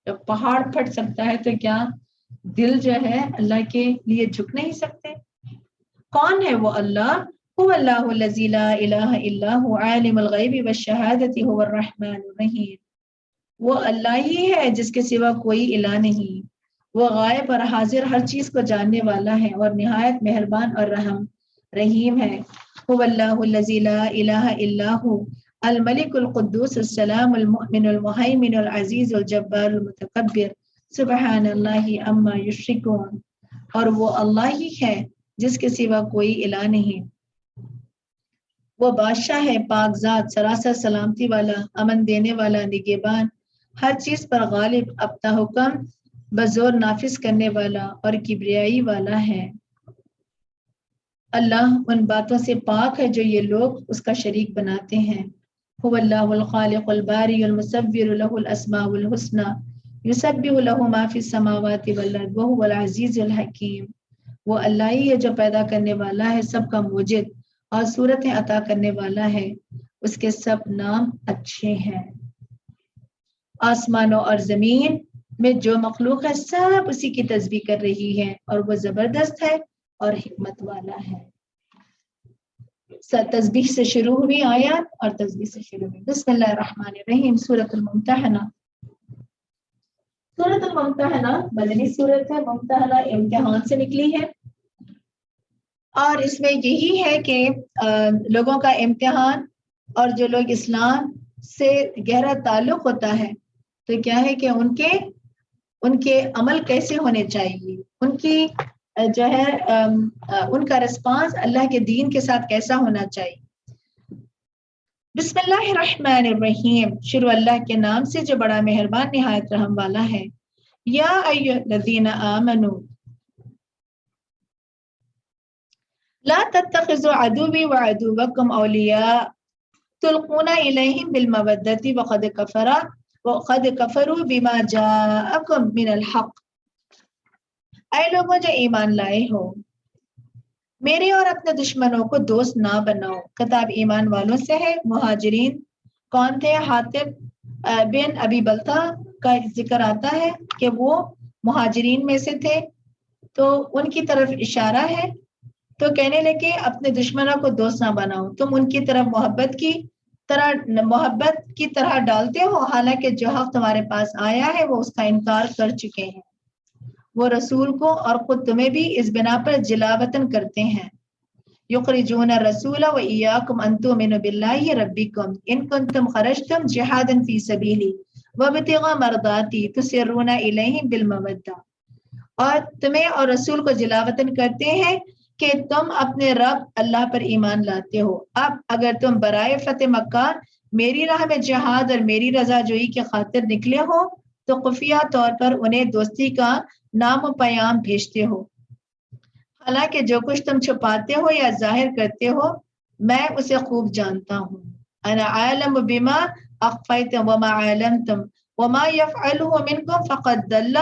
جب پہاڑ پھٹ سکتا ہے تو کیا دل جو ہے اللہ کے لیے جھک نہیں سکتے؟ کون ہے وہ اللہ؟ هو اللہ الذی لا الہ الا هو عالم الغیب والشہادۃ هو الرحمن الرحیم. وہ اللہ ہی ہے جس کے سوا کوئی الہ نہیں. وہ غائب اور حاضر ہر چیز کو جاننے والا ہے اور نہایت مہربان اور رحیم ہے. هو اللہ الذی لا الہ الا هو الملک القدوس السلام المؤمن المہیمن العزیز الجبار المتکبر سبحان اللہ عما یشرکون. اور وہ اللہ ہی ہے جس کے سوا کوئی الہ نہیں. وہ بادشاہ ہے پاک ذات سراسر سلامتی والا امن دینے والا نگہبان ہر چیز پر غالب اپنا حکم بزور نافذ کرنے والا اور کبریائی والا ہے. اللہ ان باتوں سے پاک ہے جو یہ لوگ اس کا شریک بناتے ہیں. هو اللہ الخالق الباری المصور له الاسماء الحسنى یسبح له ما فی السماوات والارض وهو العزیز الحکیم. وہ اللہ ہی ہے جو پیدا کرنے والا ہے سب کا موجد اور صورتیں عطا کرنے والا ہے. اس کے سب نام اچھے ہیں. آسمانوں اور زمین میں جو مخلوق ہے سب اسی کی تسبیح کر رہی ہے اور وہ زبردست ہے اور حکمت والا ہے. تسبیح سے شروع ہوئی آیات اور تسبیح سے شروع ہوئی. بسم اللہ الرحمن الرحیم. سورۃ الممتحنہ. سورۃ الممتحنہ مدنی سورت ہے. ممتحنہ امتحان سے نکلی ہے اور اس میں یہی ہے کہ لوگوں کا امتحان اور جو لوگ اسلام سے گہرا تعلق ہوتا ہے تو کیا ہے کہ ان کے عمل کیسے ہونے چاہیے, ان کی جو ہے ان کا رسپانس اللہ کے دین کے ساتھ کیسا ہونا چاہیے. بسم اللہ الرحمن الرحیم. شروع اللہ کے نام سے جو بڑا مہربان نہایت رحم والا ہے. یا ایھا الذین آمنوا لا تتخذوا عدوی وعدوکم اولیاء تلقون الیہم بالمودۃ وقد کفروا بما جاءکم من الحق. اے لوگوں جو ایمان لائے ہو میرے اور اپنے دشمنوں کو دوست نہ بناؤ. خطاب ایمان والوں سے ہے. مہاجرین کون تھے؟ حاطب بن ابی بلتہ کا ذکر آتا ہے کہ وہ مہاجرین میں سے تھے تو ان کی طرف اشارہ ہے. تو کہنے لگے اپنے دشمنوں کو دوست نہ بناؤ, تم ان کی طرف محبت کی طرح ڈالتے ہو حالانکہ جو حق تمہارے پاس آیا ہے وہ اس کا انکار کر چکے ہیں. وہ رسول کو اور خود تمہیں بھی اس بنا پر جلاوطن کرتے ہیں. یخرجون الرسول وإیاکم ان تؤمنوا باللہ ربکم ان کنتم خرجتم جہادا فی سبیلی وابتغاء مرضاتی تسرون الیہم بالمودۃ. اور تمہیں اور رسول کو جلاوطن کرتے ہیں کہ تم اپنے رب اللہ پر ایمان لاتے ہو. اب اگر تم برائے فتح مکہ میری راہ میں جہاد اور میری رضا جوئی کے خاطر نکلے ہو تو خفیہ طور پر انہیں دوستی کا نام و پیام بھیجتے ہو. حالانکہ جو کچھ تم چھپاتے ہو یا ظاہر کرتے ہو میں اسے خوب جانتا ہوں. انا عالم بما اخفیتم وما اعلنتم وما یفعلہ منکم فقد ضل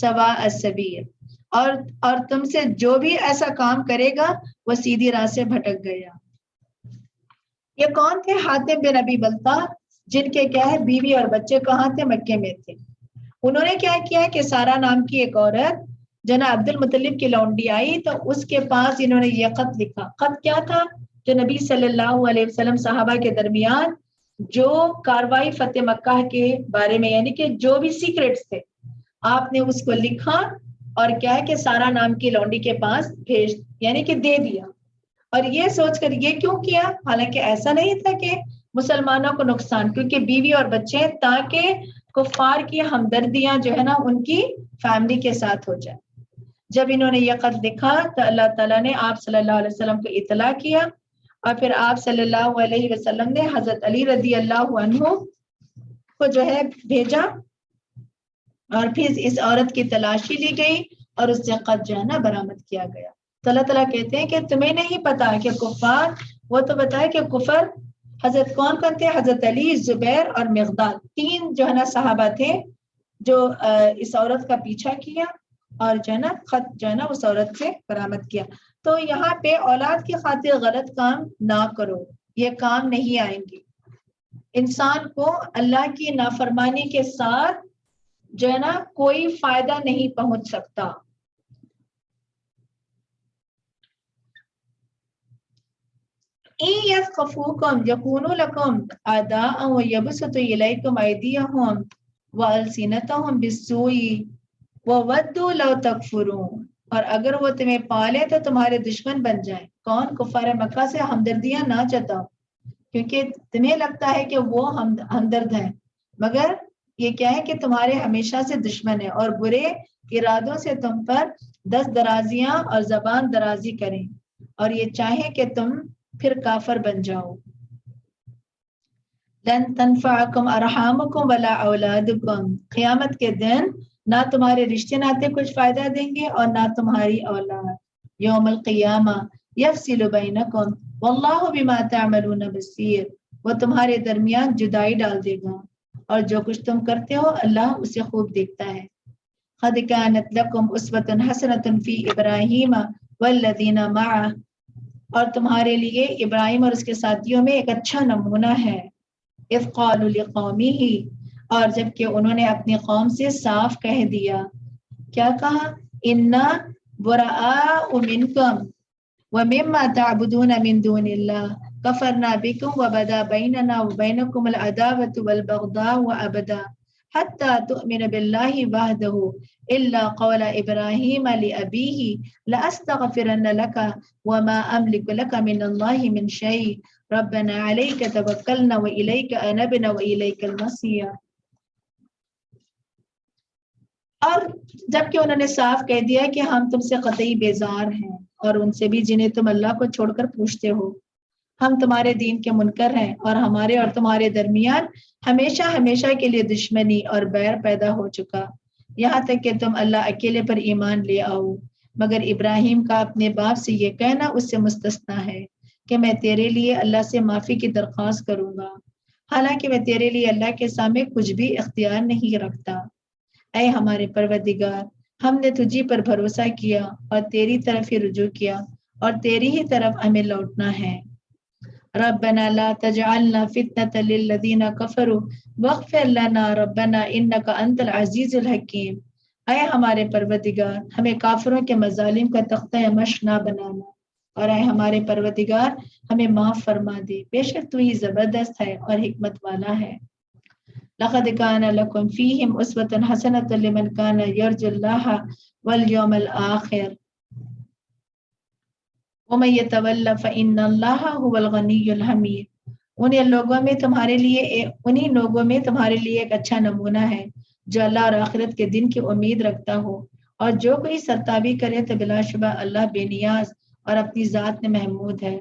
سواء السبیل. اور تم سے جو بھی ایسا کام کرے گا وہ سیدھی راہ سے بھٹک گیا. یہ کون تھے؟ حاتب بن ابی بلتہ جن کے کیا ہے بیوی اور بچے کہاں تھے؟ مکے میں تھے. انہوں نے کیا کیا کہ سارا نام کی ایک عورت جنا عبد المطلب کی لونڈی آئی تو اس کے پاس انہوں نے یہ خط لکھا. خط کیا تھا؟ جو نبی صلی اللہ علیہ وسلم صحابہ کے درمیان جو کاروائی فتح مکہ کے بارے میں یعنی کہ جو بھی سیکرٹس تھے آپ نے اس کو لکھا اور کیا ہے کہ سارا نام کی لونڈی کے پاس بھیج یعنی کہ دے دیا. اور یہ سوچ کر یہ کیوں کیا؟ حالانکہ ایسا نہیں تھا کہ مسلمانوں کو نقصان، کیونکہ بیوی اور بچے تاکہ کفار کی ہمدردیاں جو ہے نا ان کی فیملی کے ساتھ ہو جائے. جب انہوں نے یہ خط لکھا تو اللہ تعالیٰ نے آپ صلی اللہ علیہ وسلم کو اطلاع کیا اور پھر آپ صلی اللہ علیہ وسلم نے حضرت علی رضی اللہ عنہ کو جو ہے بھیجا اور پھر اس عورت کی تلاشی لی گئی اور اس سے خط جو ہے نا برآمد کیا گیا. تو اللہ تعالیٰ کہتے ہیں کہ تمہیں نہیں پتا کہ کفار، وہ تو بتائے کہ کفر حضرت کون تھے؟ حضرت علی، زبیر اور مقداد، تین جو ہے نا صحابہ تھے جو اس عورت کا پیچھا کیا اور جو ہے نا خط جو ہے نا اس عورت سے برآمد کیا. تو یہاں پہ اولاد کی خاطر غلط کام نہ کرو، یہ کام نہیں آئیں گے. انسان کو اللہ کی نافرمانی کے ساتھ جو ہے نا کوئی فائدہ نہیں پہنچ سکتا. يثقفوكم يكونوا لكم أعداء ويبسطوا إليكم أيديهم وألسنتهم بالسوء وودوا لو تكفرون. اور اگر وہ تمہیں پالے تو تمہارے دشمن بن جائیں. کون؟ کفار مکہ سے ہمدردیاں نہ جتاؤ کیونکہ تمہیں لگتا ہے کہ وہ ہمدرد ہیں، مگر یہ کیا ہے کہ تمہارے ہمیشہ سے دشمن ہے اور برے ارادوں سے تم پر دست درازیاں اور زبان درازی کریں اور یہ چاہیں کہ تم پھر کافر بن جاؤ. لن تنفعکم ارحامکم ولا اولادکم، قیامت کے دن نہ تمہارے رشتے ناتے کچھ فائدہ دیں گے اور نہ تمہاری اولاد. یوم القیامہ یفصل بینکم واللہ بما تعملون بصیر، وہ تمہارے درمیان جدائی ڈال دے گا اور جو کچھ تم کرتے ہو اللہ اسے خوب دیکھتا ہے. قد کانت لکم اسوۃ حسنۃ فی ابراہیم والذین معہ، اور تمہارے لیے ابراہیم اور اس کے ساتھیوں میں ایک اچھا نمونہ ہے. اذ قالوا لقومہ، اور جب کہ انہوں نے اپنی قوم سے صاف کہہ دیا. کیا کہا؟ انا براء منکم ومما تعبدون من دون اللہ کفرنا بکم وبدا بیننا وبینکم العداوۃ والبغضاء ابدا حتی تؤمن باللہ وحدہ الا قول ابراہیم لأبیہ لأستغفرن لک وما املک لک من اللہ من شیء ربنا علیک توکلنا والیک انبنا والیک المصیر. اور جب کہ انہوں نے صاف کہہ دیا کہ ہم تم سے قطعی بیزار ہیں اور ان سے بھی جنہیں تم اللہ کو چھوڑ کر پوچھتے ہو. ہم تمہارے دین کے منکر ہیں اور ہمارے اور تمہارے درمیان ہمیشہ ہمیشہ کے لیے دشمنی اور بیر پیدا ہو چکا یہاں تک کہ تم اللہ اکیلے پر ایمان لے آؤ. مگر ابراہیم کا اپنے باپ سے یہ کہنا اس سے مستثنا ہے کہ میں تیرے لیے اللہ سے معافی کی درخواست کروں گا، حالانکہ میں تیرے لیے اللہ کے سامنے کچھ بھی اختیار نہیں رکھتا. اے ہمارے پروردگار، ہم نے تجھی پر بھروسہ کیا اور تیری طرف ہی رجوع کیا اور تیری ہی طرف ہمیں لوٹنا ہے. ربنا لا تجعلنا فتنة للذین کفروا واغفر لنا ربنا انک انت العزیز الحکیم. اے ہمارے پروردگار، ہمیں کافروں کے مظالم کا تختہ مشق نہ بنانا، اور اے ہمارے پروردگار ہمیں معاف فرما دے، بے شک تو ہی زبردست ہے اور حکمت والا ہے. لقد كان لكم فيهم أسوة حسنة لمن كان يرجو الله واليوم الآخر ومن يتولى فإن الله هو الغني الحميد. انہیں لوگوں میں تمہارے لیے ایک اچھا نمونہ ہے جو اللہ اور آخرت کے دن کی امید رکھتا ہو، اور جو کوئی سرتابی کرے تو بلا شبہ اللہ بے نیاز اور اپنی ذات میں محمود ہے.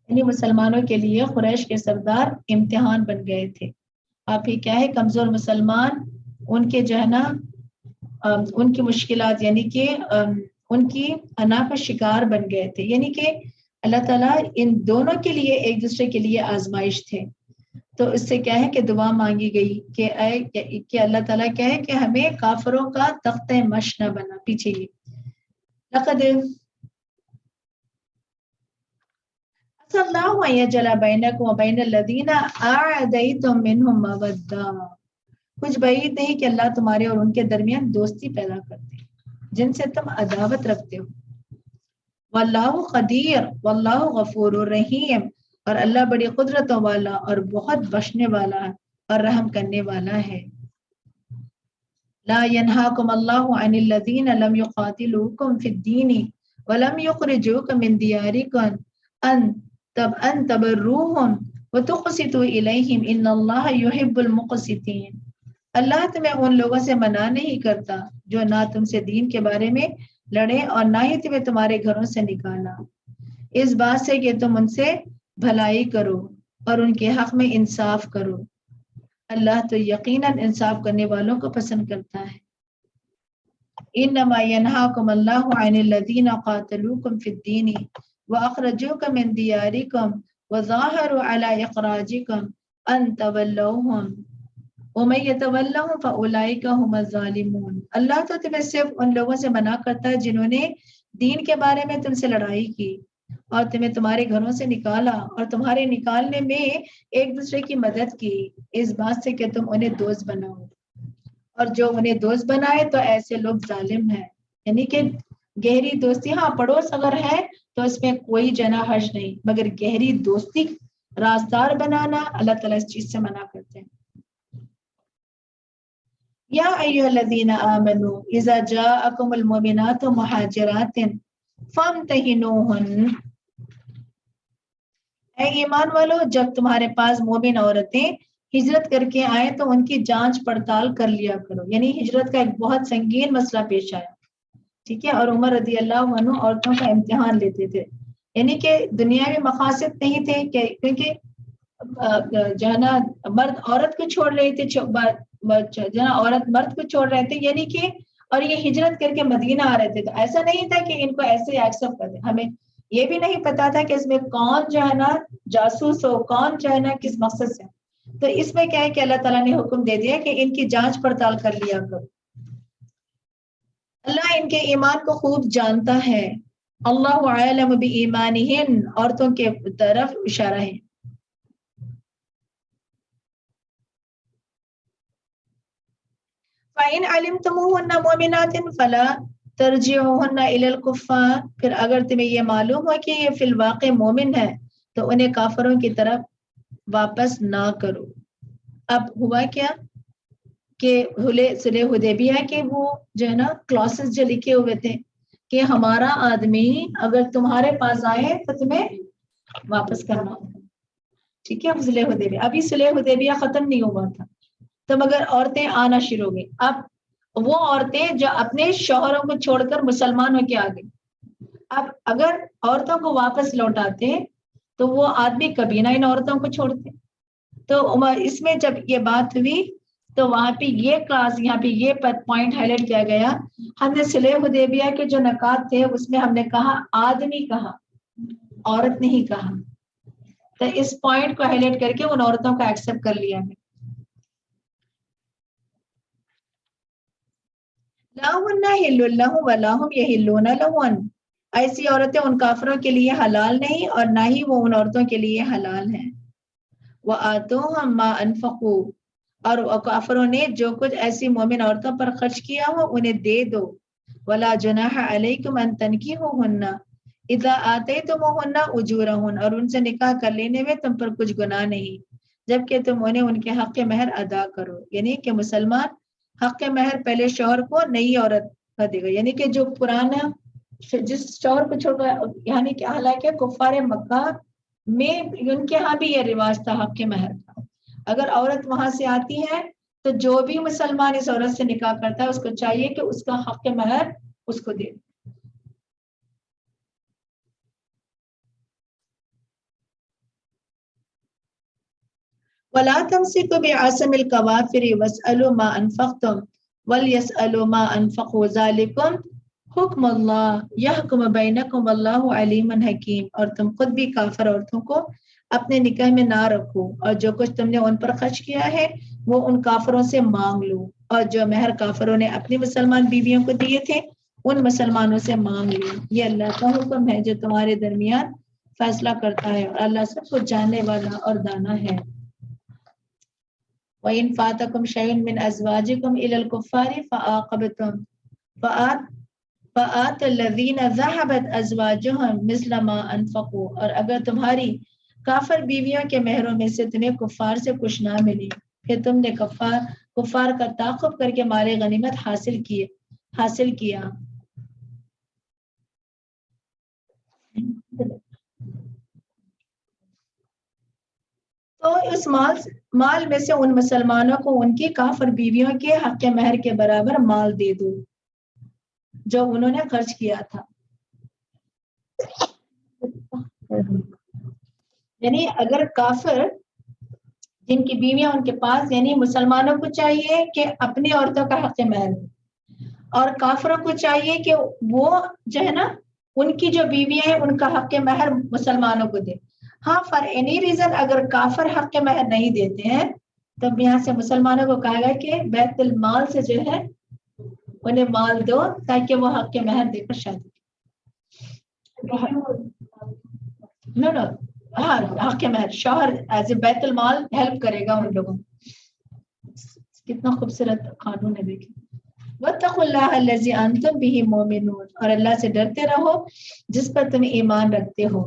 یعنی مسلمانوں کے لیے قریش کے سردار امتحان بن گئے تھے. آپ ہی کیا ہے کمزور مسلمان ان کے جو ہے نا ان کی مشکلات یعنی کہ ان کی انا کا شکار بن گئے تھے. یعنی کہ اللہ تعالیٰ ان دونوں کے لیے ایک دوسرے کے لیے آزمائش تھے. تو اس سے کیا ہے کہ دعا مانگی گئی کہ اللہ تعالیٰ کیا ہے کہ ہمیں کافروں کا تخت مش نہ بنا. پیچھے ہی لقد اللہ یجعل بینکم وبین الذین اعدیتم منہم مودہ. کچھ بعید نہیں کہ اللہ تمہارے اور ان کے درمیان دوستی پیدا کرتے جن سے تم عداوت رکھتے ہو. واللہ قدیر واللہ غفور الرحیم، اور اللہ بڑی قدرتوں والا اور بہت بخشنے والا اور رحم کرنے والا ہے. لا ينهاكم الله عن الذين لم يقاتلوكم في الدين ولم يخرجوكم من دياركم أن تبروهم وتقسطوا إليهم إن الله يحب المقسطين. اللہ تمہیں ان لوگوں سے منع نہیں کرتا جو نہ تم سے دین کے بارے میں لڑے اور نہ ہی تمہیں تمہارے گھروں سے نکالا، اس بات سے کہ تم ان سے بھلائی کرو اور ان کے حق میں انصاف کرو. اللہ تو یقیناً انصاف کرنے والوں کو پسند کرتا ہے. انما ینہاکم اللہ عن الذین قاتلوکم فی الدین واخرجوکم من دیارکم وظاہروا علی اخراجکم ان تولوہم ومن یتولہم فاولئک ھم الظالمون. اللہ تو تمہیں صرف ان لوگوں سے منع کرتا ہے جنہوں نے دین کے بارے میں تم سے لڑائی کی اور تمہیں تمہارے گھروں سے نکالا اور تمہارے نکالنے میں ایک دوسرے کی مدد کی اس بات سے کہ تم انہیں دوست بناؤ، اور جو انہیں دوست بنائے تو ایسے لوگ ظالم ہیں. یعنی کہ گہری دوستی، ہاں پڑوس اگر ہے تو اس میں کوئی جناح حرج نہیں، مگر گہری دوستی رازدار بنانا اللہ تعالیٰ اس چیز سے منع کرتے ہیں. یا ایھا الذین آمنوا اذا جاءکم المؤمنات مہاجرات فامتحنوہن. اے ایمان والو، جب تمہارے پاس مومن عورتیں ہجرت کر کے آئیں تو ان کی جانچ پڑتال کر لیا کرو. یعنی ہجرت کا ایک بہت سنگین مسئلہ پیش آیا، ٹھیک ہے، اور عمر رضی اللہ عنہ عورتوں کا امتحان لیتے تھے. یعنی کہ دنیاوی مقاصد نہیں تھے کہ کیونکہ جو ہے نا مرد عورت کو چھوڑ رہی تھی، جو ہے نا عورت مرد کو چھوڑ رہے تھے، یعنی کہ اور یہ ہجرت کر کے مدینہ آ رہے تھے. تو ایسا نہیں تھا کہ ان کو ایسے ایکسپٹ کر دیں. ہمیں یہ بھی نہیں پتا تھا کہ اس میں کون جو ہے نا جاسوس ہو، کون جو ہے نا کس مقصد سے. تو اس میں کیا ہے کہ اللہ تعالیٰ نے حکم دے دیا کہ ان کی جانچ پڑتال کر لیا کرو. اللہ ان کے ایمان کو خوب جانتا ہے. اللہ عالم بایمانہن، عورتوں کے طرف اشارہ ہے. فَإِنْ عَلِمْتُمُوهُنَّ مُؤْمِنَاتٍ فَلَا تَرْجِعُوهُنَّ إِلَى الْكُفَّارِ. پھر اگر تمہیں یہ معلوم ہو کہ یہ فی الواقع مومن ہے تو انہیں کافروں کی طرف واپس نہ کرو. اب ہوا کیا کہ صلح حدیبیہ کے وہ جو ہے نا کلاسز جو لکھے ہوئے تھے کہ ہمارا آدمی اگر تمہارے پاس آئے تو تمہیں واپس کرنا ہوگا، ٹھیک ہے. صلح حدیبیہ، ابھی صلح حدیبیہ ختم نہیں ہوا تھا تو مگر عورتیں آنا شروع ہو گئی. اب وہ عورتیں جو اپنے شوہروں کو چھوڑ کر مسلمان ہو کے آ گئی، اب اگر عورتوں کو واپس لوٹاتے تو وہ آدمی کبھی نہ ان عورتوں کو چھوڑتے. تو اس میں جب یہ بات ہوئی تو وہاں پہ یہ کلاس، یہاں پہ یہ پوائنٹ ہائی لائٹ کیا گیا. ہم نے صلح حدیبیہ کے جو نکات تھے اس میں ہم نے کہا آدمی کہا، عورت نہیں کہا. تو اس پوائنٹ کو ہائی لائٹ کر کے ان عورتوں کا ایکسپٹ کر لیا ہے. لاہن حل اللہ ولاہم یحلون لہن. ایسی عورتیں ان کافروں کے لیے حلال نہیں اور نہ ہی وہ ان عورتوں کے لیے حلال ہیں. وآتوہم ما انفقوا، اور کافروں نے جو کچھ ایسی مومن عورتوں پر خرچ کیا ہو انہیں دے دو. ولا جناح علیکم ان تنکحوہن اذا آتیتموہن اجورہن، اور ان سے نکاح کر لینے میں تم پر کچھ گناہ نہیں جبکہ تم انہیں ان کے حق مہر ادا کرو. یعنی کہ مسلمان حق مہر پہلے شوہر کو نئی عورت کا دے گا. یعنی کہ جو پرانا جس شوہر کو چھوڑ کر، یعنی کہ حالانکہ کفار مکہ میں ان کے ہاں بھی یہ رواج تھا حق مہر کا. اگر عورت وہاں سے آتی ہے تو جو بھی مسلمان اس عورت سے نکاح کرتا ہے اس کو چاہیے کہ اس کا حق مہر اس کو دے. وَلَا تَمْسِكُوا بِعَصَمِ الْكَوَافِرِ وَاسْأَلُوا مَا أَنفَقْتُمْ وَلْيَسْأَلُوا مَا أَنفَقُوا ذَلِكُمْ حُکم اللہ یحکم بینکم واللہ علیم حکیم. اور تم خود بھی کافر عورتوں کو اپنے نکاح میں نہ رکھو، اور جو کچھ تم نے ان پر خرچ کیا ہے وہ ان کافروں سے مانگ لو، اور جو مہر کافروں نے اپنی مسلمان بیویوں کو دیے تھے ان مسلمانوں سے مانگ لو. یہ اللہ کا حکم ہے جو تمہارے درمیان فیصلہ کرتا ہے، اور اللہ سب کو جاننے والا اور دانا ہے. وَإِنْ فَاتَكُمْ شَيْءٌ مِّنْ أَزْوَاجِكُمْ إِلَى الْكُفَّارِ فَعَاقَبْتُمْ فَآتُوا الَّذِينَ ذَهَبَتْ أَزْوَاجُهُمْ مِثْلَ مَا أَنفَقُوا، اور اگر تمہاری کافر بیویوں کے مہروں میں سے تمہیں کفار سے کچھ نہ ملی، پھر تم نے کفار کا تعاقب کر کے مال غنیمت حاصل کیا. تو اس مال میں سے ان مسلمانوں کو ان کی کافر بیویوں کے حق مہر کے برابر مال دے دو جو انہوں نے خرچ کیا تھا. یعنی اگر کافر جن کی بیویاں ان کے پاس، یعنی مسلمانوں کو چاہیے کہ اپنی عورتوں کا حق مہر دے، اور کافروں کو چاہیے کہ وہ جو ہے نا ان کی جو بیویاں ہیں ان کا حق مہر مسلمانوں کو دے. ہاں فار اینی ریزن اگر کافر حق مہر نہیں دیتے ہیں تو یہاں سے مسلمانوں کو کہا گیا کہ بیت المال سے جو ہے انہیں مال دو تاکہ وہ حق مہر دے کر شادی. نو ہاں حق مہر شوہر ایز اے بیت المال ہیلپ کرے گا ان لوگوں. کتنا خوبصورت قانون ہے دیکھیں. وَاتَّقُوا اللَّهَ الَّذِي أَنْتُمْ بِهِ مُؤْمِنُونَ، اور اللہ سے ڈرتے رہو جس پر تم ایمان رکھتے ہو.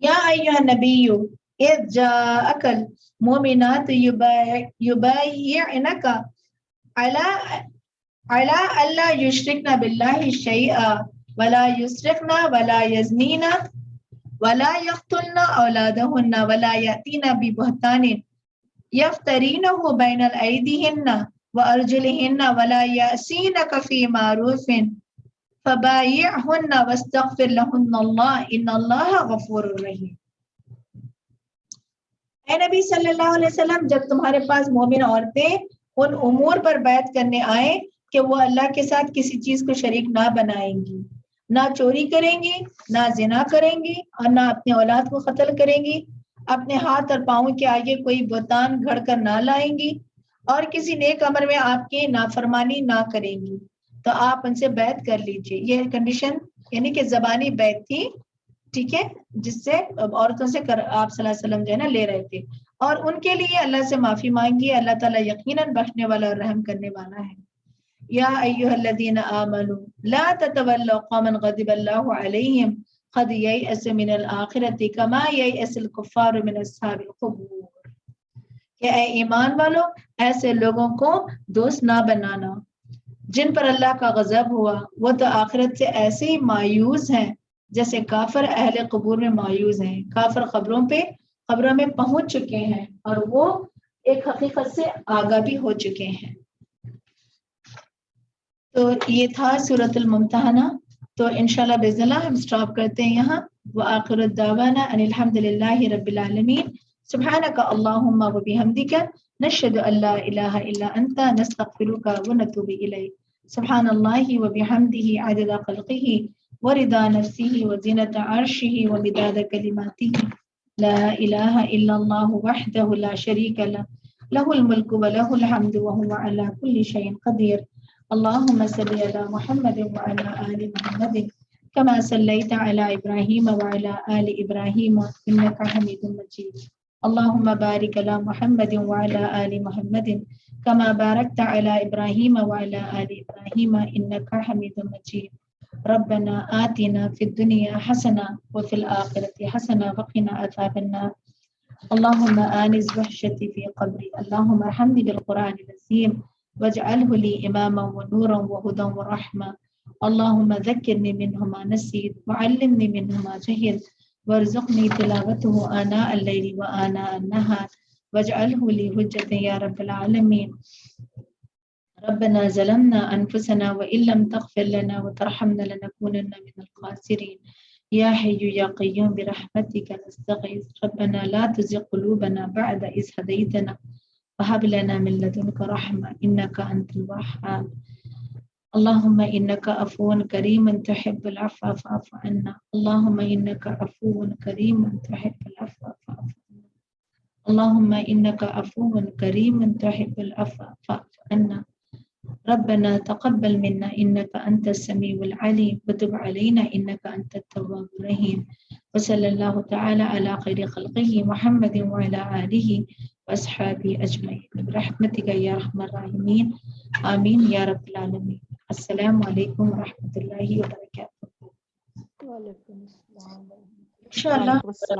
یا ایھا النبی اذ جاءک المؤمنات یبایعنک علی الا یشرکن باللہ شیئا ولا یسرقن ولا یزنین ولا یقتلن اولادهن ولا یأتین ببہتان یفترینہ بین ایدیہن وارجلہن ولا یأسینک فی معروف فبایعہن واستغفر لہن اللہ ان اللہ غفور رحیم. اے نبی صلی اللہ علیہ وسلم، جب تمہارے پاس مومن عورتیں ان امور پر بیعت کرنے آئیں کہ وہ اللہ کے ساتھ کسی چیز کو شریک نہ بنائیں گی، نہ چوری کریں گی، نہ زنا کریں گی، اور نہ اپنے اولاد کو قتل کریں گی، اپنے ہاتھ اور پاؤں کے آگے کوئی بہتان گھڑ کر نہ لائیں گی، اور کسی نیک امر میں آپ کی نافرمانی نہ کریں گی، تو آپ ان سے بیعت کر لیجئے. یہ کنڈیشن یعنی کہ زبانی بیعت تھی، ٹھیک ہے، جس سے عورتوں سے آپ صلی اللہ علیہ وسلم جو ہے نا لے رہے تھے، اور ان کے لیے اللہ سے معافی مانگی. اللہ تعالیٰ یقیناً بخشنے والا اور رحم کرنے والا ہے. یا ایھا الذین آمنوا لا تتولوا قوما غضب اللہ علیہم قد یئسوا من الآخرۃ کما یئس الکفار من اصحاب القبور. کہ اے ایمان والو، ایسے لوگوں کو دوست نہ بنانا جن پر اللہ کا غضب ہوا، وہ تو آخرت سے ایسے ہی مایوس ہیں جیسے کافر اہل قبور میں مایوس ہیں. کافر قبروں میں پہنچ چکے ہیں اور وہ ایک حقیقت سے آگاہ بھی ہو چکے ہیں. تو یہ تھا سورۃ الممتحنہ. تو انشاءاللہ باذن اللہ ہم سٹاپ کرتے ہیں یہاں. وآخر الدعوانا ان الحمد للہ رب العالمین. سبحانک اللہم وبحمدک نشہد ان لا الہ الا انت نستغفرک ونتوب الیک. سبحان اللہ وبحمدہ عدد خلقہ ورضا نفسہ وزنۃ عرشہ ومداد کلماتہ. لا الہ الا اللہ وحدہ لا شریک لہ لہ الملک ولہ الحمد وہو علی کل شیء قدیر. اللهم صل على محمد وعلى آل محمد كما صليت على إبراهيم وعلى آل إبراهيم إنك حميد مجيد. اللهم بارك على محمد وعلى آل محمد كما باركت على إبراهيم وعلى آل إبراهيم إنك حميد مجيد. ربنا آتنا في الدنيا حسنة وفي الآخرة حسنة وقنا عذاب النار. اللهم آنس وحشتي في قبري. اللهم ارحمني بالقرآن العظيم واجعله لي إماما ونورا وهدى ورحمة. اللهم ذكرني منه ما نسيت وعلمني منه ما جهلت وارزقني تلاوته آناء الليل وآناء النهار واجعله لي حجة يا رب العالمين. ربنا ظلمنا أنفسنا وإن لم تغفر لنا وترحمنا لنكونن من الخاسرين. يا حي يا قيوم برحمتك نستغيث. ربنا لا تزغ قلوبنا بعد إذ هديتنا وهب لنا من لدنك رحمة إنك أنت الوهاب. اللهم إنك عفو كريم تحب العفو فاعف عنا. اللهم إنك عفو كريم تحب العفو فاعف عنا. اللهم إنك عفو كريم تحب العفو فاعف عنا. ربنا تقبل منا إنك أنت السميع العليم وتب علينا إنك أنت التواب الرحيم. وصلی اللہ تعالی علی خیر خلقہ محمد وعلی آلہ واصحابہ اجمعین برحمتک یا ارحم الراحمین آمین یا رب العالمین. السلام علیکم ورحمۃ اللہ وبرکاتہ. وعلیکم السلام ورحمۃ اللہ. انشاءاللہ